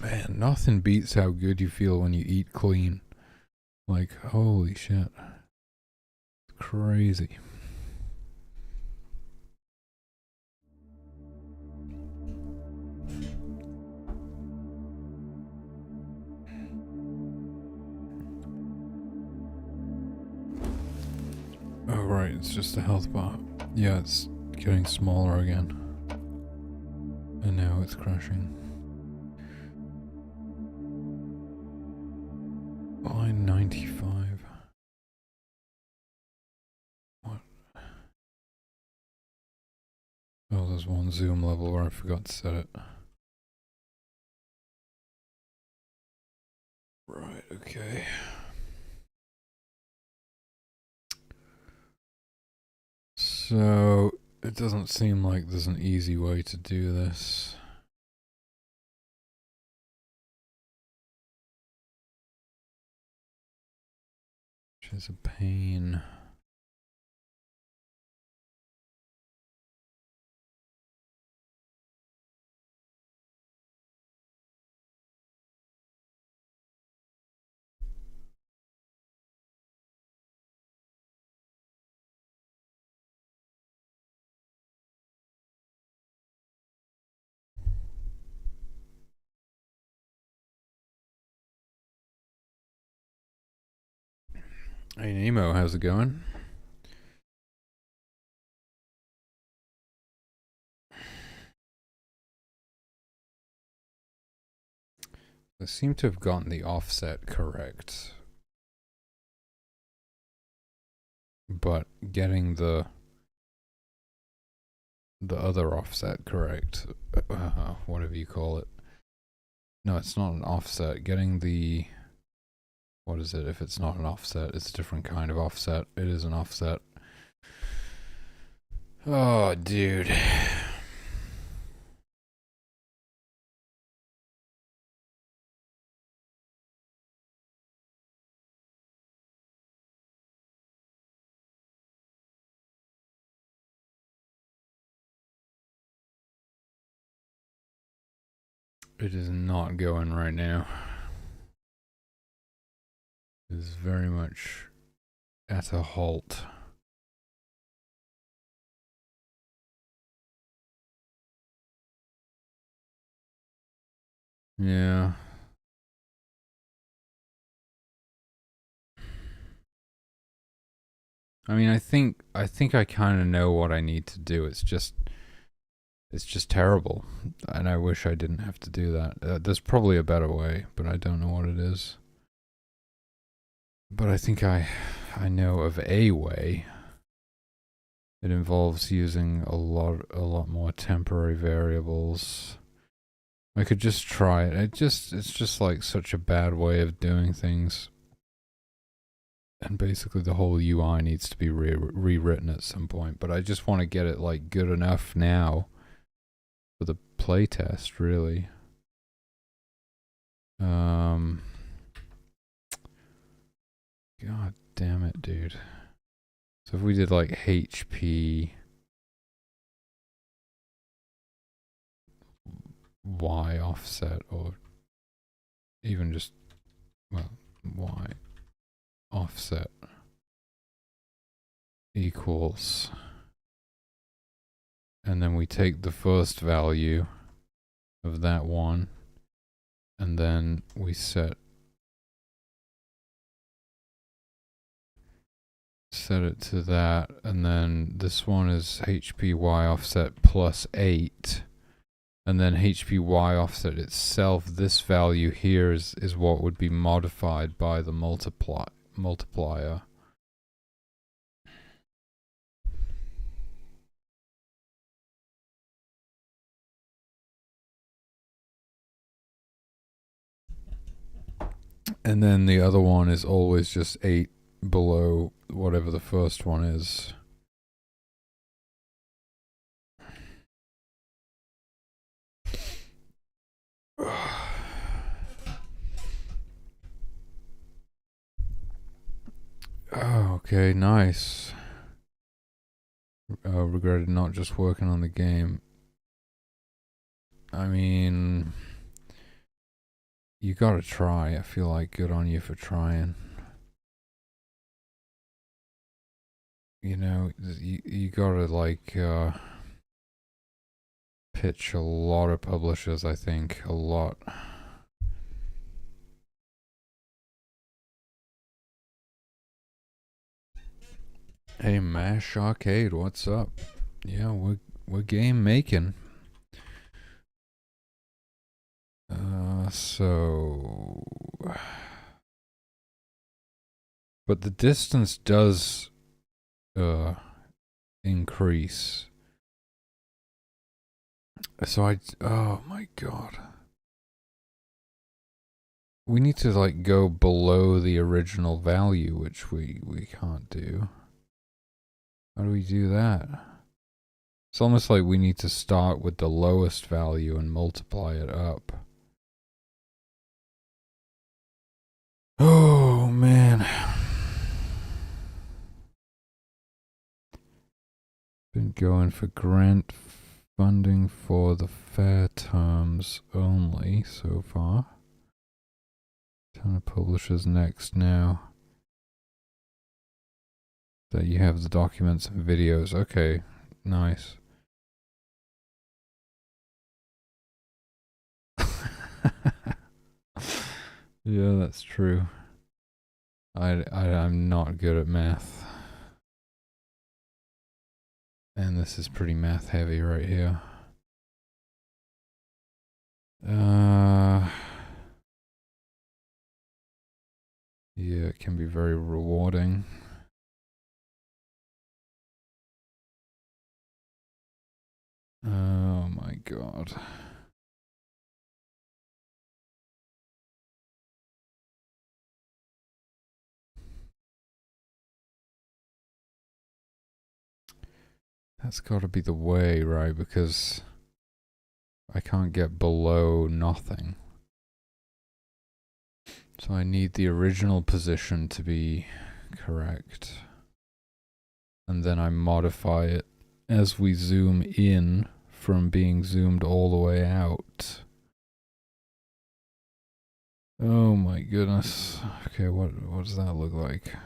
Man, nothing beats how good you feel when you eat clean. Like, holy shit. It's crazy. Oh, right, it's just a health bar. Yeah, it's getting smaller again. And now it's crashing. Oh, there's one zoom level where I forgot to set it. Right, okay. So, it doesn't seem like there's an easy way to do this. Which is a pain. Hey Nemo, how's it going? I seem to have gotten the offset correct. But getting the other offset correct, whatever you call it. No, it's not an offset. Getting the, what is it? If it's not an offset, it's a different kind of offset. It is an offset. Oh, dude. It is not going right now. It is very much at a halt. Yeah. I mean, I think I kind of know what I need to do. It's just terrible, and I wish I didn't have to do that. There's probably a better way, but I don't know what it is. But I think I know of a way. It involves using a lot more temporary variables. I could just try it. It's just like such a bad way of doing things. And basically the whole UI needs to be rewritten at some point, but I just want to get it like good enough now for the playtest, really. God damn it, dude. So if we did like HP Y offset, or even just, well, Y offset equals, and then we take the first value of that one, and then we set it to that, and then this one is HPY offset plus 8, and then HPY offset itself, this value here is what would be modified by the multiplier. And then the other one is always just 8 below whatever the first one is. Oh, okay, nice. Regretted not just working on the game. I mean, you gotta try. I feel like good on you for trying. You know, you gotta like pitch a lot of publishers, I think. A lot. Hey, Mash Arcade, what's up? Yeah, we're game making. So, but the distance does increase. So oh my god. We need to like go below the original value, which we can't do. How do we do that? It's almost like we need to start with the lowest value and multiply it up. Oh man. Been going for grant funding for the fair terms only so far. Ton of publishers next now. That you have the documents and videos. Okay, nice. Yeah, that's true. I'm not good at math. And this is pretty math heavy right here. Yeah, it can be very rewarding. Oh my god. That's got to be the way, right? Because I can't get below nothing. So I need the original position to be correct. And then I modify it as we zoom in from being zoomed all the way out. Oh my goodness. Okay, what does that look like?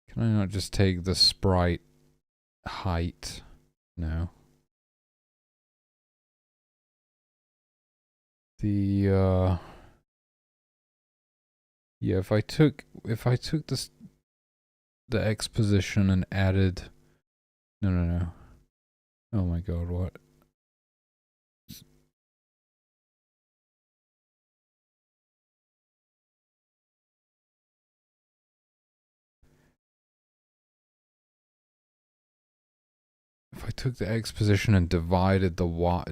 Can I not just take the sprite height? No. The yeah, if I took this the X position and added no. Oh my god, what? If I took the X position and divided the Y,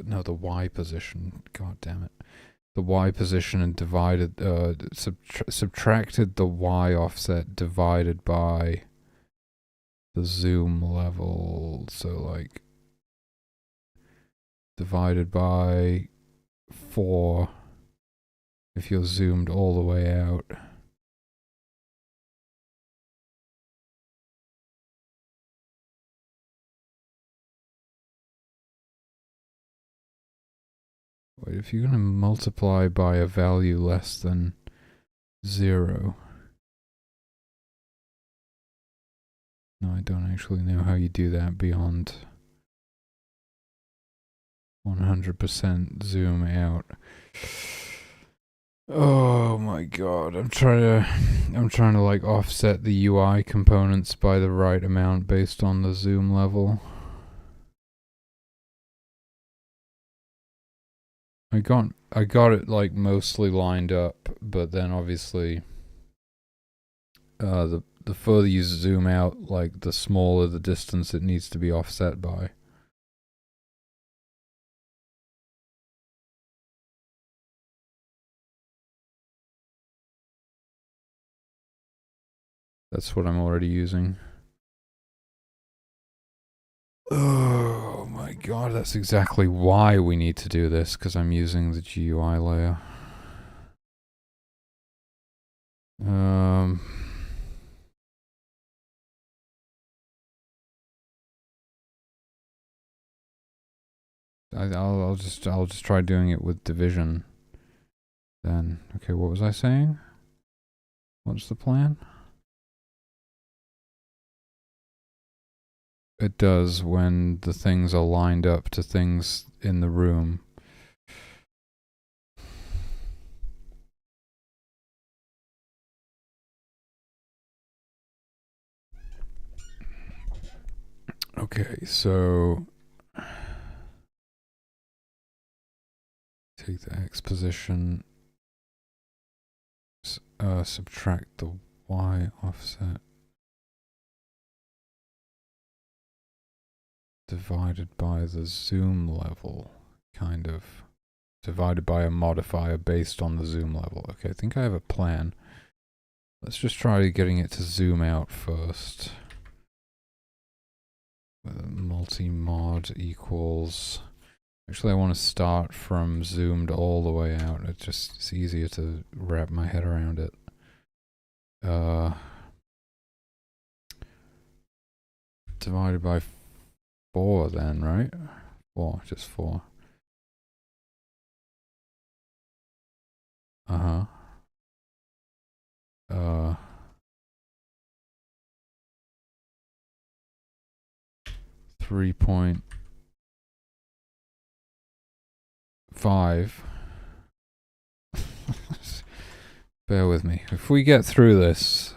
no, the Y position, god damn it. The Y position and divided, subtracted the Y offset divided by the zoom level, so like, divided by 4 if you're zoomed all the way out. Wait, if you're going to multiply by a value less than 0. No, I don't actually know how you do that beyond 100% zoom out. Oh my god, I'm trying to like offset the UI components by the right amount based on the zoom level. I got it like mostly lined up, but then obviously the further you zoom out, like the smaller the distance it needs to be offset by. That's what I'm already using. Oh my god, that's exactly why we need to do this, because I'm using the GUI layer. I'll just try doing it with division. Then, okay, what was I saying? What's the plan? It does when the things are lined up to things in the room. Okay, so take the X position, subtract the Y offset, divided by the zoom level, kind of. Divided by a modifier based on the zoom level. Okay, I think I have a plan. Let's just try getting it to zoom out first. Multi-mod equals... Actually, I want to start from zoomed all the way out. It's easier to wrap my head around it. Divided by 4 then, right? 4, just 4. 3.5. Bear with me. If we get through this,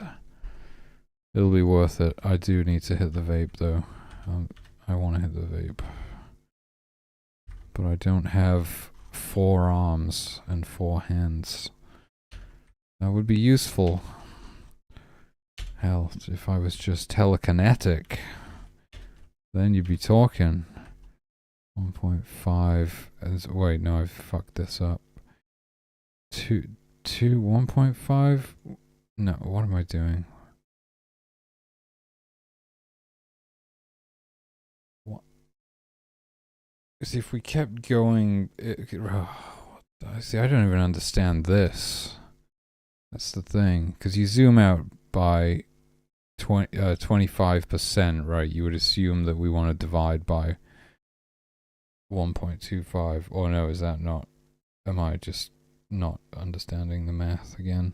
it'll be worth it. I do need to hit the vape though. I want to hit the vape. But I don't have 4 arms and 4 hands. That would be useful. Hell, if I was just telekinetic, then you'd be talking. 1.5. Wait, no, I've fucked this up. 1.5? No, what am I doing? What? See, if we kept going... see, I don't even understand this. That's the thing. Because you zoom out by 25%, right? You would assume that we want to divide by 1.25. Or no, is that not? Am I just not understanding the math again?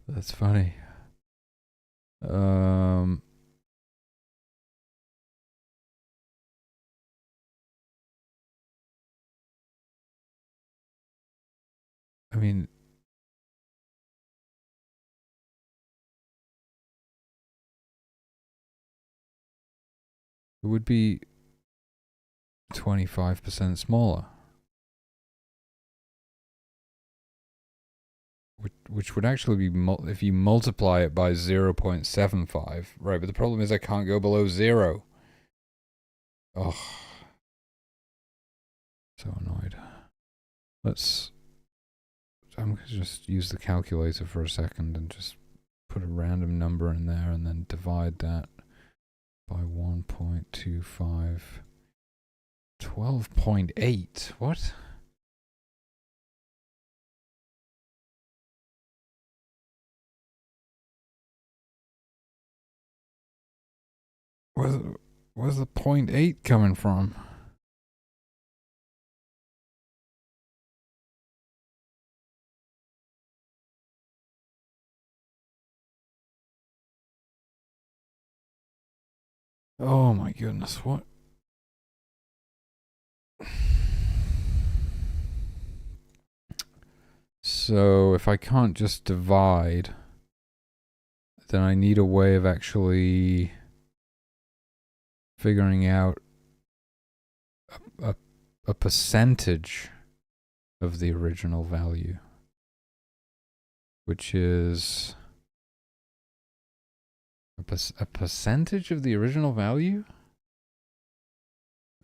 That's funny. I mean, it would be 25% smaller. Which would actually be, if you multiply it by 0.75, right? But the problem is I can't go below 0. Oh. So annoyed. I'm going to just use the calculator for a second and just put a random number in there and then divide that by 1.25. 12.8. What? Where's the 0.8 coming from? Oh my goodness, what? So if I can't just divide, then I need a way of actually figuring out a percentage of the original value, which is a percentage of the original value?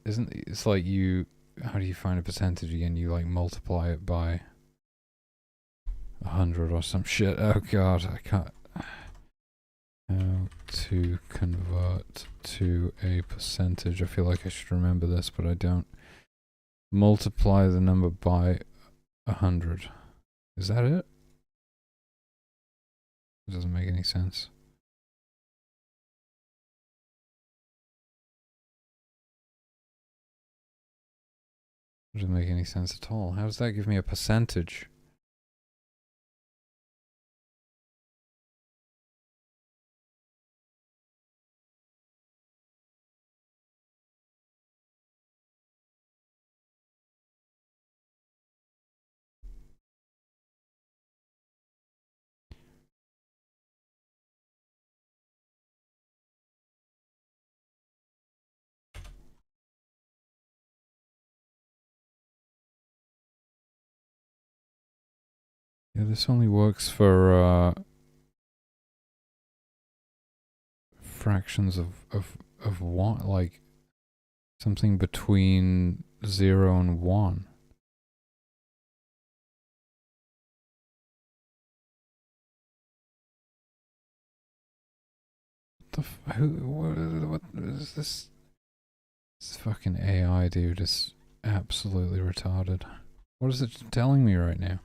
It's like how do you find a percentage again? You like multiply it by 100 or some shit. Oh god, I can't. How to convert to a percentage. I feel like I should remember this, but I don't. Multiply the number by 100. Is that it? It doesn't make any sense. Doesn't make any sense at all. How does that give me a percentage? Yeah, this only works for fractions of one, like something between 0 and 1. What is this? This fucking AI dude is absolutely retarded. What is it telling me right now?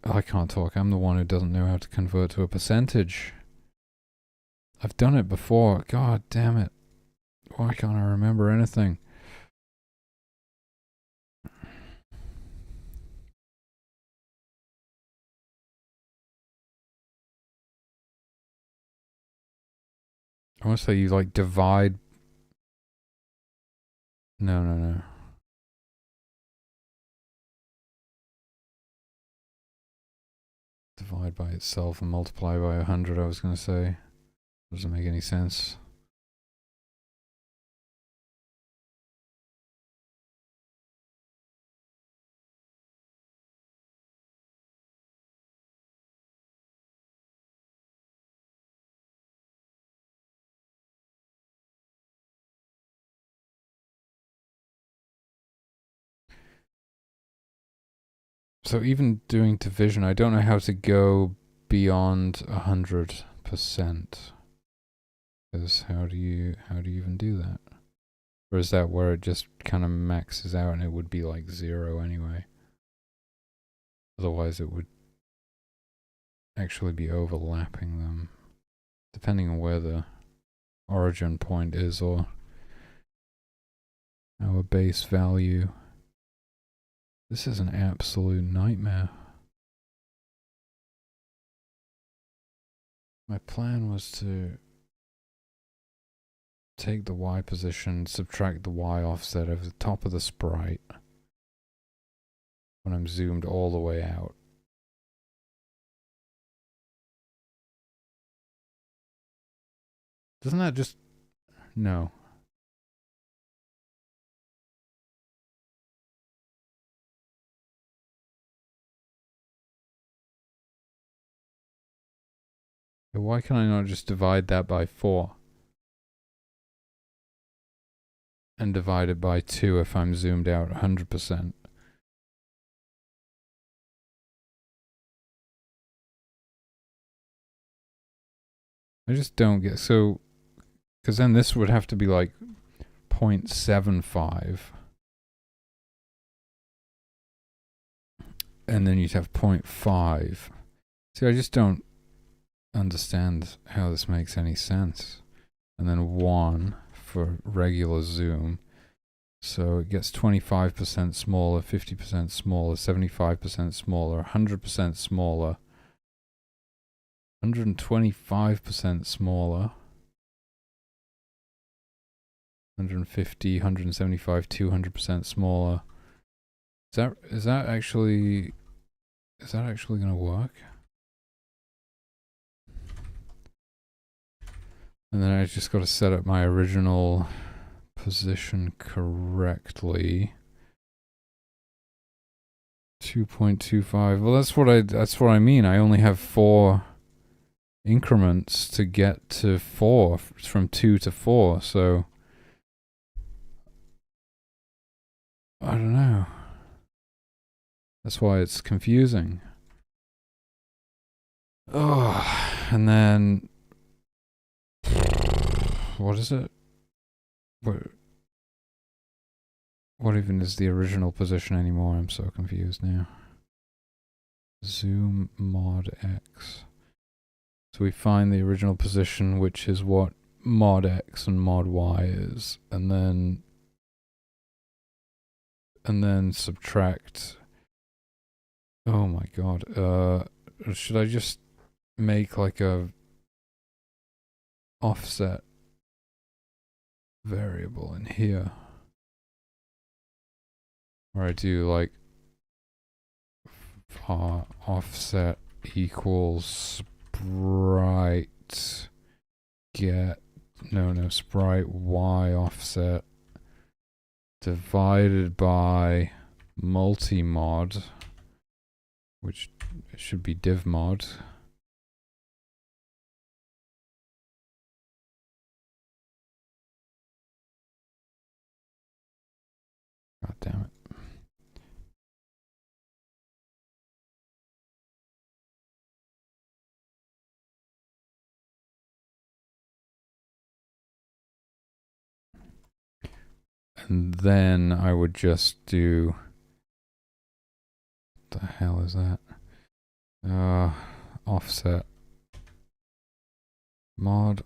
Oh, I can't talk. I'm the one who doesn't know how to convert to a percentage. I've done it before. God damn it. Why can't I remember anything? I want to say you like divide. No. Divide by itself and multiply by 100, I was going to say. Doesn't make any sense. So even doing division, I don't know how to go beyond 100%. Because how do you even do that? Or is that where it just kind of maxes out and it would be like 0 anyway? Otherwise it would actually be overlapping them, depending on where the origin point is or our base value. This is an absolute nightmare. My plan was to take the Y position, subtract the Y offset over the top of the sprite when I'm zoomed all the way out. Doesn't that just... No. Why can I not just divide that by 4? And divide it by 2 if I'm zoomed out 100%. I just don't get... So... Because then this would have to be like 0.75. And then you'd have 0.5. See, I just don't understand how this makes any sense. And then 1 for regular zoom. So it gets 25% smaller, 50% smaller, 75% smaller, 100% smaller, 125% smaller, 150, 175, 200% smaller. Is that actually going to work? And then I just got to set up my original position correctly. 2.25. Well, that's what I mean. I only have 4 increments to get to 4 from 2 to 4. So I don't know. That's why it's confusing. Oh, and then what is it? What even is the original position anymore? I'm so confused now. Zoom mod X. So we find the original position, which is what mod X and mod Y is, and then and then subtract. Oh my god. Should I just make like a offset variable in here? Where I do like offset equals sprite get sprite y offset divided by multimod, which should be div mod. God damn it. And then I would just do, what the hell is that? Offset mod,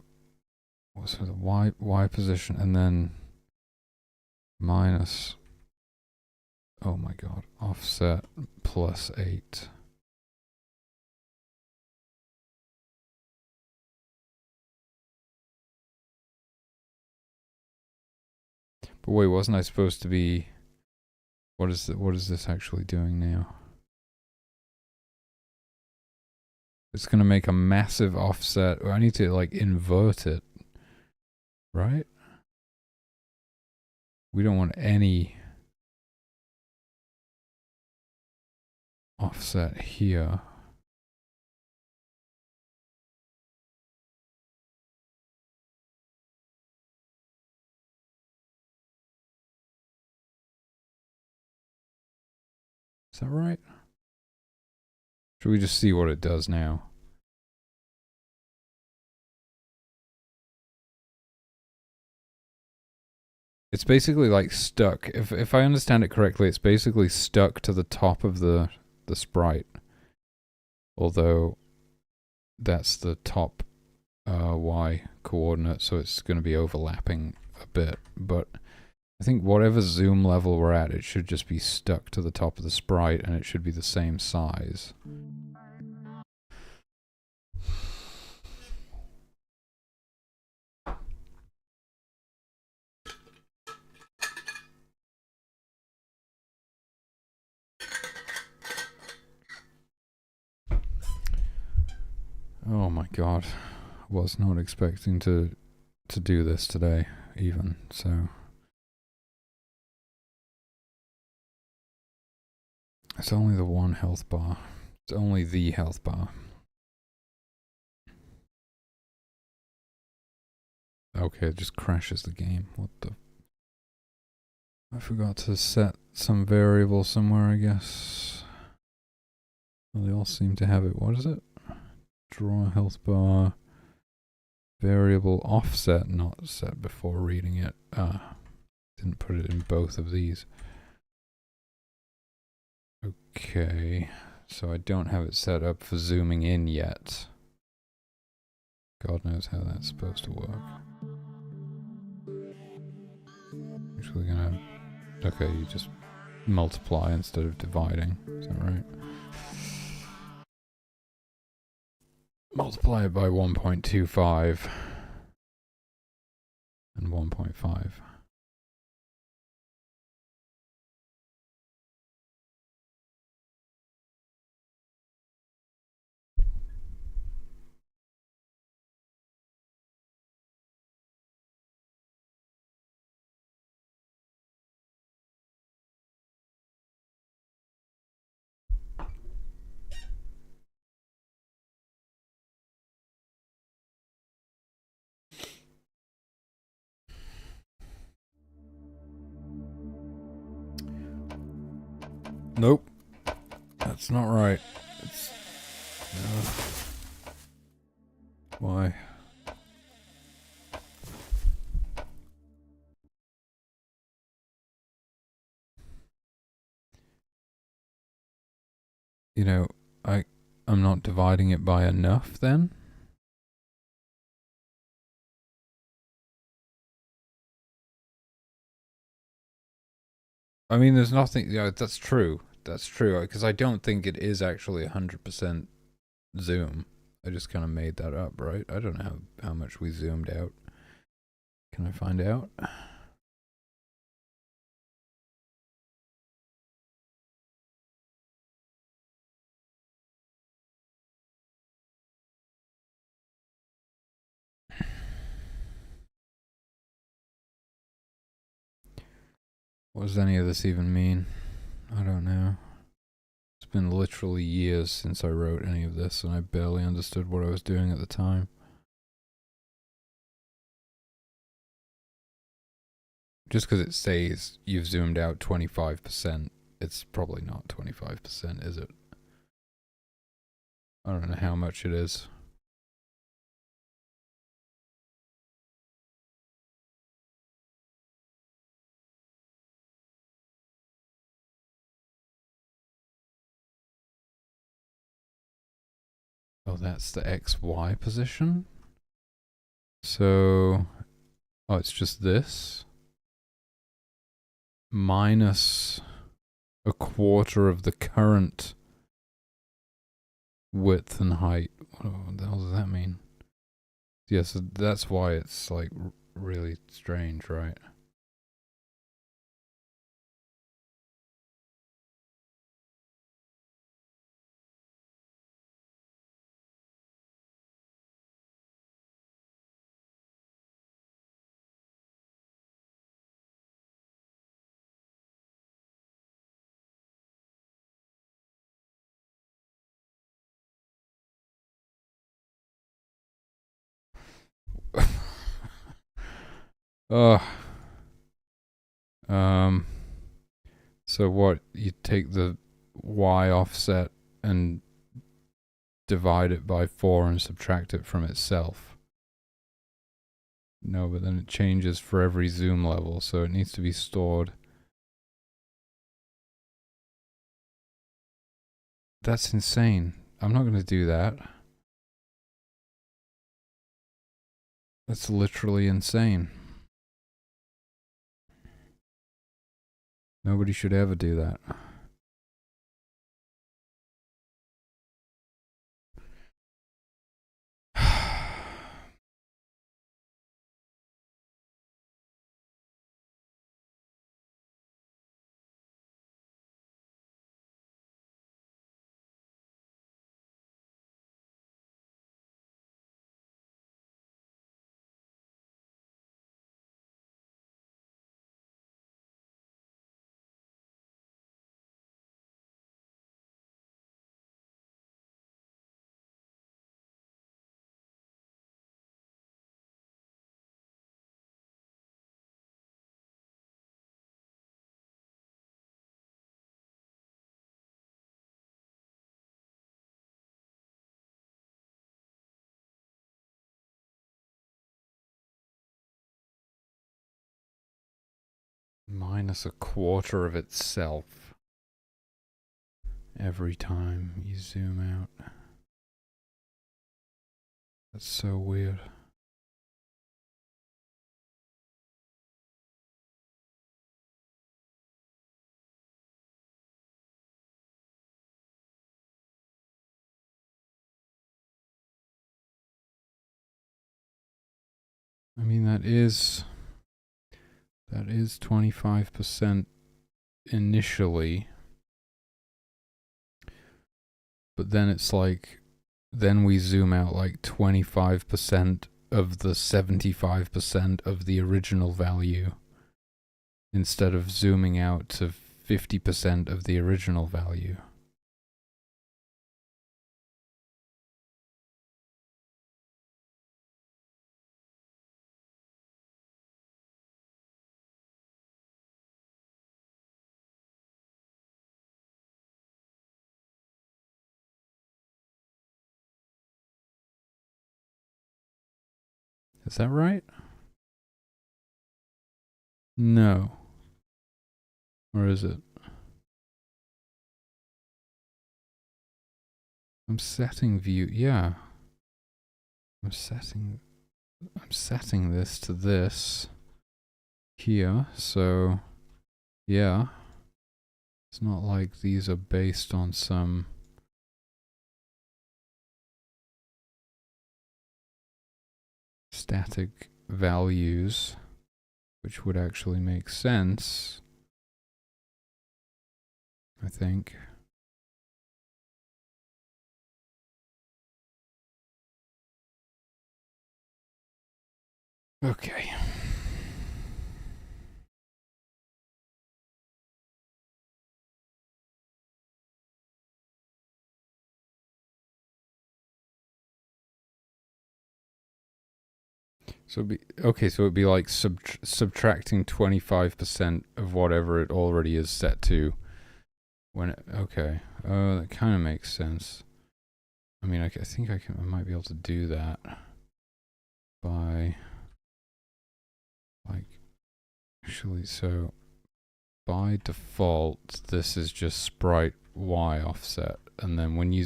what's the y position, and then minus, oh my god, offset plus 8. But wait, wasn't I supposed to be, what is this actually doing now? It's gonna make a massive offset. I need to like invert it, right? We don't want any offset here. Is that right? Should we just see what it does now? It's basically like stuck. If I understand it correctly, it's basically stuck to the top of the sprite. Although that's the top y coordinate, so it's going to be overlapping a bit. But I think whatever zoom level we're at, it should just be stuck to the top of the sprite, and it should be the same size. Oh my god. Was not expecting to do this today, even, so. It's only the one health bar. It's only the health bar. Okay, it just crashes the game. What the? I forgot to set some variable somewhere, I guess. Well, they all seem to have it. What is it? Draw health bar. Variable offset not set before reading it. Didn't put it in both of these. Okay, so I don't have it set up for zooming in yet. God knows how that's supposed to work. Actually gonna, okay, you just multiply instead of dividing, is that right? Multiply it by 1.25 and 1.5. Nope, that's not right. It's, why? You know, I'm not dividing it by enough then? I mean, there's nothing. Yeah, that's true. That's true. Because I don't think it is actually 100% zoom. I just kind of made that up, right? I don't know how much we zoomed out. Can I find out? What does any of this even mean? I don't know. It's been literally years since I wrote any of this, and I barely understood what I was doing at the time. Just because it says you've zoomed out 25%, it's probably not 25%, is it? I don't know how much it is. Oh, that's the XY position? So, oh, it's just this? Minus a quarter of the current width and height. What the hell does that mean? Yeah, so that's why it's like really strange, right? Ugh. Um, so what, you take the Y offset and divide it by 4 and subtract it from itself. No, but then it changes for every zoom level, so it needs to be stored. That's insane. I'm not going to do that. That's literally insane. Nobody should ever do that. Minus a quarter of itself every time you zoom out. That's so weird. I mean, that is 25% initially, but then it's like, then we zoom out like 25% of the 75% of the original value instead of zooming out to 50% of the original value. Is that right? No. Or is it? I'm setting view. Yeah. I'm setting this to this here. So, yeah. It's not like these are based on some static values, which would actually make sense, I think. Okay. So it'd be like subtracting 25% of whatever it already is set to. Okay. That kind of makes sense. I mean, I think I might be able to do that by, like, actually, so by default, this is just sprite Y offset, and then when you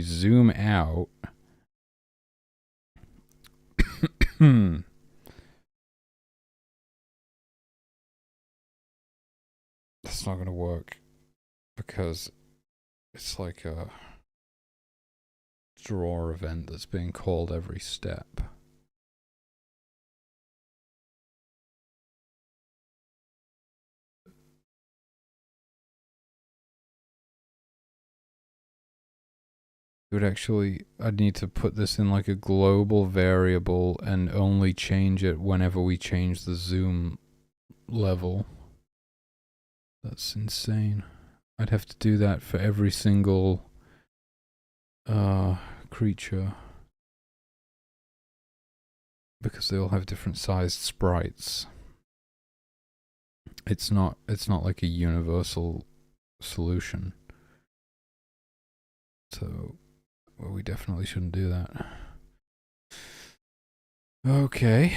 zoom out, that's not gonna work because it's like a draw event that's being called every step. It would actually, I'd need to put this in like a global variable and only change it whenever we change the zoom level. That's insane. I'd have to do that for every single creature, because they all have different sized sprites. It's not like a universal solution. So, well, we definitely shouldn't do that. Okay.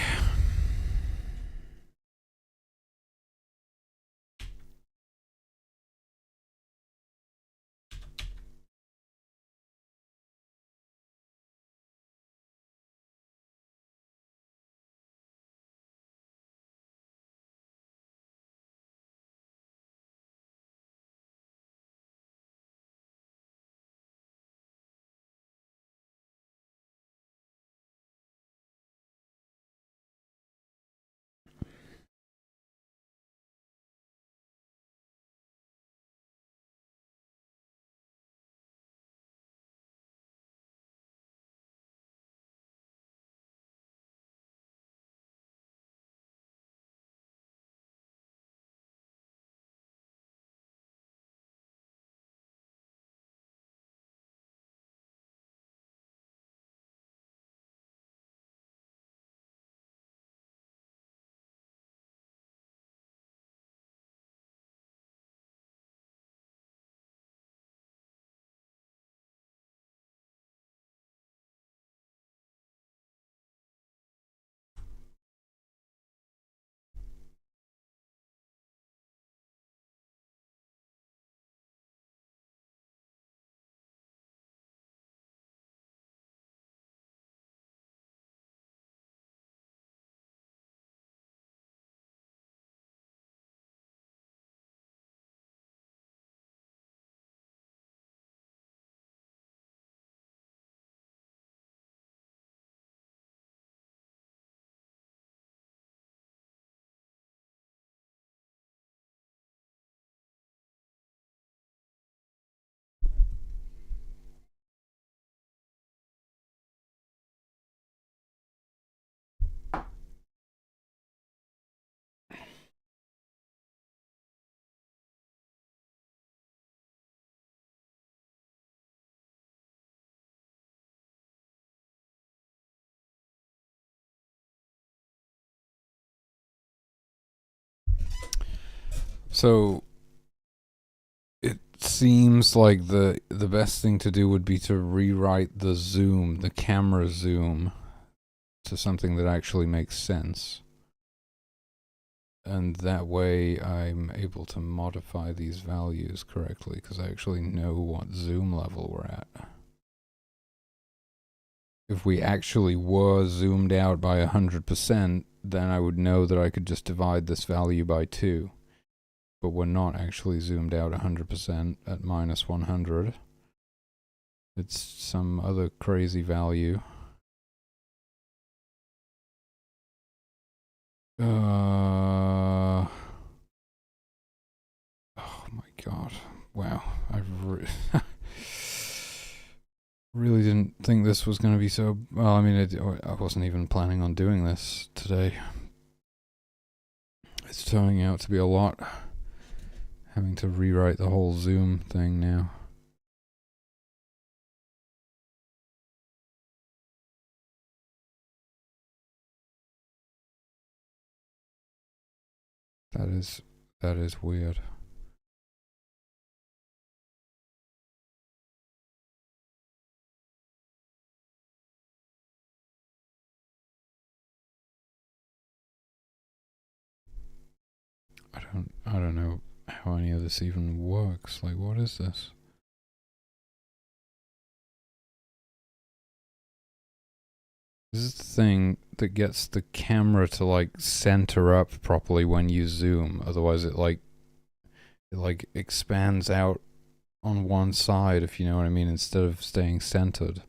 So it seems like the best thing to do would be to rewrite the camera zoom, to something that actually makes sense. And that way I'm able to modify these values correctly, because I actually know what zoom level we're at. If we actually were zoomed out by 100%, then I would know that I could just divide this value by 2. but we're not actually zoomed out 100% at minus 100. It's some other crazy value. Oh my god. Wow. I really didn't think this was going to be so... Well, I mean, I wasn't even planning on doing this today. It's turning out to be a lot. Having to rewrite the whole zoom thing now. That is weird. I don't know how any of this even works. Like, what is this? This is the thing that gets the camera to like center up properly when you zoom. Otherwise it expands out on one side, if you know what I mean, instead of staying centered.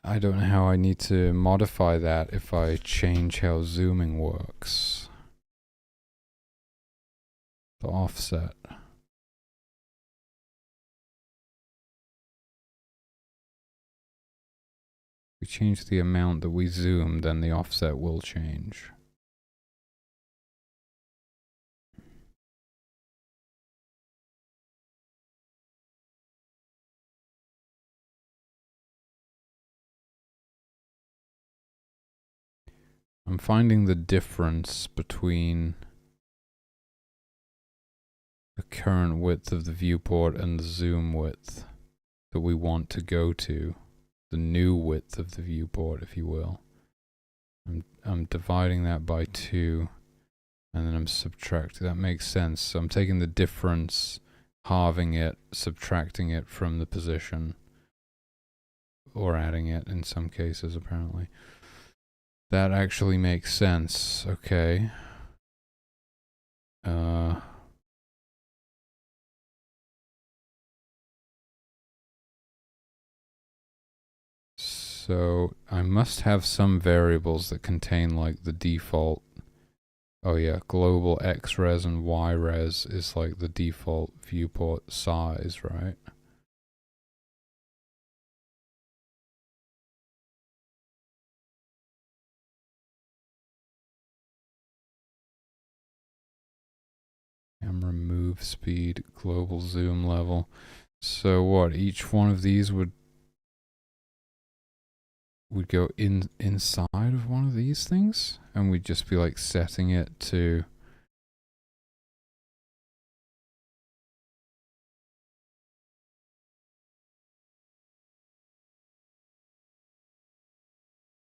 I don't know how I need to modify that if I change how zooming works. The offset. If we change the amount that we zoom, then the offset will change. I'm finding the difference between the current width of the viewport and the zoom width that we want to go to. The new width of the viewport, if you will. I'm dividing that by 2, and then I'm subtracting. That makes sense. So I'm taking the difference, halving it, subtracting it from the position, or adding it in some cases, apparently. That actually makes sense. Okay. So I must have some variables that contain like the default. Oh yeah, global X-res and Y-res is like the default viewport size, right? Camera move speed, global zoom level. So what, each one of these would go inside of one of these things? And we'd just be like setting it to...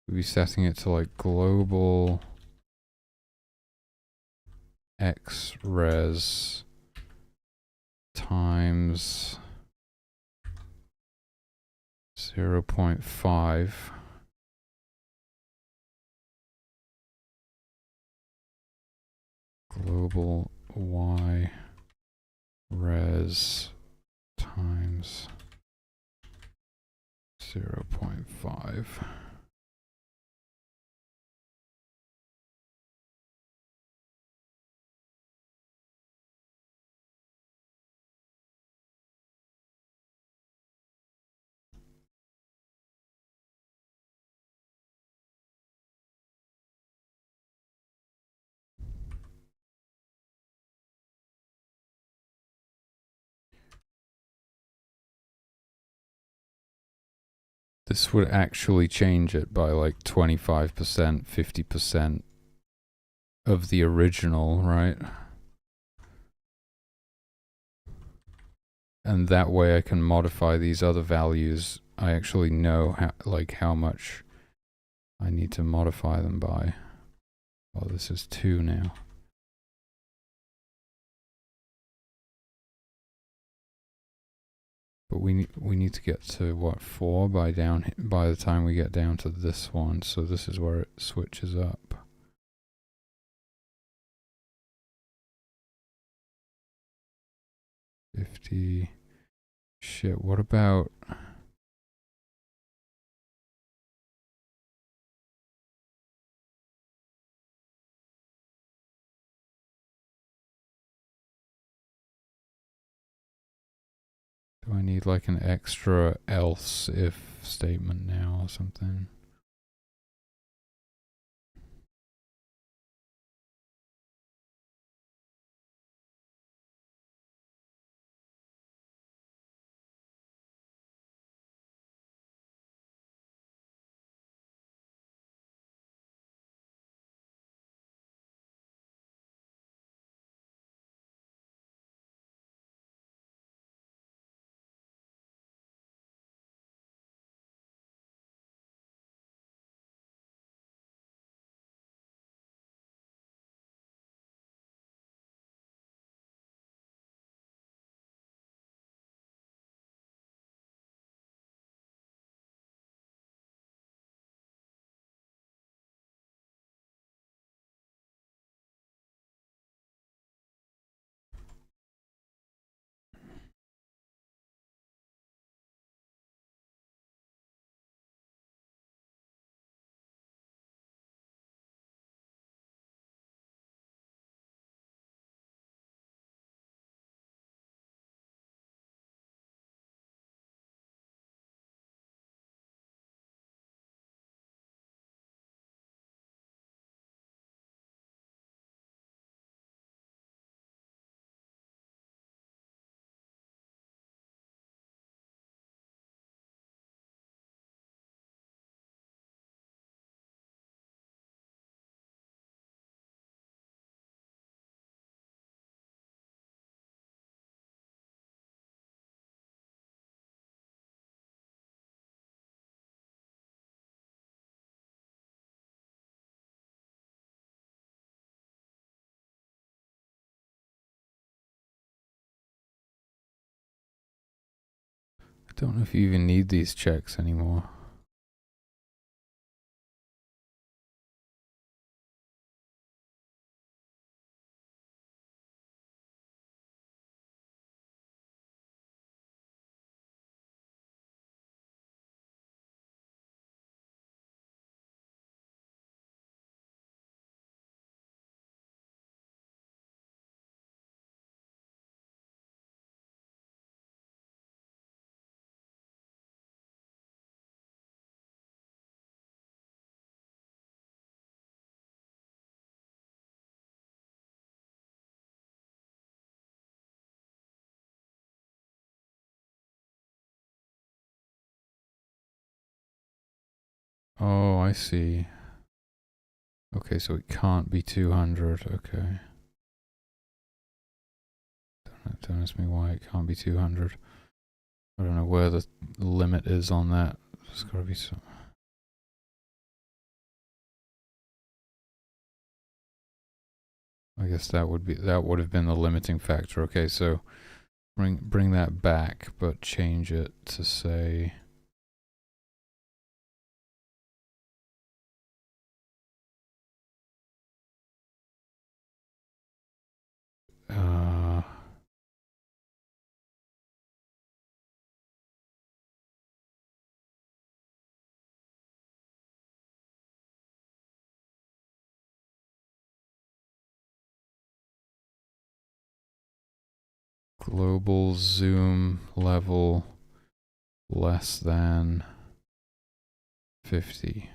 We'd be setting it to like global X-res times 0.5 global Y res times 0.5. This would actually change it by like 25%, 50% of the original, right? And that way I can modify these other values. I actually know how much I need to modify them by. Well, this is 2 now. But we need to get to what, 4 by the time we get down to this one. So this is where it switches up. 50. Shit, what about... Do I need like an extra else if statement now or something? I don't know if you even need these checks anymore. Oh, I see. Okay, so it can't be 200. Okay. Don't ask me why it can't be 200. I don't know where the limit is on that. There's gotta be some... I guess that would have been the limiting factor. Okay, so bring that back, but change it to say... global zoom level less than 50.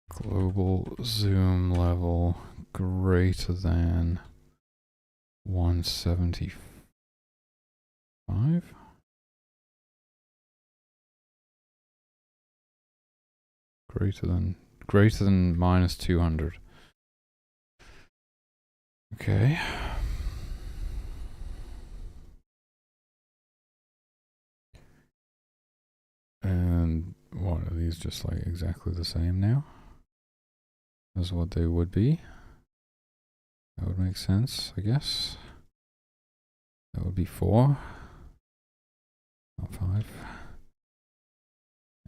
Global zoom level greater than 175? Greater than minus 200. Okay. And what, are these just like exactly the same now as what they would be? That would makes sense, I guess. That would be 4, not 5.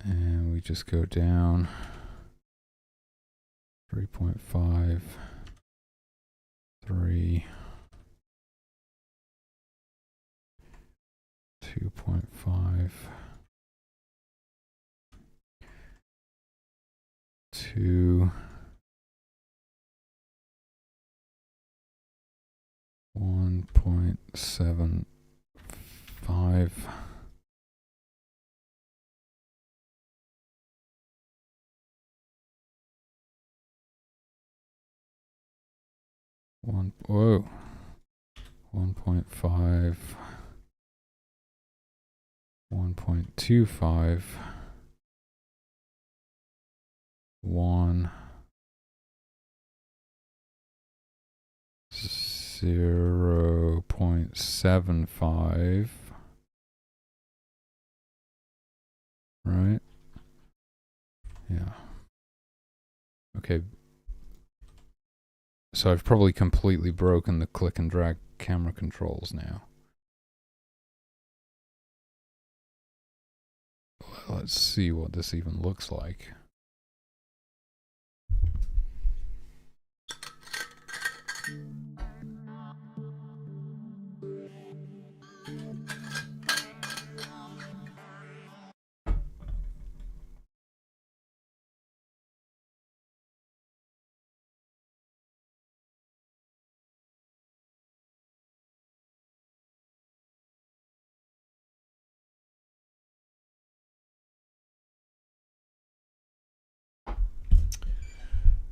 And we just go down 3.5, 3, 2.5, 2, 1.75, 1.5, 1.25, 1, 0.75, right? Yeah. Okay. So I've probably completely broken the click and drag camera controls now. Let's see what this even looks like.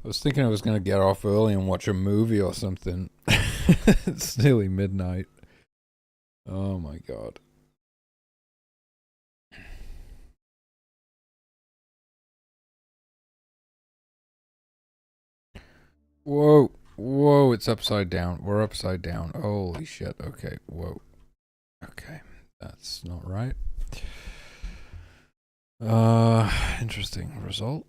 I was thinking I was going to get off early and watch a movie or something. It's nearly midnight. Oh my god. Whoa. Whoa, it's upside down. We're upside down. Holy shit. Okay. Whoa. Okay. That's not right. Interesting result.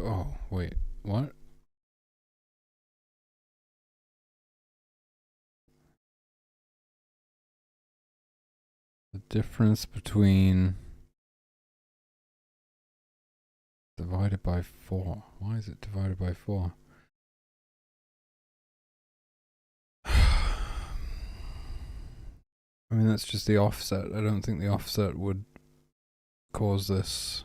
Oh, wait. What? The difference between divided by 4. Why is it divided by 4? I mean, that's just the offset. I don't think the offset would cause this.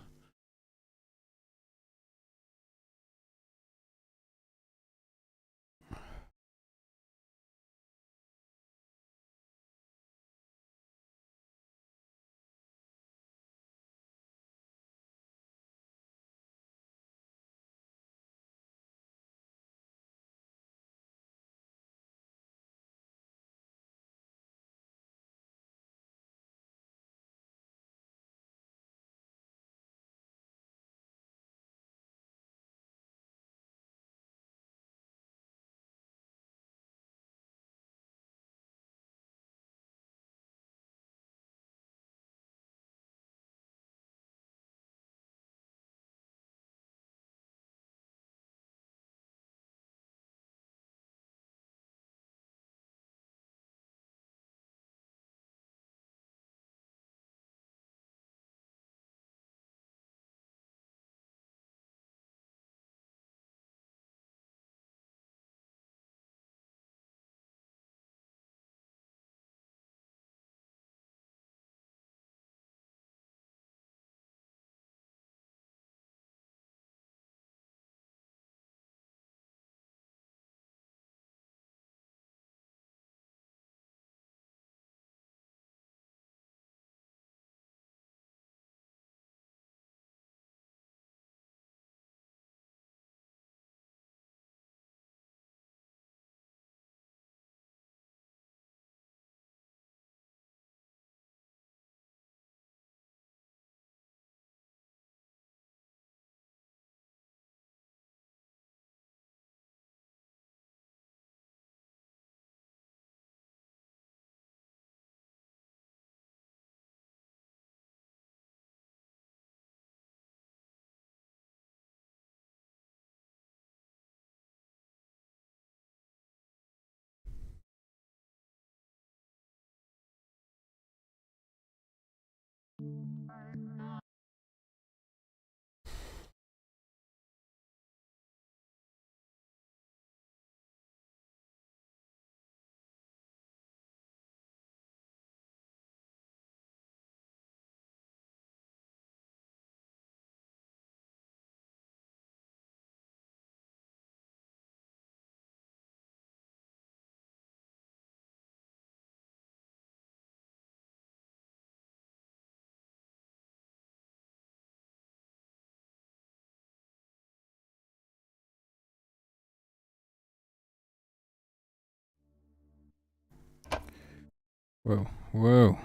Whoa, whoa.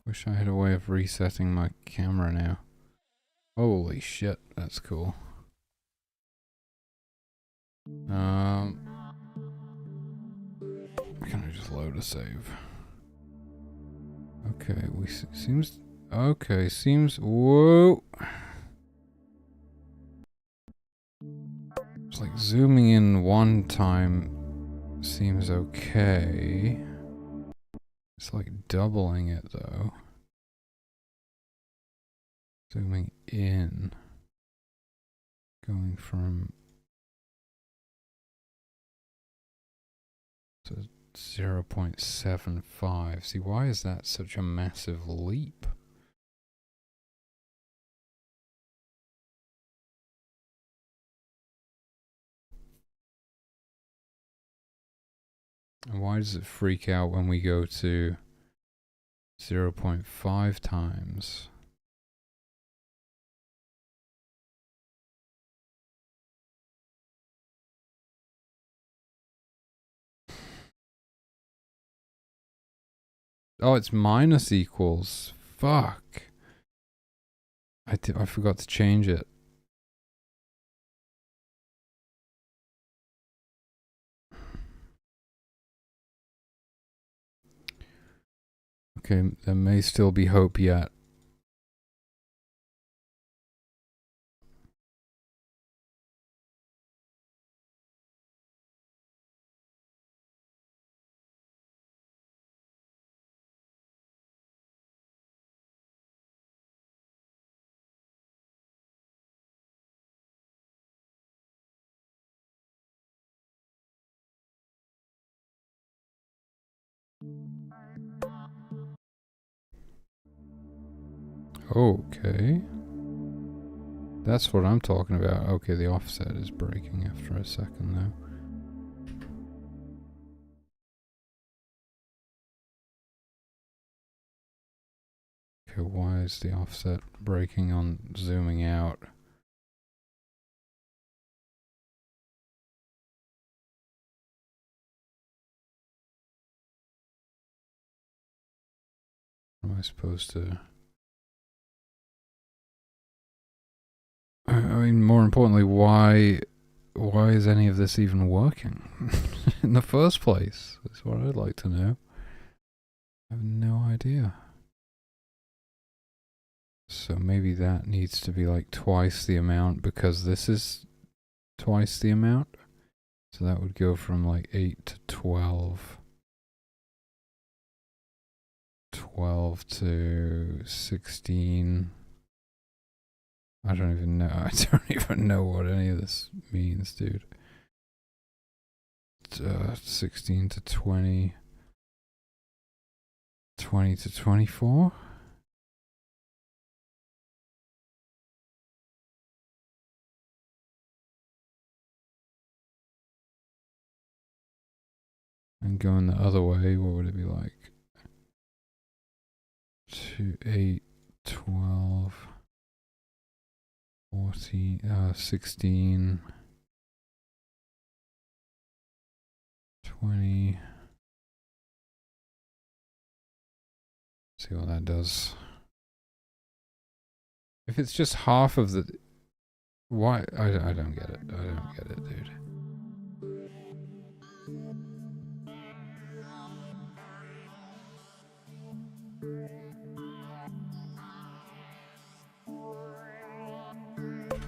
Wish I had a way of resetting my camera now. Holy shit, that's cool. Can I just load a save? Okay, seems okay, whoa. It's like zooming in one time seems okay. It's like doubling it though. Zooming in. Going from to 0.75. See, why is that such a massive leap? And why does it freak out when we go to 0.5 times? Oh, it's minus equals. Fuck. I forgot to change it. Okay, there may still be hope yet. Okay. That's what I'm talking about. Okay, the offset is breaking after a second though. Okay, why is the offset breaking on zooming out? Am I supposed to... I mean, more importantly, why is any of this even working in the first place? That's what I'd like to know. I have no idea. So maybe that needs to be like twice the amount because this is twice the amount. So that would go from like 8 to 12. 12 to 16. I don't even know. I don't even know what any of this means, dude. 16 to 20. 20 to 24. And going the other way, what would it be like? 2, 8, 12, 14, 16, 20. See what that does. If it's just half of the... Why? I don't get it. I don't get it, dude.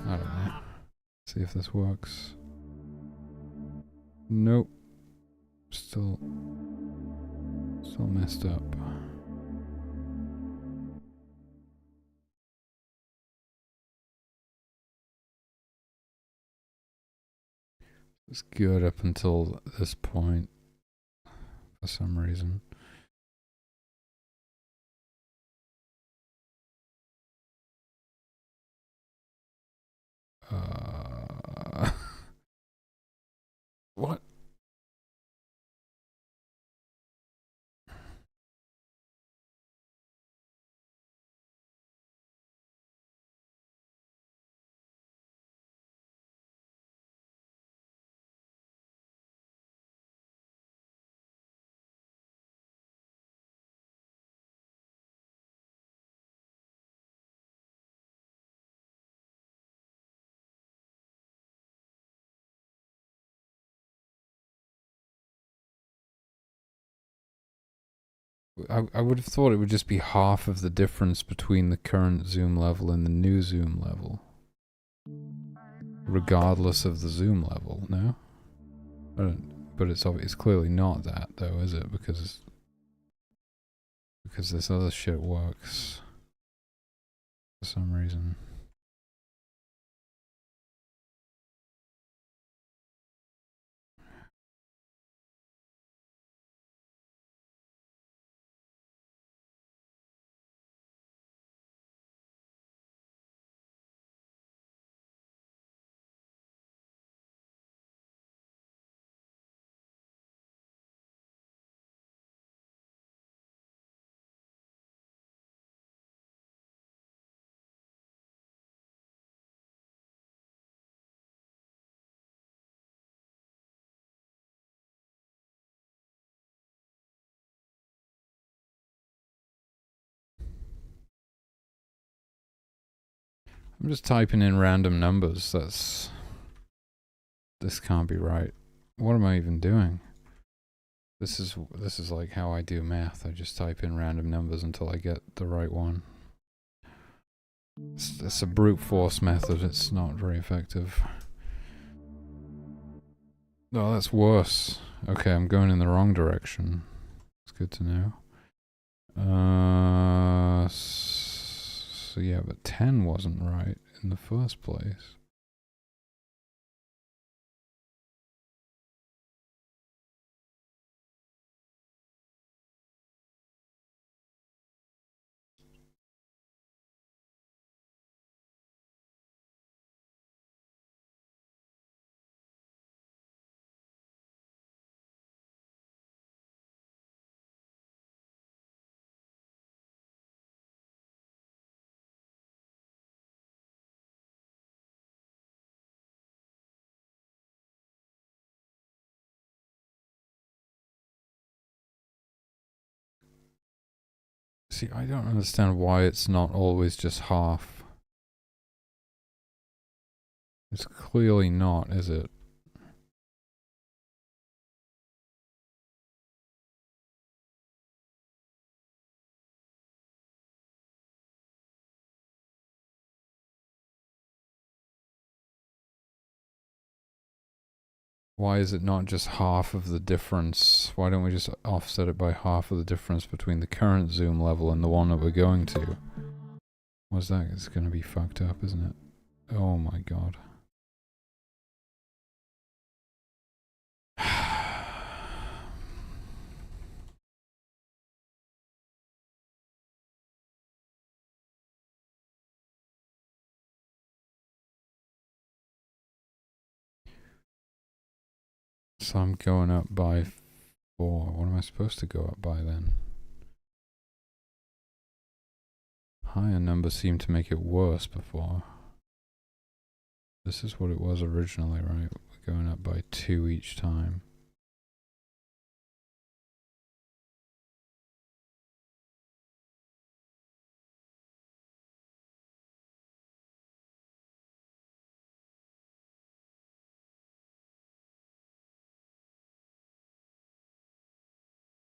I don't know. See if this works. Nope. Still messed up. It's good up until this point for some reason. What? I would have thought it would just be half of the difference between the current zoom level and the new zoom level. Regardless of the zoom level, no? But it's clearly not that though, is it? Because this other shit works for some reason. I'm just typing in random numbers. This can't be right. What am I even doing? This is like how I do math. I just type in random numbers until I get the right one. It's a brute force method. It's not very effective. Oh, that's worse. Okay, I'm going in the wrong direction. It's good to know. So yeah, but 10 wasn't right in the first place. See, I don't understand why it's not always just half. It's clearly not, is it? Why is it not just half of the difference? Why don't we just offset it by half of the difference between the current zoom level and the one that we're going to? What's that? It's going to be fucked up, isn't it? Oh my god. So I'm going up by 4. What am I supposed to go up by then? Higher numbers seem to make it worse before. This is what it was originally, right? We're going up by 2 each time.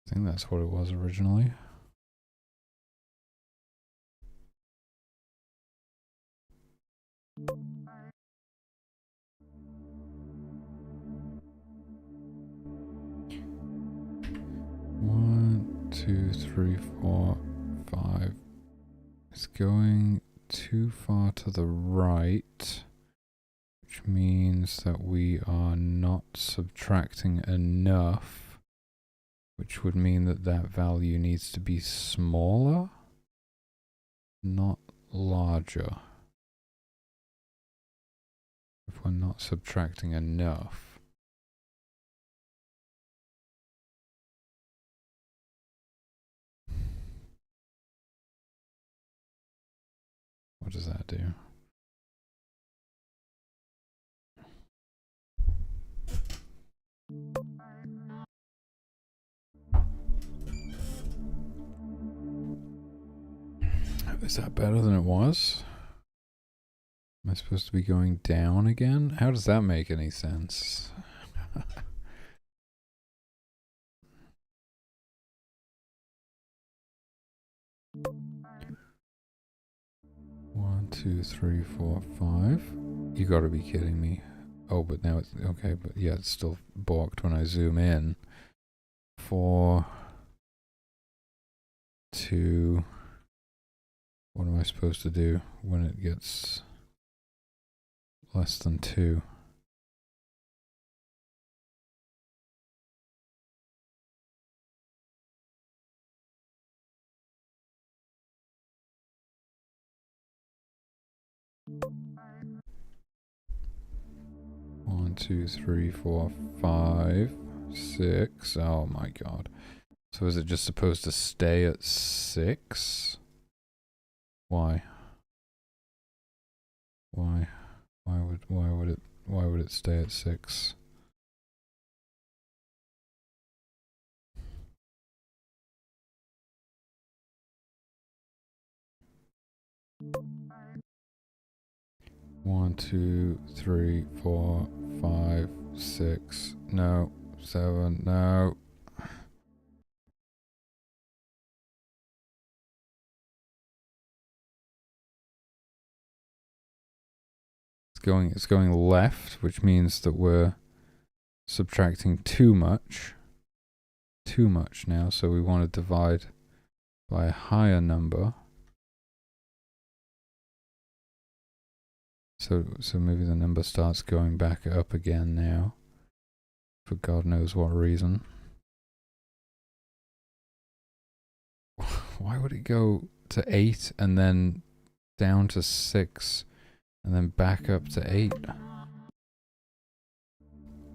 I think that's what it was originally. One, 2, 3, 4, 5. It's going too far to the right, which means that we are not subtracting enough, which would mean that that value needs to be smaller, not larger. If we're not subtracting enough. What does that do? Is that better than it was? Am I supposed to be going down again? How does that make any sense? 1, 2, 3, 4, 5. You gotta be kidding me. Oh, but now it's okay, but yeah, it's still balked when I zoom in. 4, 2. What am I supposed to do when it gets less than 2? One, 2, 3, 4, 5, 6. Oh my god. So is it just supposed to stay at 6? Why? Why would it stay at 6? One, 2, 3, 4, 5, 6. No. 7. No. It's going left, which means that we're subtracting too much. Too much now, so we want to divide by a higher number. So maybe the number starts going back up again now. For God knows what reason. Why would it go to 8 and then down to 6 and then back up to 8?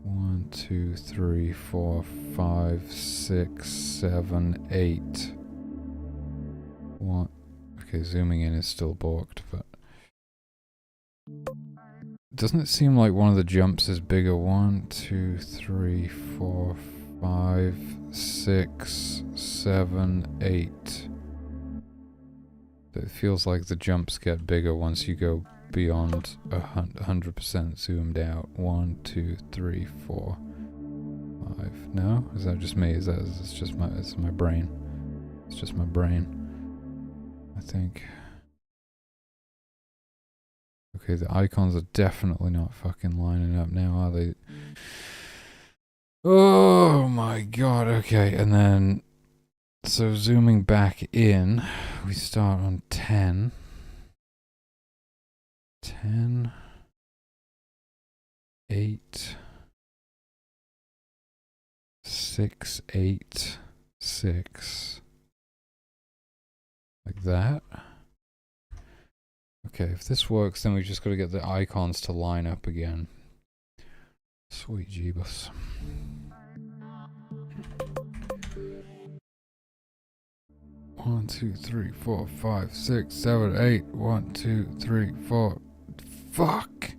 1, 2, 3, 4, 5, 6, 7, 8. What? Okay, zooming in is still balked, but doesn't it seem like one of the jumps is bigger? 1, 2, 3, 4, 5, 6, 7, 8. It feels like the jumps get bigger once you go beyond 100% zoomed out. 1, 2, 3, 4, 5. No? Is that just me? It's my brain. It's just my brain, I think. Okay, the icons are definitely not fucking lining up now, are they? Oh my god, okay, and then, so zooming back in, we start on 10. 10, 8, 6, 8, 6. Like that. Okay, if this works, then we just got to get the icons to line up again. Sweet Jeebus. One, 2, 3, 4, 5, 6, 7, 8. 1, 2, 3, 4. Fuck!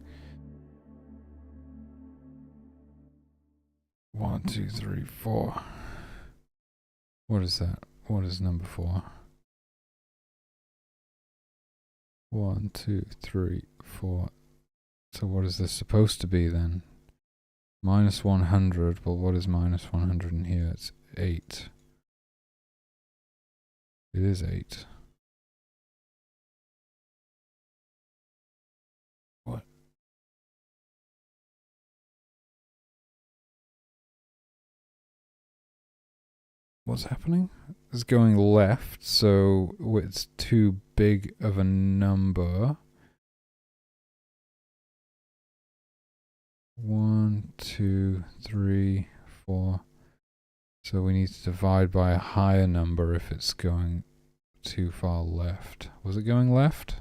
1, 2, 3, 4. What is that? What is number 4? 1, 2, 3, 4. So what is this supposed to be then? Minus 100. Well, what is minus 100 in here? It's 8. It is 8. What? What's happening? It's going left, so it's too big of a number. 1, 2, 3, 4. So we need to divide by a higher number if it's going too far left. Was it going left?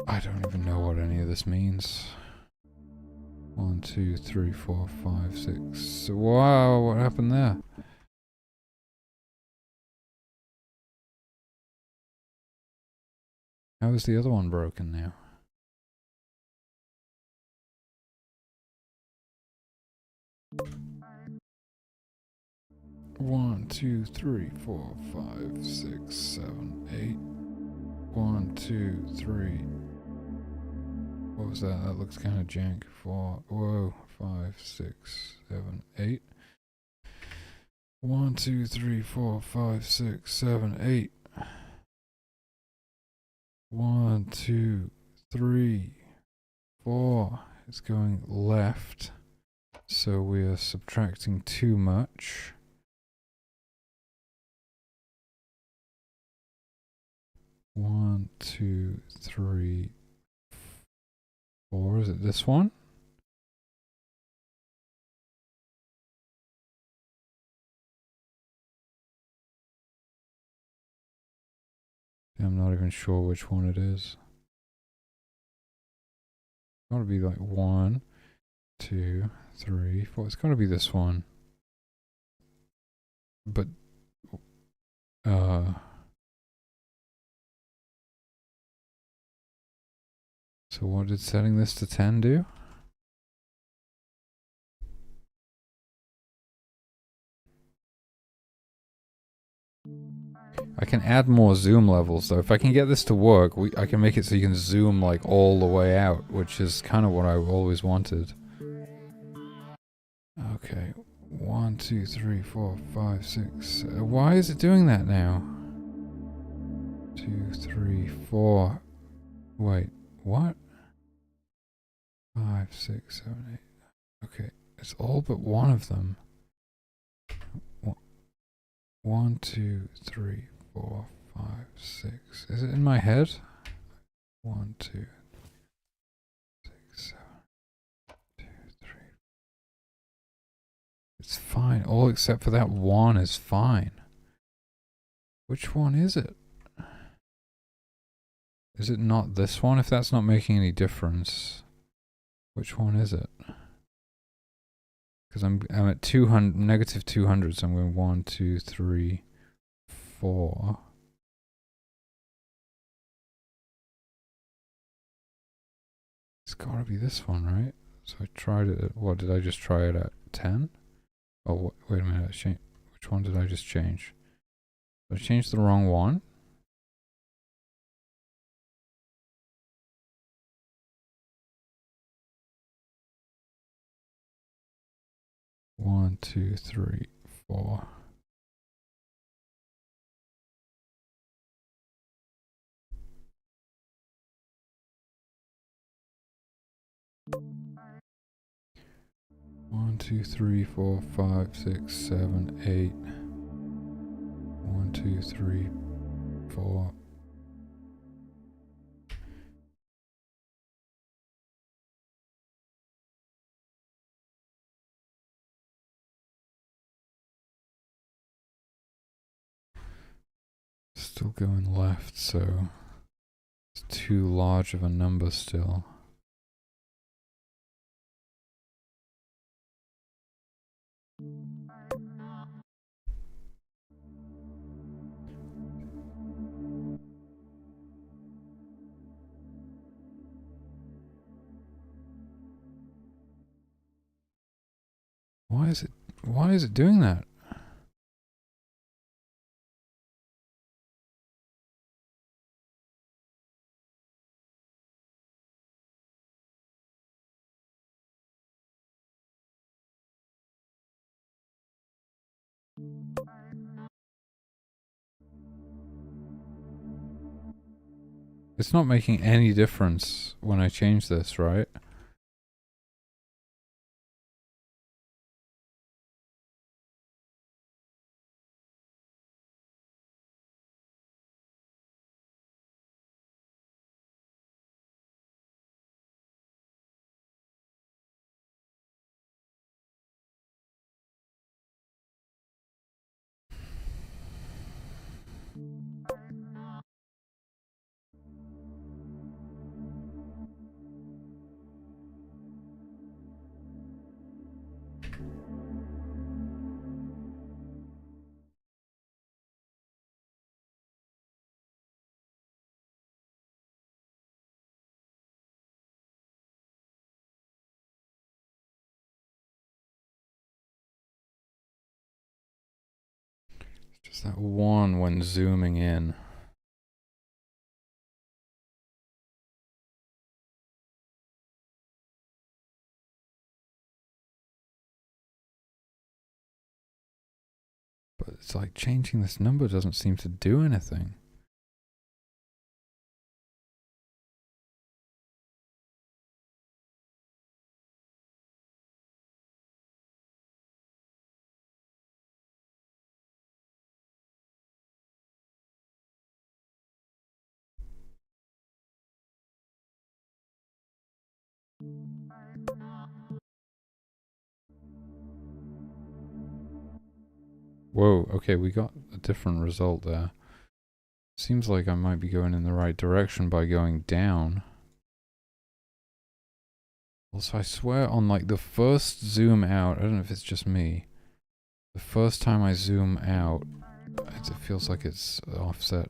I don't even know what any of this means. 1, 2, 3, 4, 5, 6. Wow, what happened there? How is the other one broken now? One, 2, 3, 4, 5, 6, 7, 8. 1, 2, 3. What was that? That looks kind of jank. 4. Whoa. 5, 6, 7, 8. 1, 2, 3, 4, 5, 6, 7, 8. 1, 2, 3, 4. It's going left. So we are subtracting too much. 1, 2, 3, 4. Is it this one? I'm not even sure which one it is. It's gotta be like 1, 2, 3, 4. It's gotta be this one. But, so what did setting this to 10 do? I can add more zoom levels though. If I can get this to work, I can make it so you can zoom like all the way out, which is kind of what I always wanted. Okay, 1, 2, 3, 4, 5, 6. Why is it doing that now? 2, 3, 4. Wait, what? 5, 6, 7, 8. Okay, it's all but one of them. 1, 2, 3, 4, 5, 6. Is it in my head? 1, 2, 6, 7, 2, 3. It's fine. All except for that one is fine. Which one is it? Is it not this one? If that's not making any difference, which one is it? Because I'm at 200, negative 200, so I'm going 1, 2, 3, 4. It's gotta be this one, right? So I tried it at, what did I just try it at? 10? Oh, wait a minute, which one did I just change? Did I change the wrong one? One, 2, 3, 4. One, 2, 3, 4, 5, 6, 7, 8. 1, 2, 3, 4. Still going left, so it's too large of a number still. Why is it doing that? It's not making any difference when I change this, right? It's that one when zooming in. But it's like changing this number doesn't seem to do anything. Whoa, okay, we got a different result there. Seems like I might be going in the right direction by going down. Also, I swear on like the first zoom out, I don't know if it's just me. The first time I zoom out, it feels like it's offset.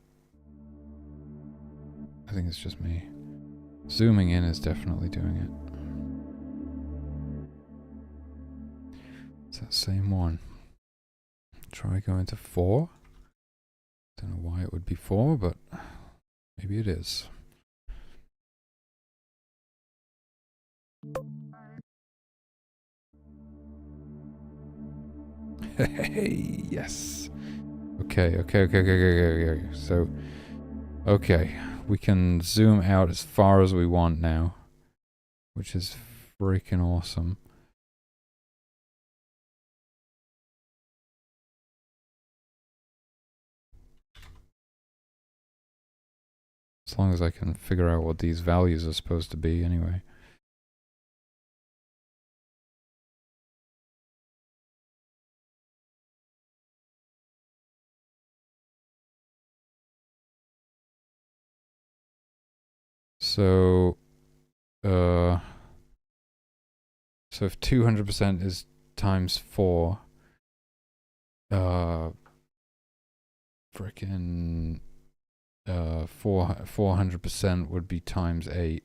I think it's just me. Zooming in is definitely doing it. It's that same one. Try going to 4. Don't know why it would be 4, but maybe it is. Hey, yes. Okay. So, okay, we can zoom out as far as we want now, which is freaking awesome. As long as I can figure out what these values are supposed to be anyway. So, so if 200% is times 4, frickin' 400% would be times 8.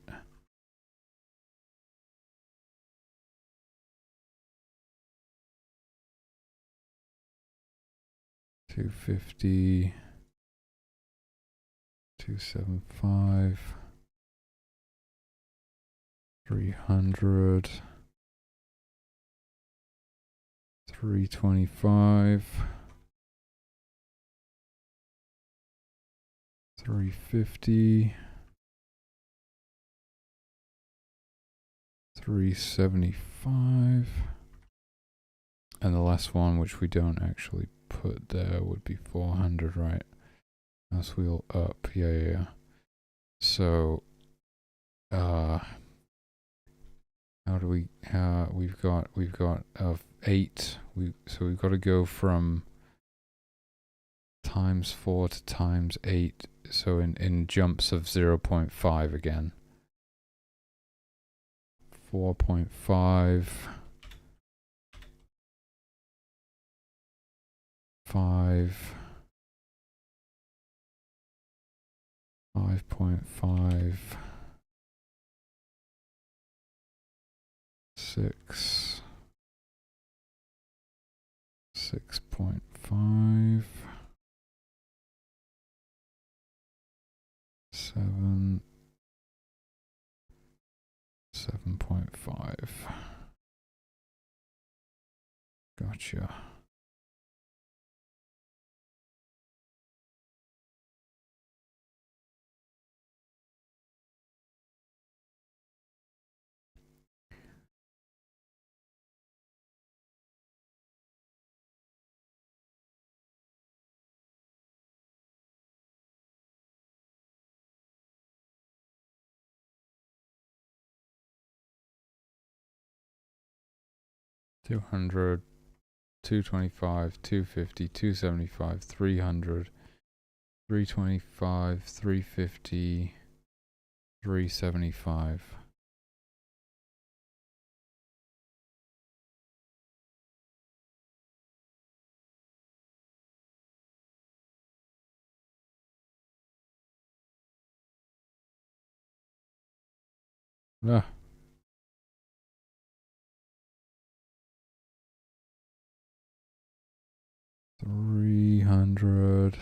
$250, $275, $300, $325, $350, $375, and the last one, which we don't actually put there, would be 400, right? Mouse wheel up, yeah. So, how do we? We've got 8. So we've got to go from times 4 to times 8. So in jumps of 0.5 again. 4.5, 5, 5.5, 6, 6.5, 7, 7.5. Gotcha. Two hundred, 225, 250, 275, 300, 325, 350, 375. Ah. $300, 200.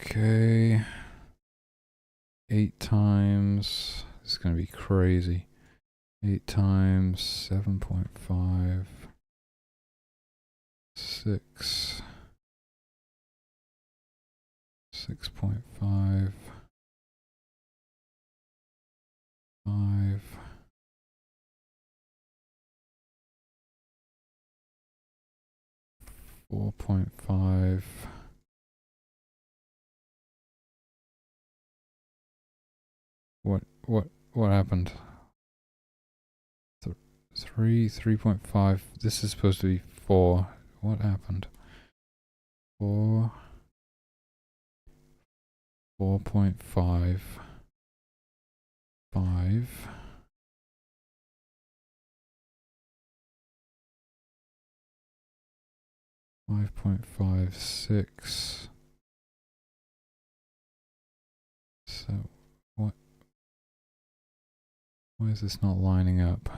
Okay. 8 times. This is going to be crazy. 8 times 7.5. 6. 6.5. 5. 4.5. What happened? 3.5. This is supposed to be 4. What happened? 4. 4.5. 5. 5.56. So, what? Why is this not lining up?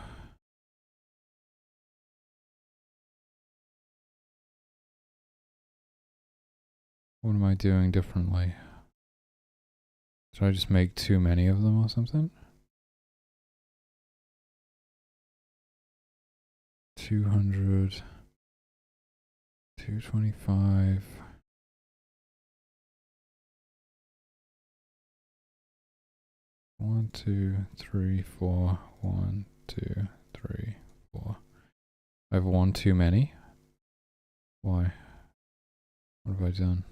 What am I doing differently? Did I just make too many of them or something? 200. 225. 1, 2, 3, 4. 1, 2, 3, 4. I have one too many. Why? What have I done?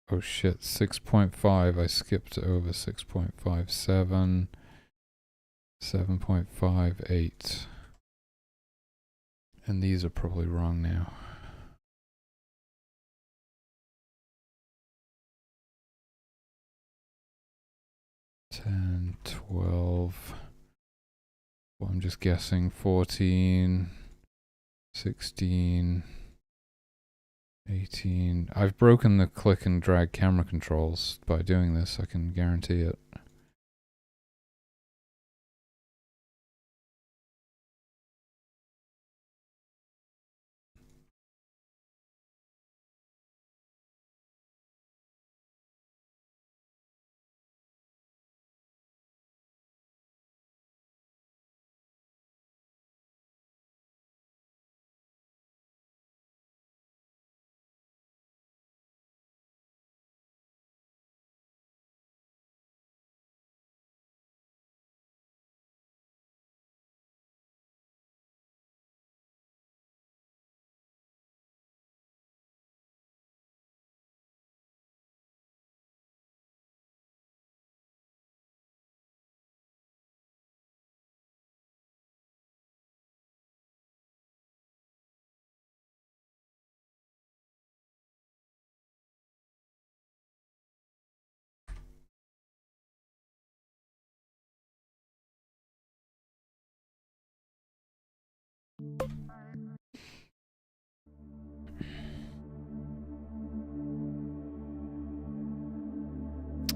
Oh shit, 6.5. I skipped over 6.57. 7.58. And these are probably wrong now. Ten, 12. Well, I'm just guessing 14, 16, 18. I've broken the click and drag camera controls by doing this, I can guarantee it.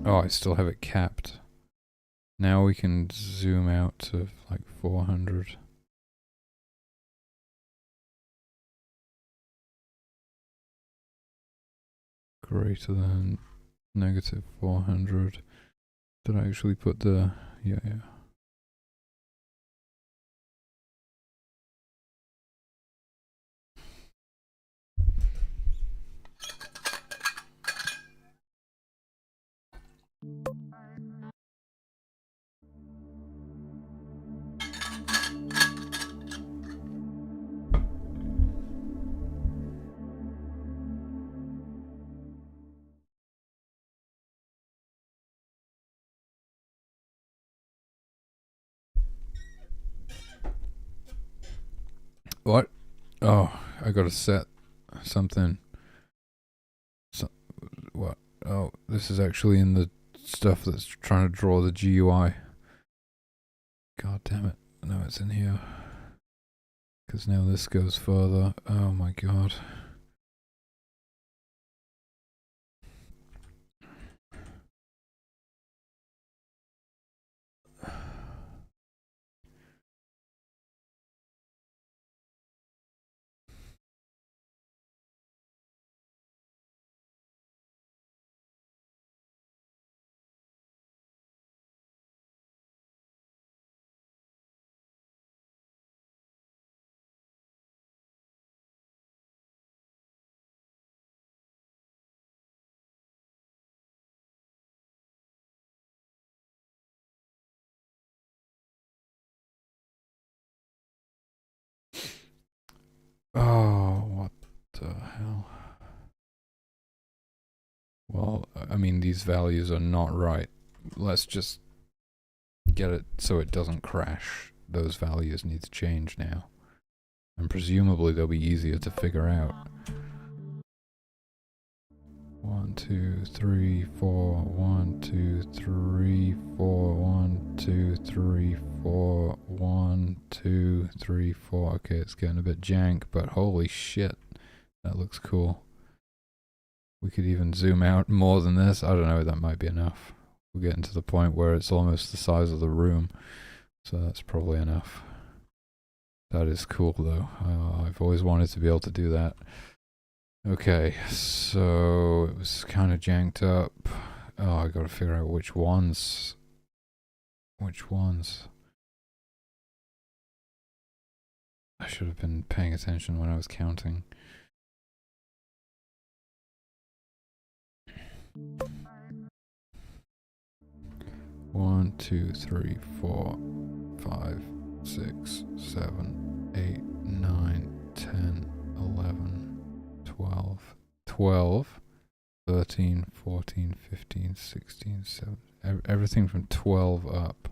Oh, I still have it capped. Now we can zoom out to like 400. Greater than negative 400. Did I actually put the... Yeah. What? Oh, I gotta set something. What? Oh, this is actually in the stuff that's trying to draw the GUI. God damn it. No, it's in here. Because now this goes further. Oh my god. Oh, what the hell? Well, I mean, these values are not right. Let's just get it so it doesn't crash. Those values need to change now. And presumably they'll be easier to figure out. 1, 2, 3, 4, 1, 2, 3, 4, 1, 2, 3, 4, 1, 2, 3, 4. Okay, it's getting a bit jank, but holy shit, that looks cool. We could even zoom out more than this. I don't know, that might be enough. We're getting to the point where it's almost the size of the room, so that's probably enough. That is cool though. I've always wanted to be able to do that. Okay, so it was kind of janked up. Oh, I gotta figure out which ones. Which ones? I should have been paying attention when I was counting. One, 2, 3, 4, 5, 6, 7, 8, 9, 10, 11, 12, 12, 13, 14, 15, 16, 17, everything from 12 up.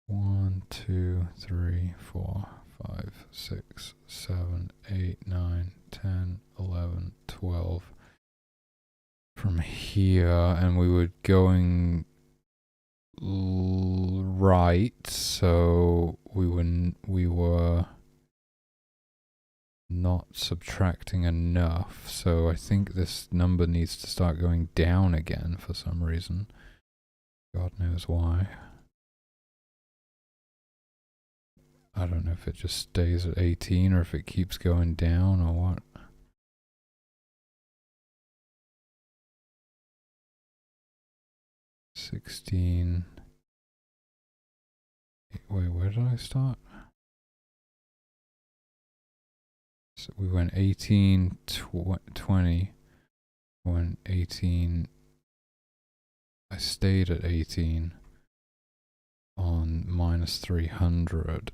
One, 2, 3, 4, 5, 6, 7, 8, 9, 10, 11, 12. From here, and we were going right, so we were not subtracting enough, so I think this number needs to start going down again for some reason. God knows why. I don't know if it just stays at 18 or if it keeps going down or what. Wait, where did I start? So we went 18, 20, went 18, I stayed at 18 on minus 300.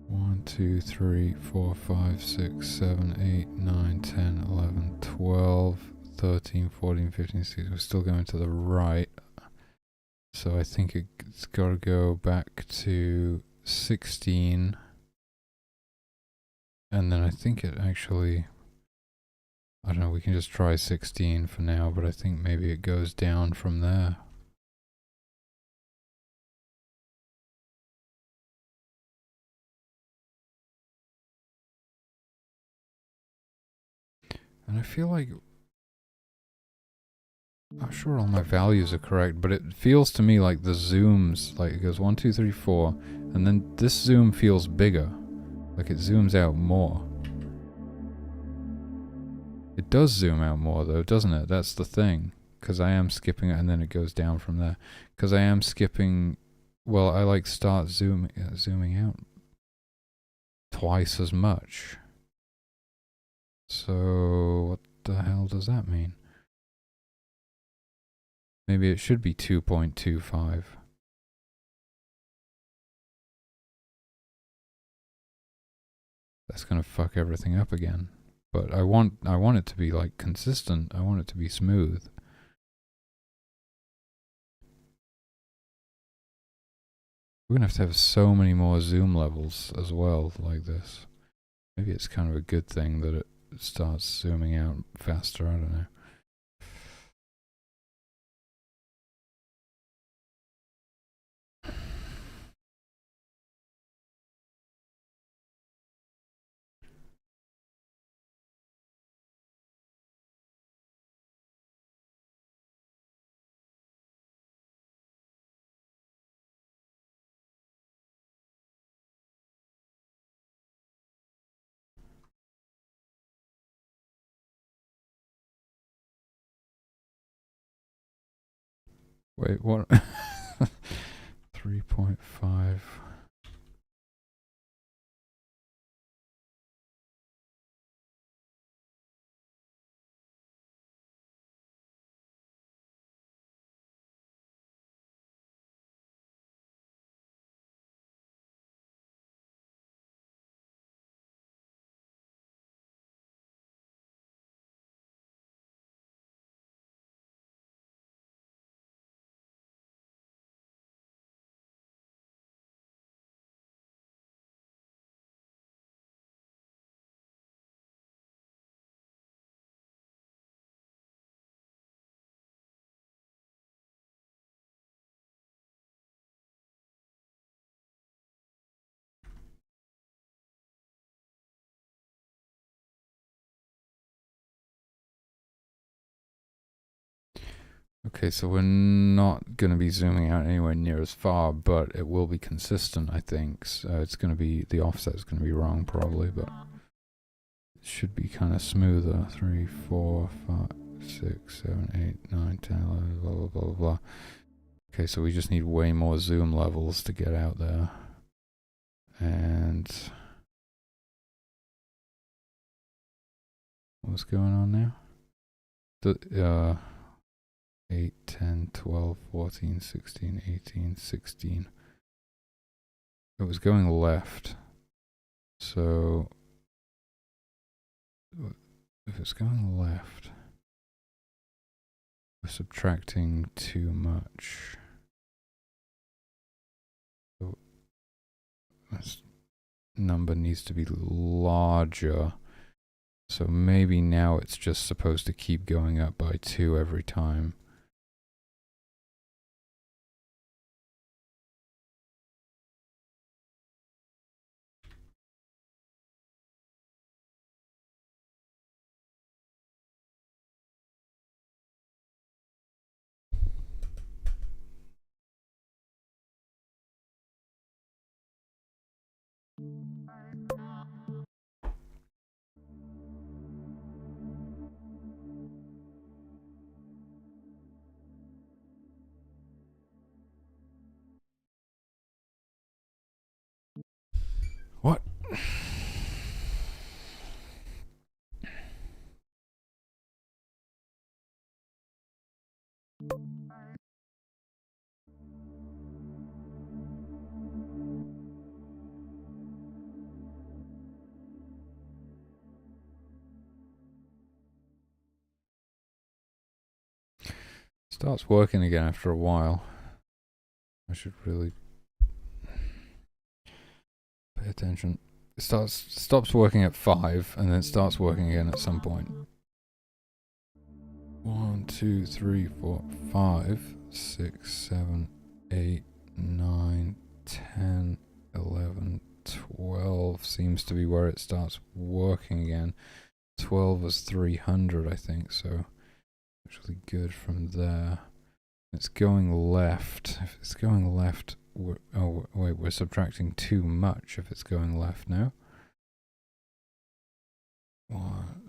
One, 2, 3, 4, 5, 6, 7, 8, 9, 10, 11, 12, 13, 14, 15, 16. We're still going to the right. So I think it's got to go back to 16. And then I think it actually, I don't know, we can just try 16 for now, but I think maybe it goes down from there. And I feel like, I'm sure all my values are correct, but it feels to me like the zooms, like it goes 1, 2, 3, 4, and then this zoom feels bigger. Like it zooms out more. It does zoom out more though, doesn't it? That's the thing. Because I am skipping it and then it goes down from there. Because I am skipping, well, I like start zooming out twice as much. So what the hell does that mean? Maybe it should be 2.25. that's gonna fuck everything up again. But I want it to be like consistent. I want it to be smooth. We're gonna have to have so many more zoom levels as well, like this. Maybe it's kind of a good thing that it starts zooming out faster. I don't know. Wait, what? 3.5. Okay, so we're not going to be zooming out anywhere near as far, but it will be consistent, I think. So it's going to be, the offset's going to be wrong probably, but it should be kind of smoother. 3, 4, 5, 6, 7, 8, 9, 10, 11, blah, blah, blah, blah, blah. Okay, so we just need way more zoom levels to get out there. And what's going on now? 8, 10, 12, 14, 16, 18, 16. It was going left. So if it's going left, we're subtracting too much. So this number needs to be larger. So maybe now it's just supposed to keep going up by 2 every time. What? Starts working again after a while. I should really pay attention. It stops working at 5 and then it starts working again at some point. 1, 2, 3, 4, 5, 6, 7, 8, 9, 10, 11, 12 seems to be where it starts working again. 12 was 300, I think, so actually good from there. It's going left. If it's going left, oh wait, we're subtracting too much if it's going left now. 1,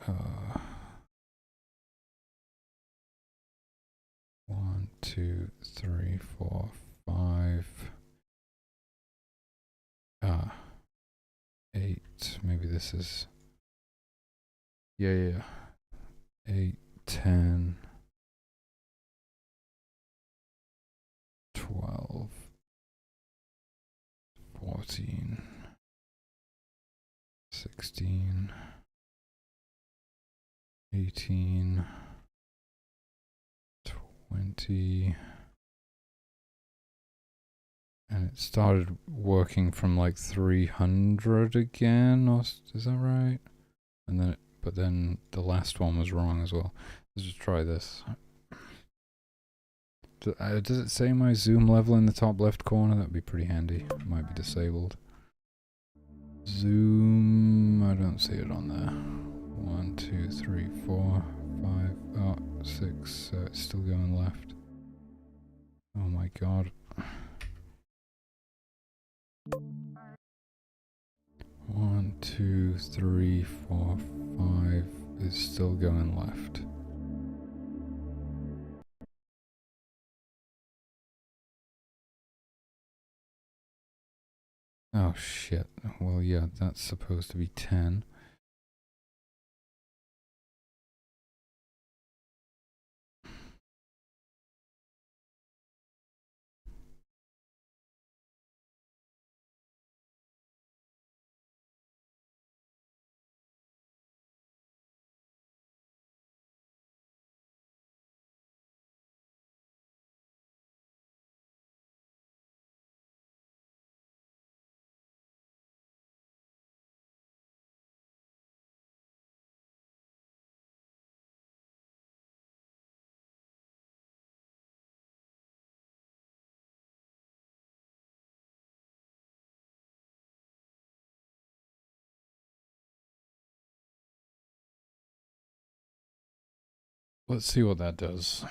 2, 3, 4, 5. 8. Maybe this is. Yeah. 8, 10, 12, 14, 16, 16, 18, 20, and it started working from like 300 again, or is that right? And then, but then the last one was wrong as well. Let's just try this. Does it say my zoom level in the top left corner? That'd be pretty handy. It might be disabled. Zoom, I don't see it on there. 1, 2, 3, 4, 5, oh, 6, so it's still going left. Oh my god. 1, 2, 3, 4, 5 is still going left. Oh shit. Well, yeah, that's supposed to be 10. Let's see what that does.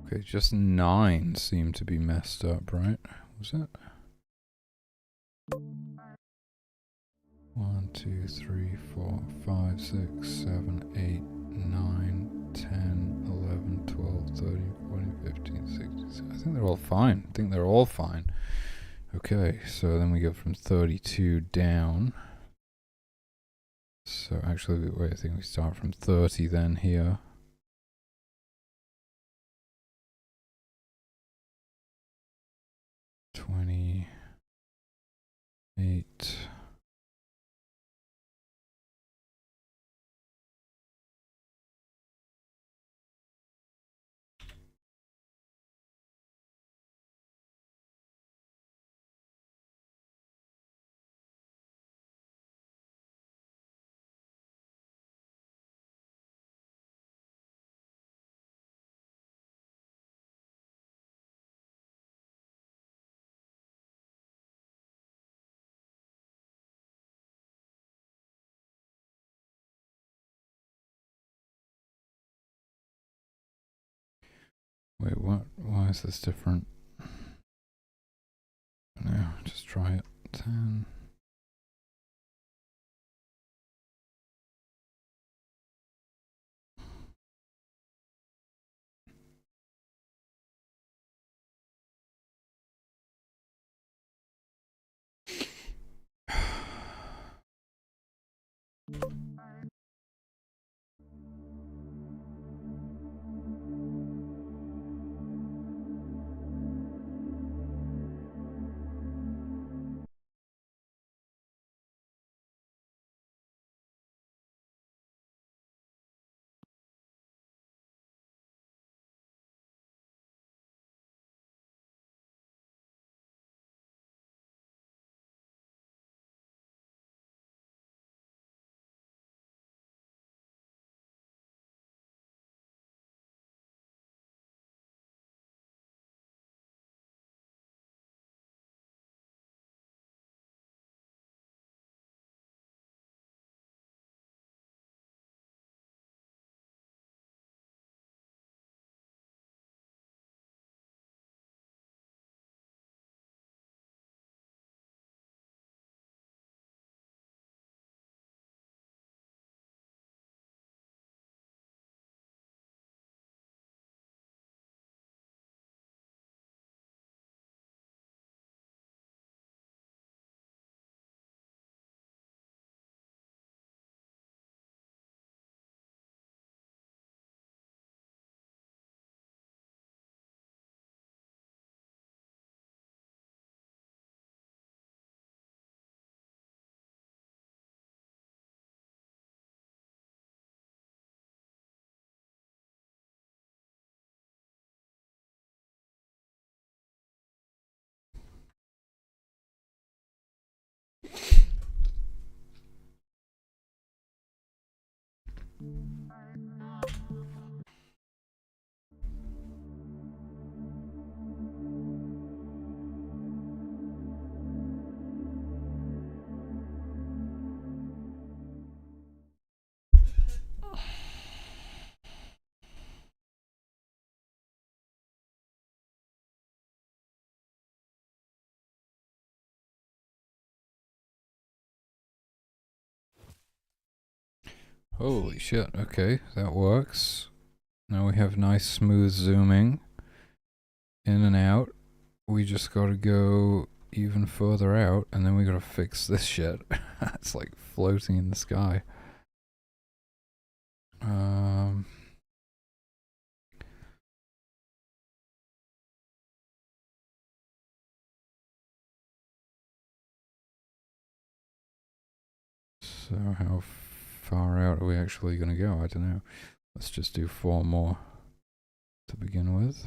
Okay, just 9 seem to be messed up, right? Was it? 1, 2, 3, 4, 5, 6, 7, 8, 9, 10, 11, 12, 13, 14, 15, 16. I think they're all fine. I think they're all fine. Okay, so then we go from 32 down. So actually, wait, I think we start from 30 then here. $28. Wait, what? Why is this different? No, just try it. 10. Holy shit, okay, that works. Now we have nice smooth zooming in and out. We just gotta go even further out, and then we gotta fix this shit. It's like floating in the sky. So how far out are we actually gonna go? I don't know. Let's just do 4 more to begin with.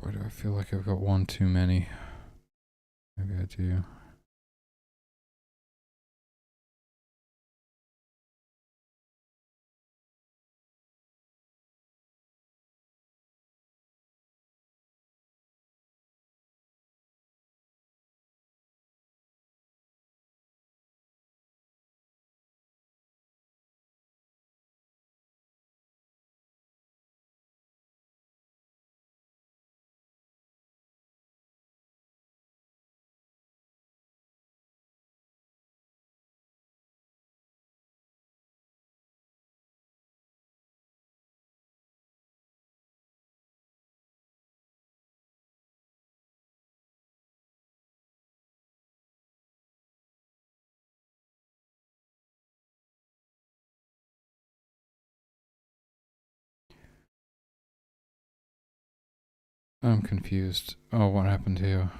Boy, do I feel like I've got one too many. Maybe I do. I'm confused. Oh, what happened here?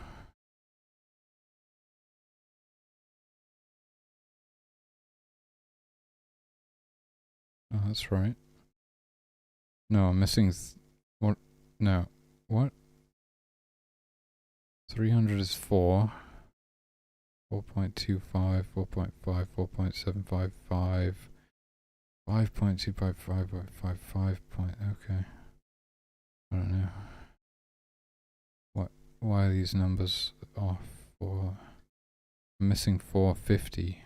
Oh, that's right. No, I'm missing. What? No. What? 300 is 4. 4.25, 4.5, 4.755, 5.255, 5. Okay. I don't know. Why are these numbers off? I'm missing 450.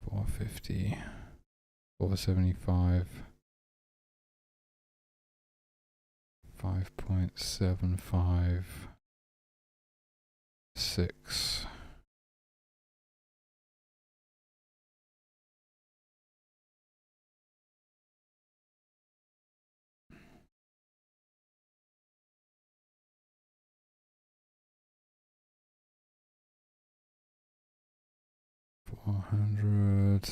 450. 475. 5.756. 400.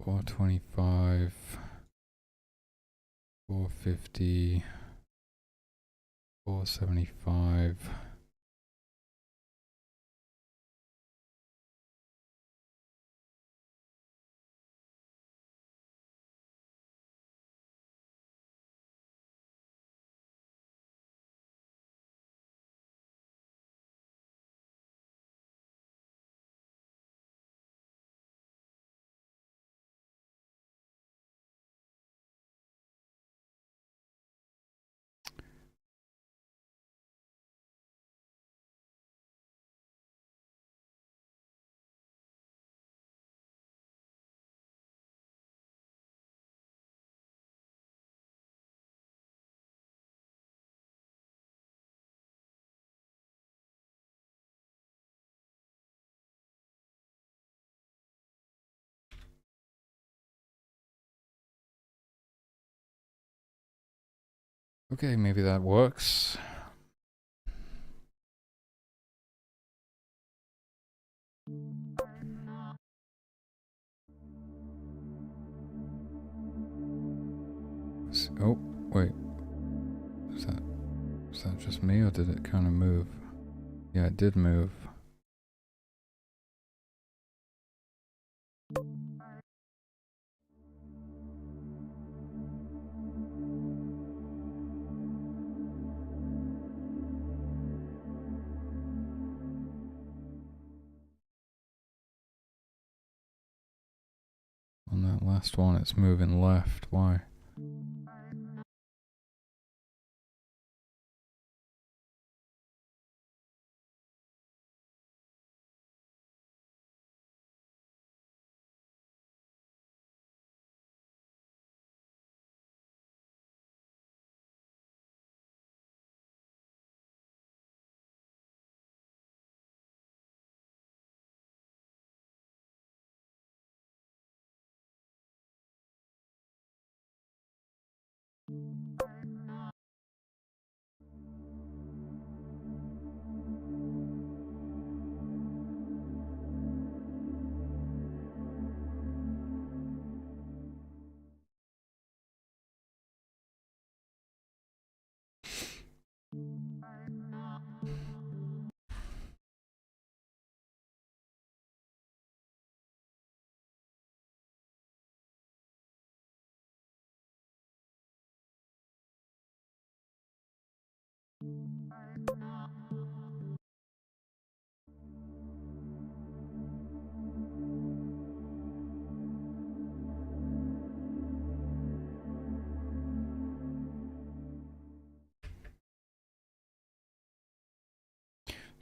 425. 450. 475. Okay, maybe that works. Oh, wait. Is that just me, or did it kind of move? Yeah, it did move. On that last one, it's moving left. Why?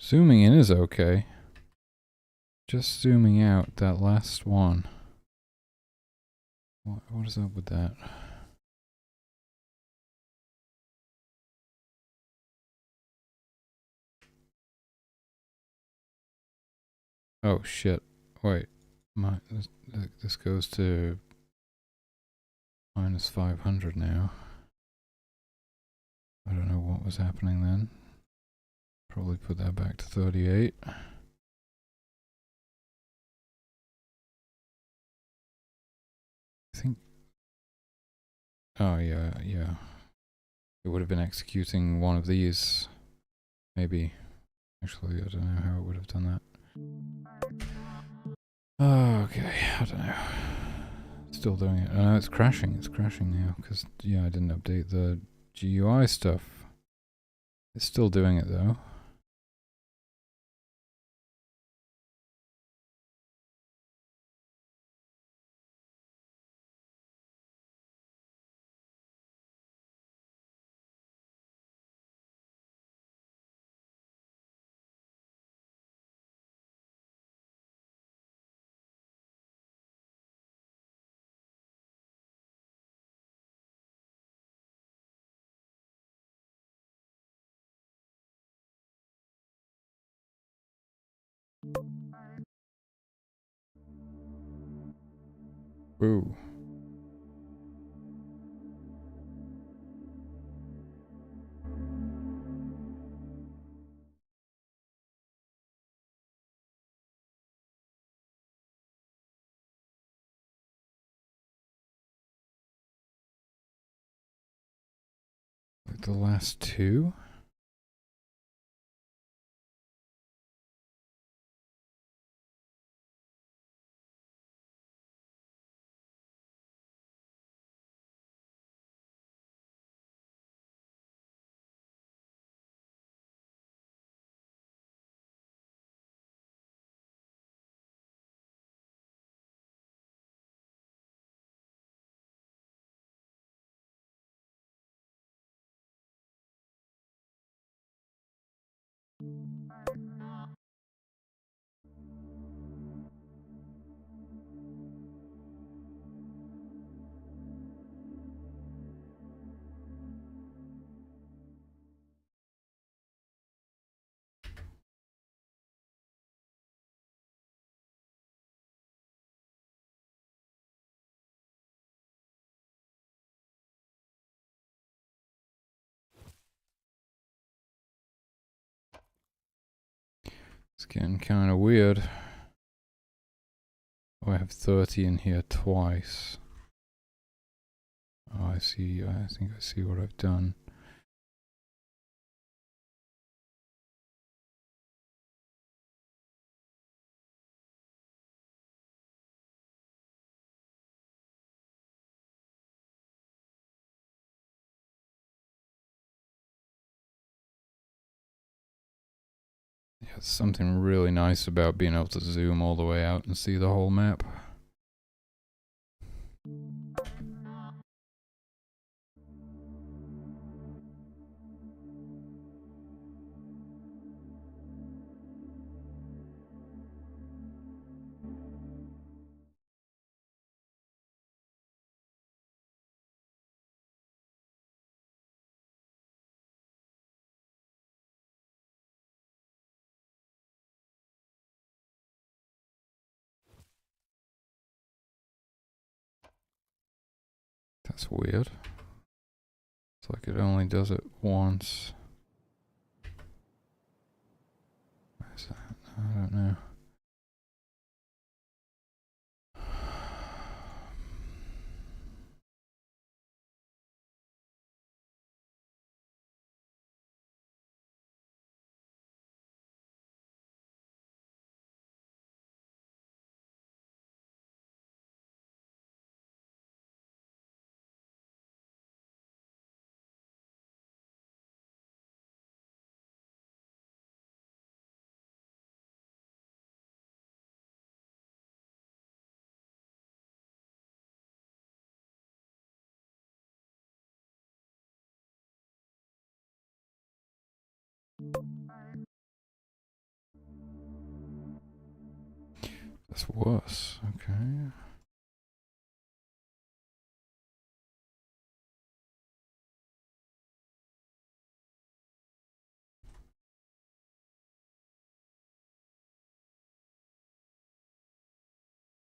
Zooming in is okay. Just zooming out, that last one. What is up with that? Oh shit. Wait. This goes to minus 500 now. I don't know what was happening then. Probably put that back to 38. I think. Oh yeah. It would have been executing one of these. Maybe. Actually, I don't know how it would have done that. Oh, okay, I don't know. Still doing it. It's crashing. It's crashing now because yeah, I didn't update the GUI stuff. It's still doing it though. Ooh. Like the last two? It's getting kind of weird. Oh, I have 30 in here twice. Oh, I see. I think I see what I've done. Yeah, there's something really nice about being able to zoom all the way out and see the whole map. That's weird. It's like it only does it once. Why is that? I don't know. That's worse. Okay.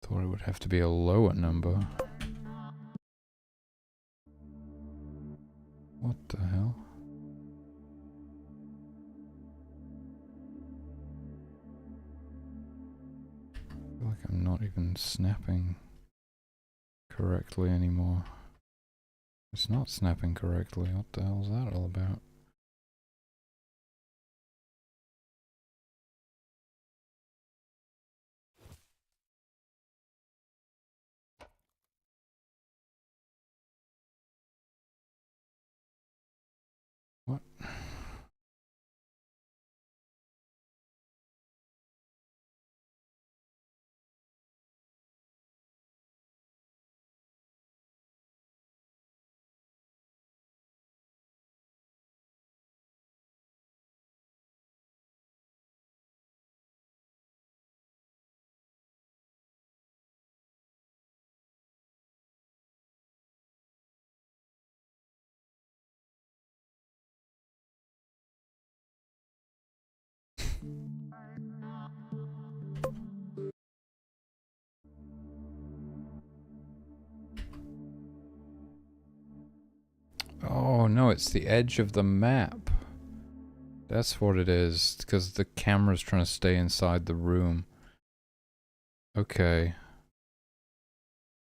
Thought it would have to be a lower number. What the hell? I feel like I'm not even snapping correctly anymore. It's not snapping correctly. What the hell is that all about? What? Oh no, it's the edge of the map. That's what it is, because the camera's trying to stay inside the room. Okay.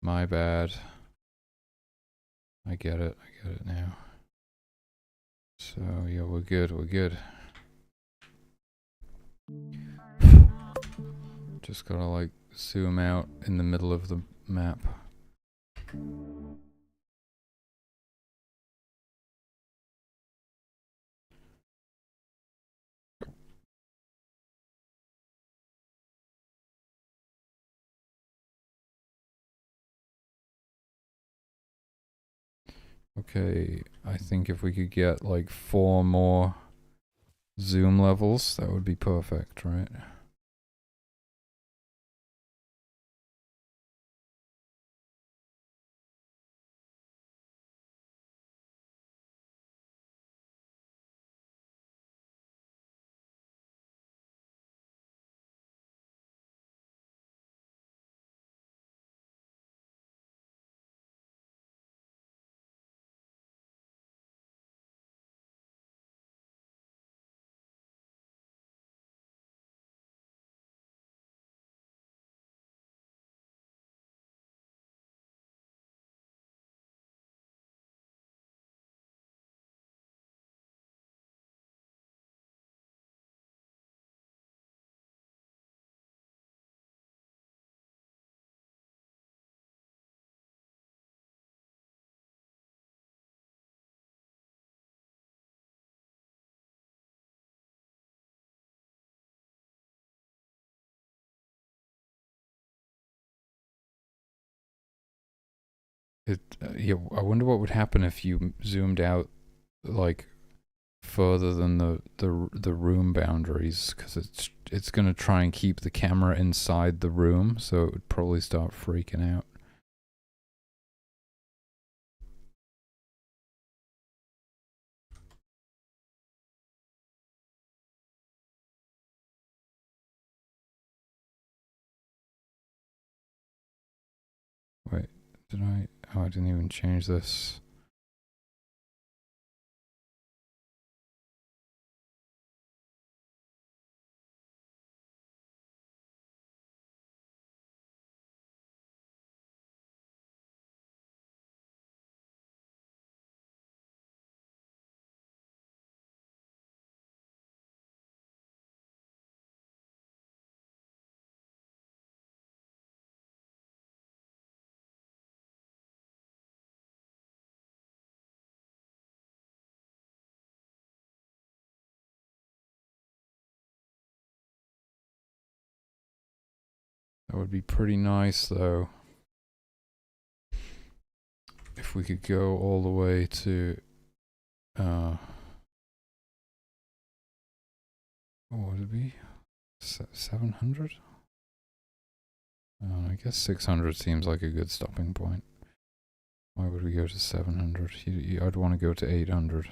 My bad. I get it now. So yeah, we're good, Just gotta like zoom out in the middle of the map. Okay, I think if we could get like 4 more zoom levels, that would be perfect, right? Yeah, I wonder what would happen if you zoomed out like further than the room boundaries, because it's gonna try and keep the camera inside the room, so it would probably start freaking out. Wait, did I? Oh, I didn't even change this. That would be pretty nice, though, if we could go all the way to, what would it be? 700? I guess 600 seems like a good stopping point. Why would we go to 700? I'd want to go to 800.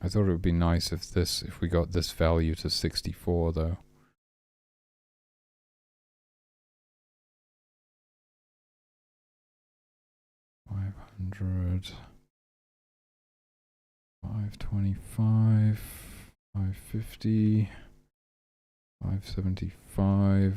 I thought it would be nice if we got this value to 64, though. $500, $525, $550, $575.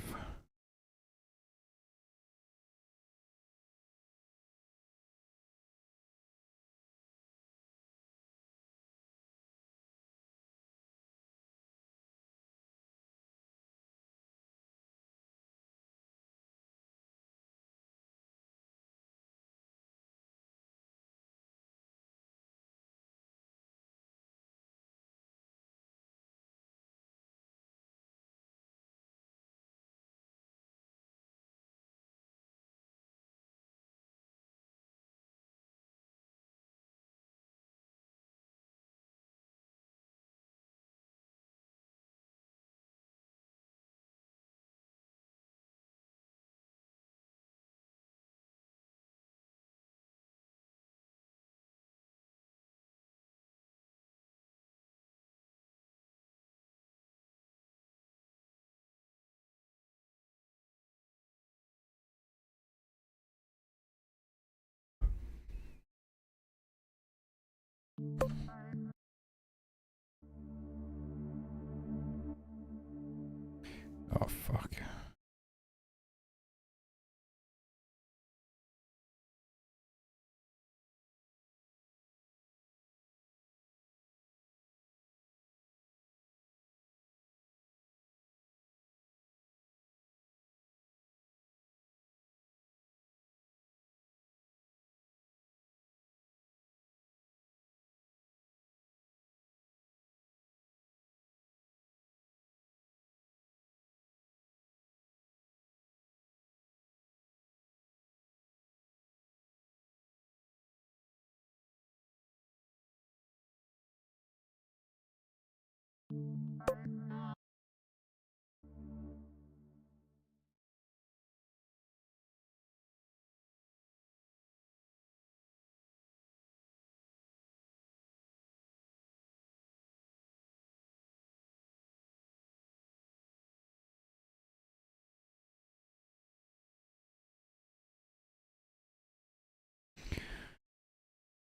Oh, fuck.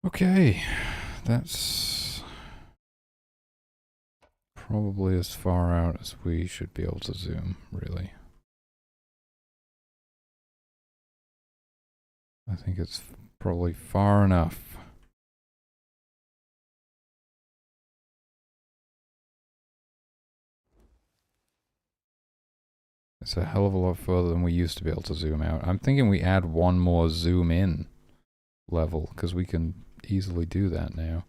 Okay, that's probably as far out as we should be able to zoom, really. I think it's probably far enough. It's a hell of a lot further than we used to be able to zoom out. I'm thinking we add one more zoom in level, because we can easily do that now.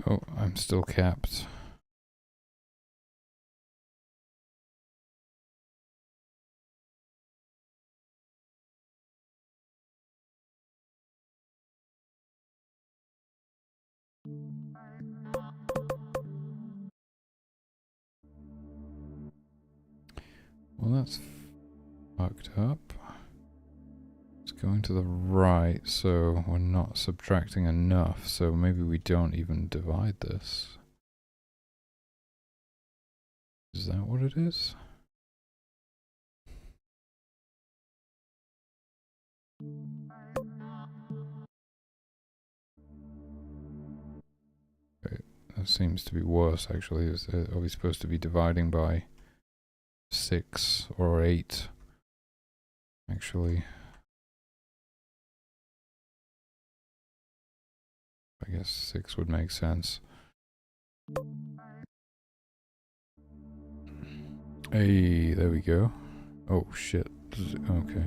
Oh, I'm still capped. Well, that's fucked up. It's going to the right, so we're not subtracting enough, so maybe we don't even divide this. Is that what it is? Okay, that seems to be worse, actually. Are we supposed to be dividing by 6 or 8? Actually, I guess 6 would make sense. Hey, there we go. Oh shit. Okay.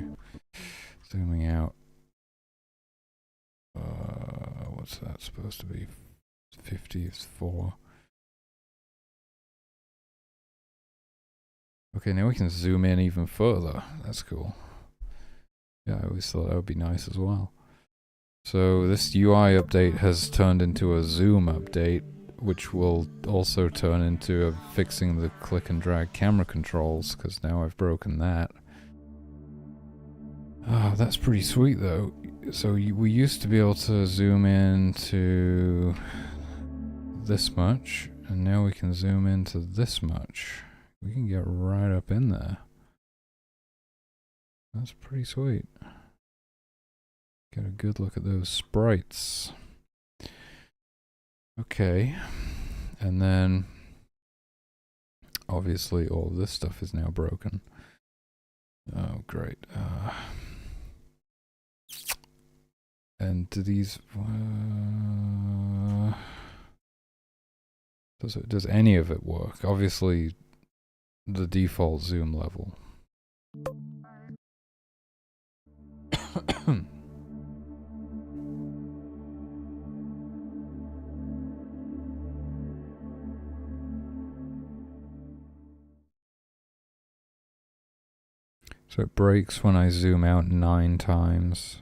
Zooming out. What's that supposed to be? 50 is 4. Okay, now we can zoom in even further. That's cool. Yeah, I always thought that would be nice as well. So this UI update has turned into a zoom update, which will also turn into fixing the click and drag camera controls, because now I've broken that. Ah, that's pretty sweet though. So we used to be able to zoom in to this much, and now we can zoom into this much. We can get right up in there. That's pretty sweet. Get a good look at those sprites. Okay, and then obviously all of this stuff is now broken. Oh, great. And do these... does any of it work? Obviously, the default zoom level. So it breaks when I zoom out 9 times.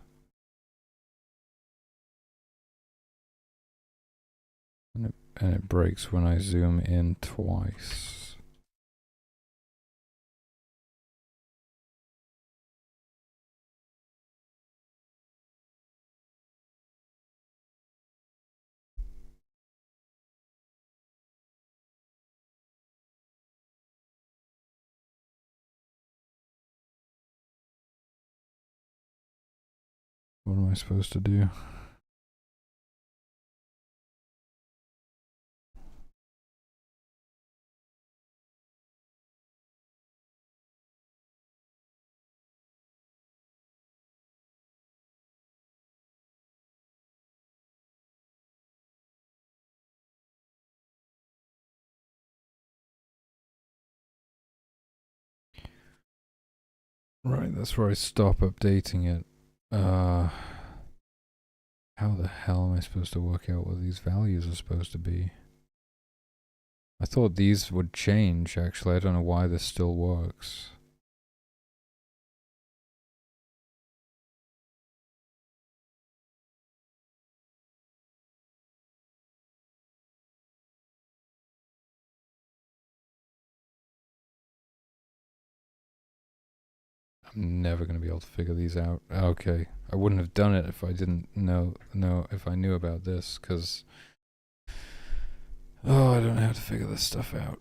And it breaks when I zoom in twice. What am I supposed to do? Right, that's where I stop updating it. How the hell am I supposed to work out what these values are supposed to be? I thought these would change, actually. I don't know why this still works. I'm never going to be able to figure these out. Okay, I wouldn't have done it if I didn't know if I knew about this, because... Oh, I don't know how to figure this stuff out.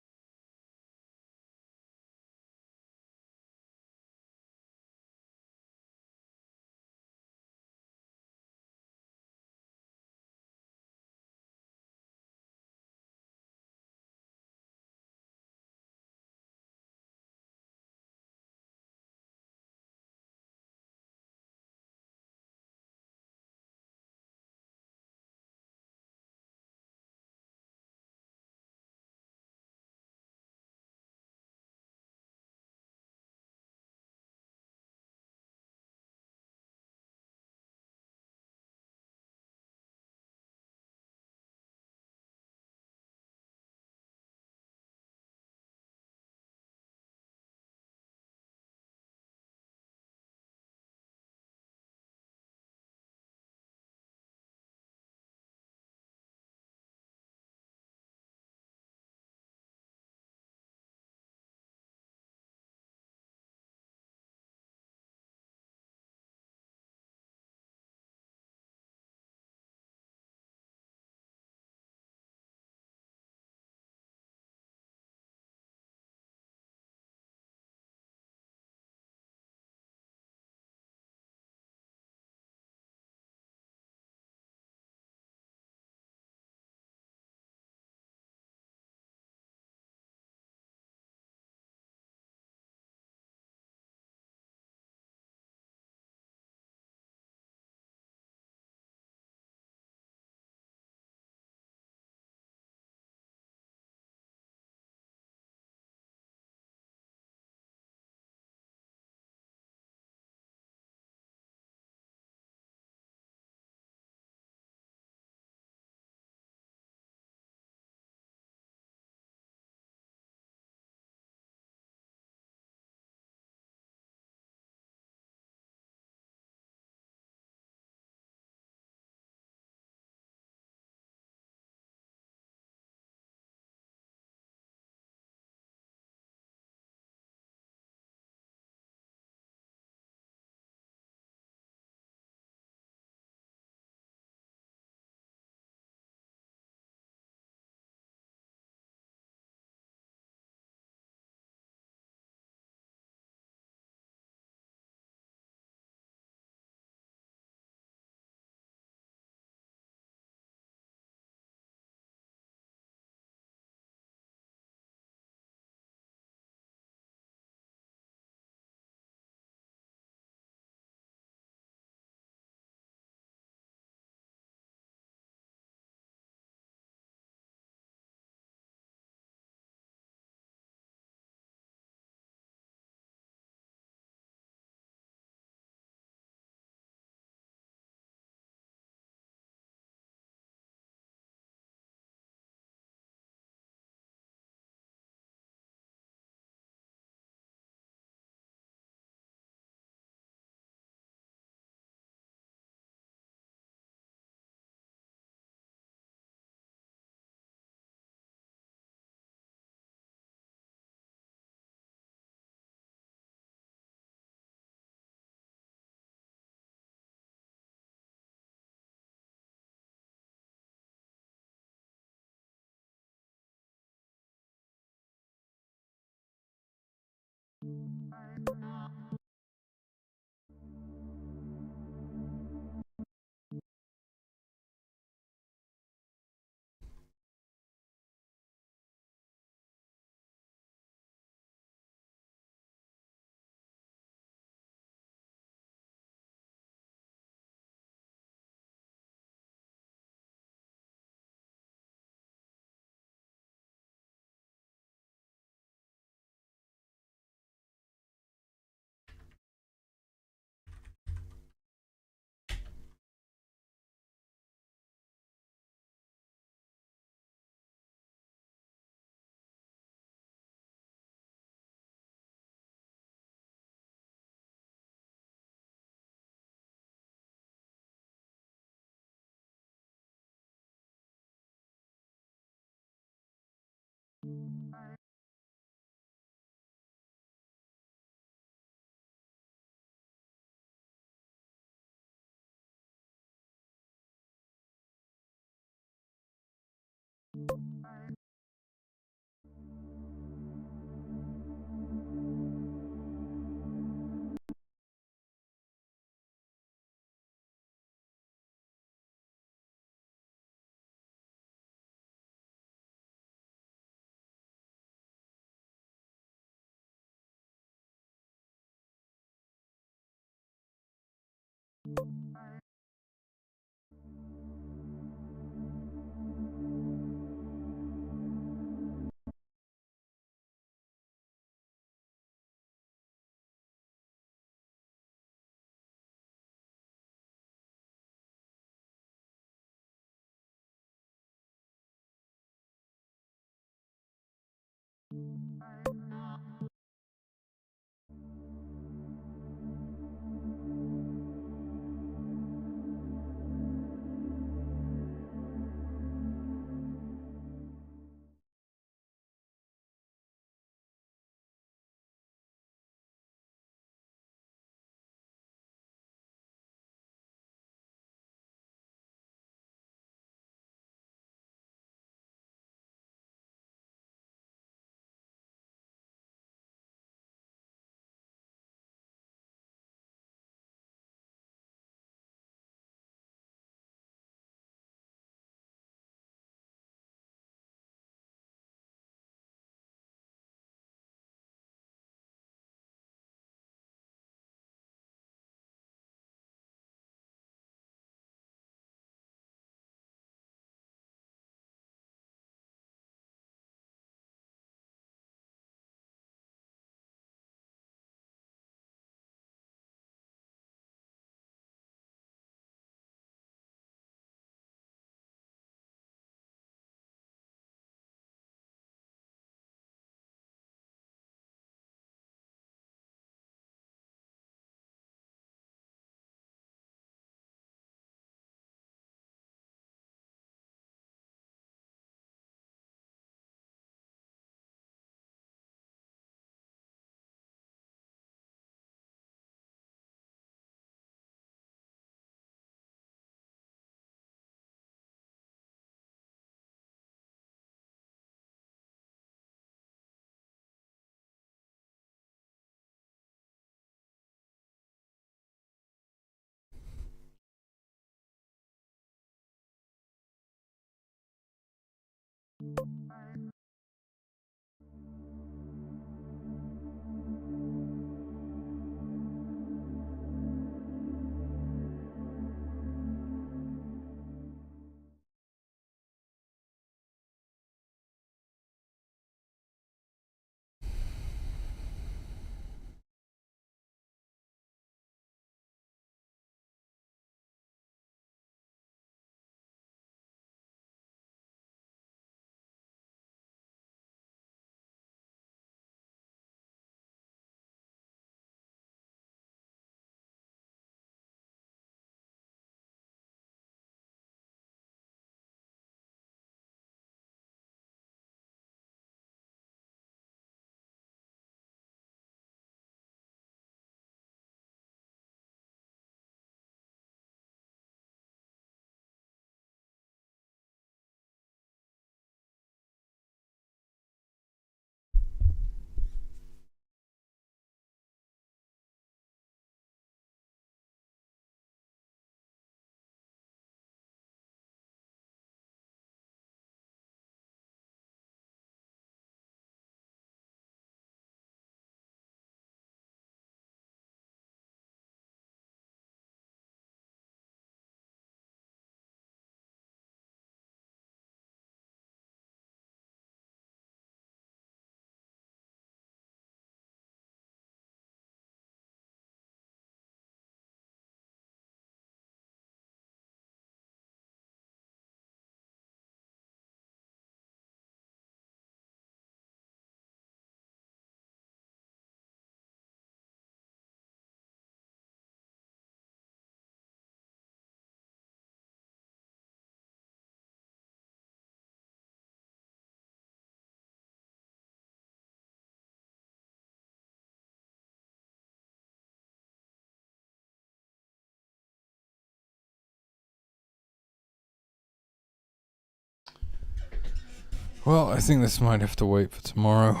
Well, I think this might have to wait for tomorrow.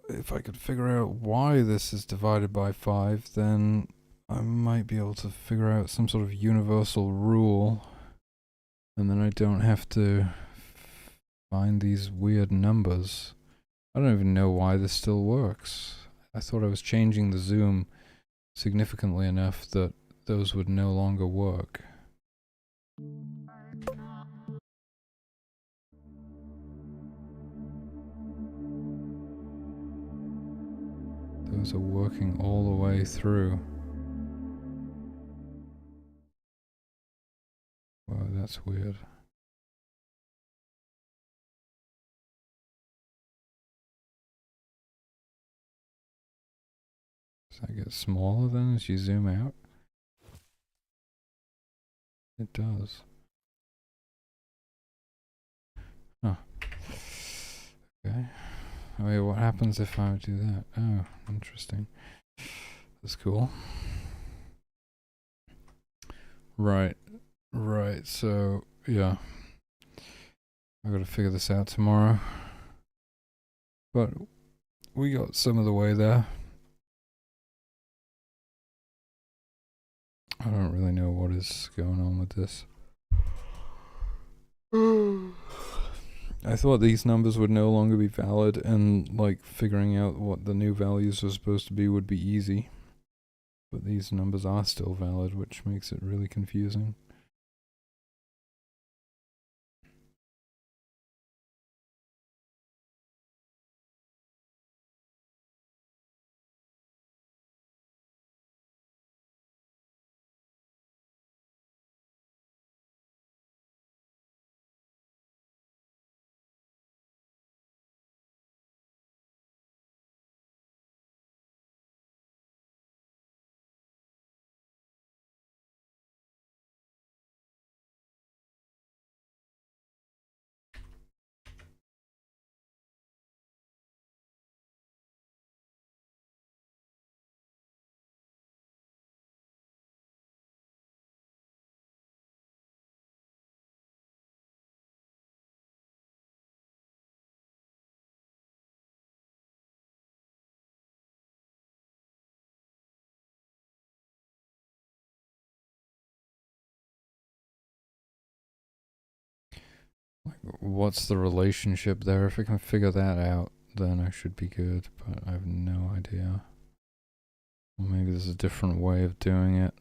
If I could figure out why this is divided by 5, then I might be able to figure out some sort of universal rule, and then I don't have to find these weird numbers. I don't even know why this still works. I thought I was changing the zoom significantly enough that those would no longer work. Those are working all the way through. Wow, that's weird. Does that get smaller then as you zoom out? It does. Huh. Okay. Oh wait, what happens if I do that? Oh, interesting. That's cool. Right. So, yeah. I gotta figure this out tomorrow. But we got some of the way there. I don't really know what is going on with this. I thought these numbers would no longer be valid, and like figuring out what the new values are supposed to be would be easy. But these numbers are still valid, which makes it really confusing. Like, what's the relationship there? If I can figure that out, then I should be good, but I have no idea. Or maybe there's a different way of doing it.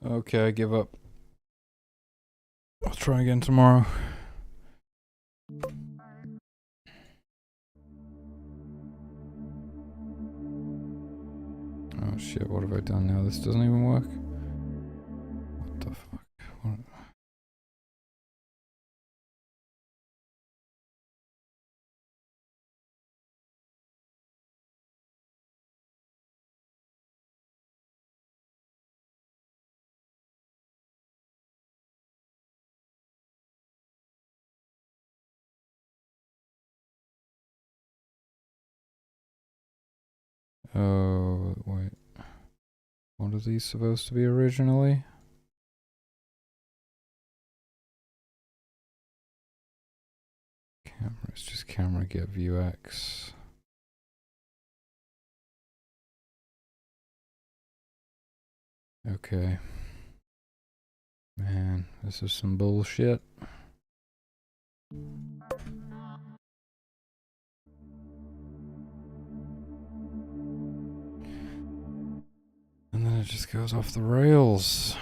Okay, I give up. I'll try again tomorrow. Oh shit, what have I done now? This doesn't even work? What the fuck? What? Oh, wait. What are these supposed to be originally? Camera, it's just camera get view X. Okay. Man, this is some bullshit. And then it just goes off the rails.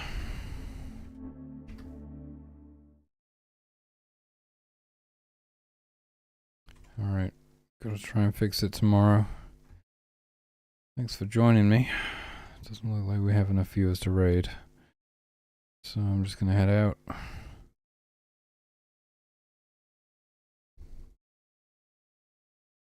Alright, gotta try and fix it tomorrow. Thanks for joining me. It doesn't look like we have enough viewers to raid. So I'm just gonna head out.